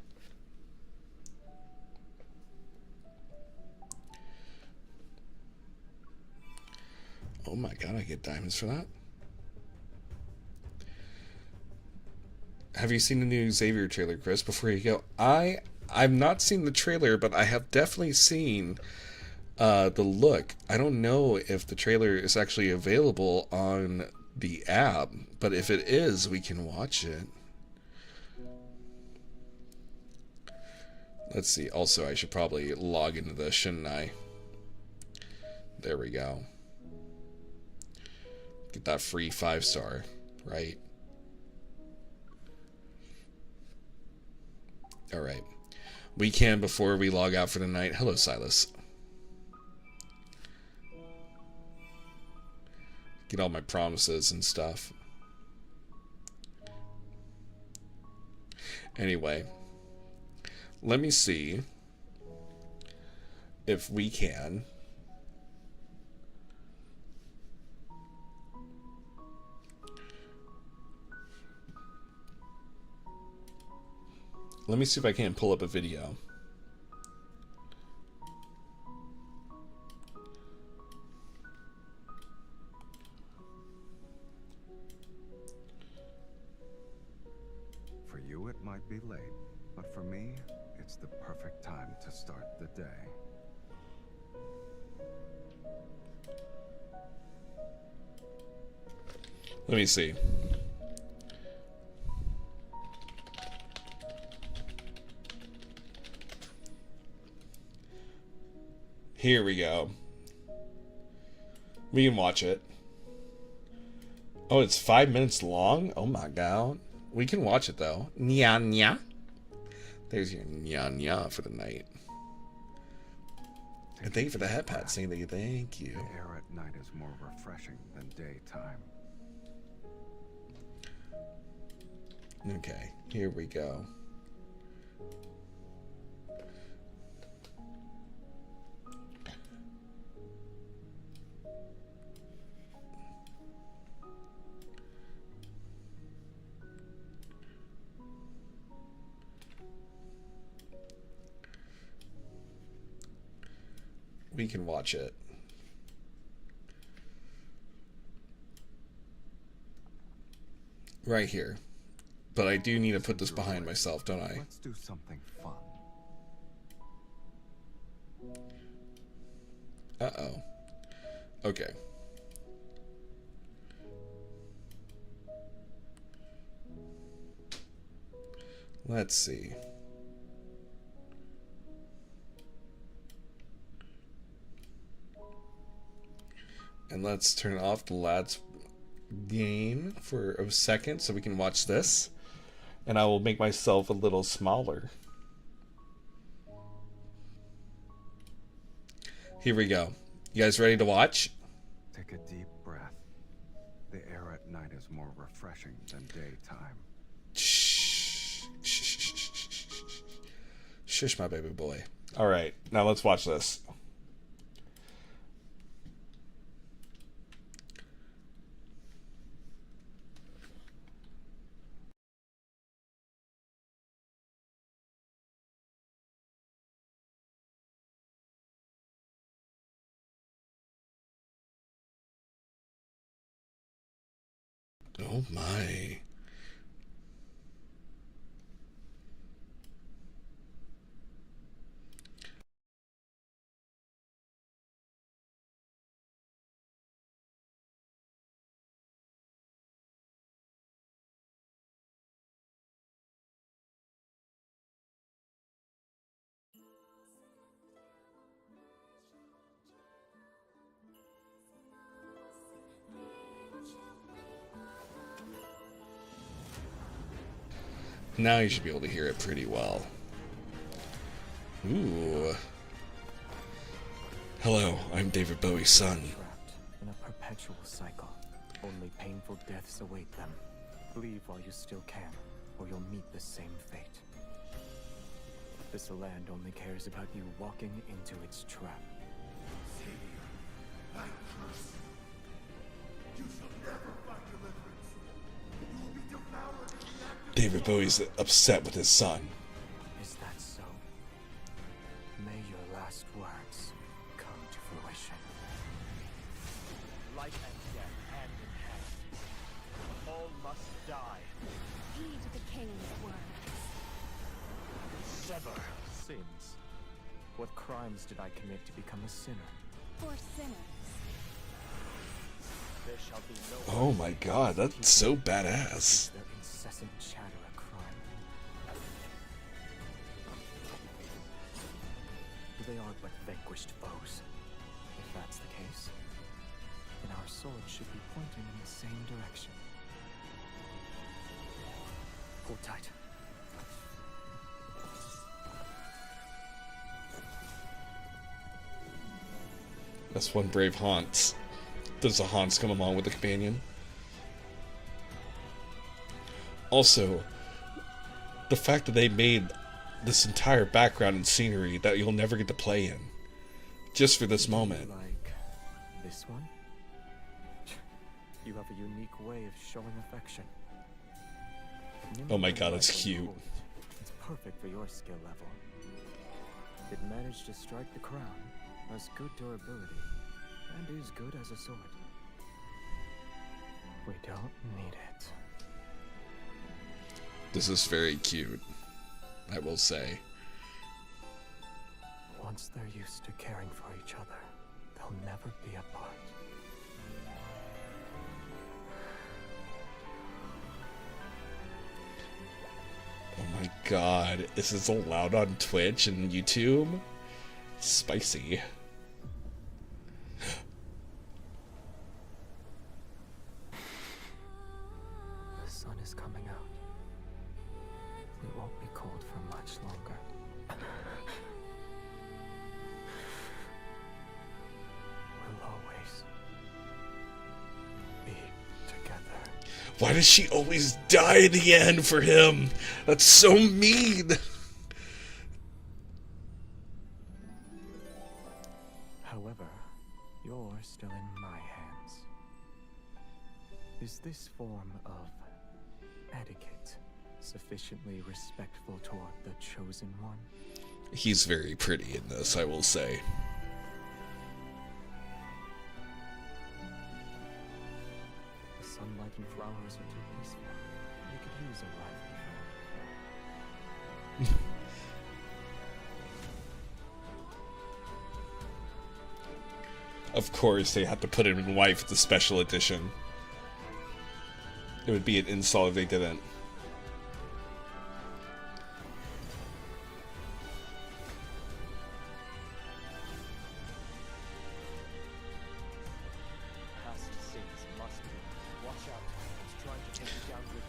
Oh my god, I get diamonds for that. Have you seen the new Xavier trailer, Chris, before you go? I've not seen the trailer, but I have definitely seen the look. I don't know if the trailer is actually available on the app, but if it is, we can watch it. Let's see. Also, I should probably log into this, shouldn't I? There we go. Get that free 5-star, right? Alright. We can before we log out for the night. Hello, Sylus. Get all my promises and stuff. Anyway. Let me see if we can let me see if I can pull up a video. For you, it might be late, but for me, it's the perfect time to start the day. Let me see. Here we go. We can watch it. Oh, it's 5 minutes long? Oh my god. We can watch it though. Nya nya. There's your nya nya for the night. And thank you for the head pat, Sandy. Thank you. The air at night is more refreshing than daytime. Okay, here we go. We can watch it. Right here. But I do need to put this behind myself, don't I? Let's do something fun. Uh-oh. Okay. Let's see. And let's turn off the lad's game for a second so we can watch this. And I will make myself a little smaller. Here we go. You guys ready to watch? Take a deep breath. The air at night is more refreshing than daytime. Shh. Shh, shh, shh, shh, shh, shh. Shush, my baby boy. All right, now let's watch this. Oh my. Now you should be able to hear it pretty well. Ooh. Hello, I'm David Bowie's son. Trapped in a perpetual cycle. Only painful deaths await them. Leave while you still can, or you'll meet the same fate. This land only cares about you walking into its trap. Savior, I curse you. You shall never find deliverance. You will be devoured in the act of David Bowie's upset with his son. Is that so? May your last words come to fruition. Life and death hand in hand. All must die. Heed the king's words. Sever sins. What crimes did I commit to become a sinner? For sinners. There shall be no Oh my god, that's so badass. their incessant chatter a crime. They are but vanquished foes. If that's the case, then our swords should be pointing in the same direction. Hold tight. That's one brave Hans. Does the Hans come along with the companion? Also, the fact that they made this entire background and scenery that you'll never get to play in, just for this moment. Like this one? You have a unique way of showing affection. Oh my god, that's cute. It's perfect for your skill level. It managed to strike the crown, has good durability, and is good as a sword. We don't need it. This is very cute, I will say. Once they're used to caring for each other, they'll never be apart. Oh my god, is this allowed on Twitch and YouTube? Spicy. Why does she always die in the end for him? That's so mean. However, you're still in my hands. Is this form of etiquette sufficiently respectful toward the chosen one? He's very pretty in this, I will say. The sunlight and flowers are too peaceful. They could use a lively friend. Of course, they have to put him in white for the special edition. It would be an insult if they didn't.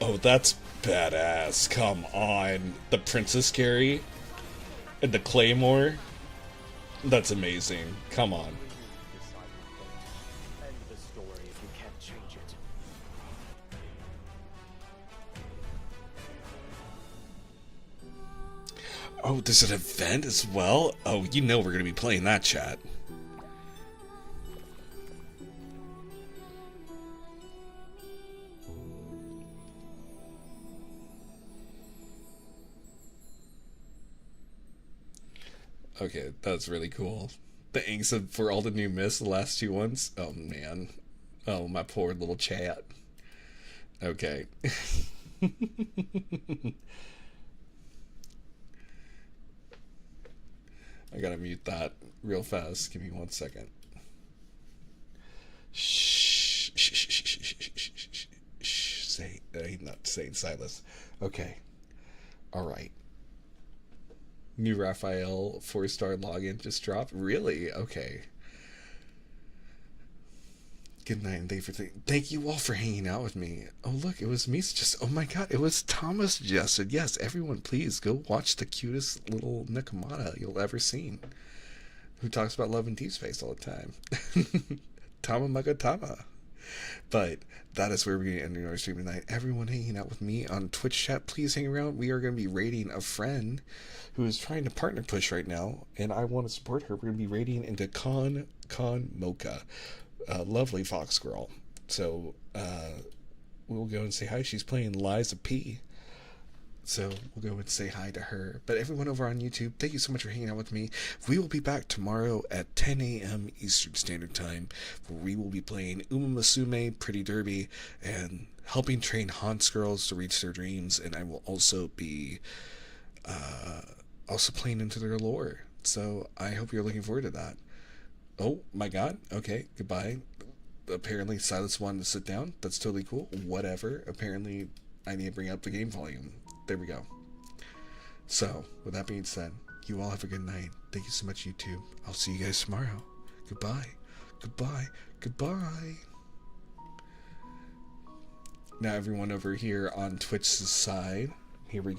Oh, that's badass. Come on. The Princess Carry and the Claymore. That's amazing. Come on. End the story if you can't change it. Oh, there's an event as well? Oh, you know we're going to be playing that, chat. Okay, that's really cool. The inks for all the new myths, the last two ones. Oh, man. Oh, my poor little chat. Okay. I gotta mute that real fast. Give me 1 second. Shh. Shh. Shh. Shh. Shh. Shh. Shh. Shh. Say, I'm not saying Silas. Okay. All right. New Raphael 4-star login just dropped. Really? Okay. Good night and thank you all for hanging out with me. Oh look, it was me. Oh my god, it was Thomas suggested. Yes, everyone, please go watch the cutest little Nekomata you'll ever seen, who talks about love and deep space all the time. Tama Magatama. But that is where we're going to end our stream tonight. Everyone hanging out with me on Twitch chat, please hang around. We are going to be raiding a friend who is trying to partner push right now, and I want to support her. We're going to be raiding into Con Mocha, a lovely fox girl. So we'll go and say hi. She's playing Liza P. So we'll go and say hi to her. But everyone over on YouTube, thank you so much for hanging out with me. We will be back tomorrow at 10 a.m. Eastern Standard Time, where we will be playing Uma Musume, Pretty Derby, and helping train Hans girls to reach their dreams. And I will also be also playing into their lore. So I hope you're looking forward to that. Oh my god. Okay, goodbye. Apparently Silas wanted to sit down. That's totally cool. Whatever. Apparently I need to bring up the game volume. There we go. So, with that being said, you all have a good night. Thank you so much, YouTube. I'll see you guys tomorrow. Goodbye. Goodbye. Goodbye. Now everyone over here on Twitch's side, here we go.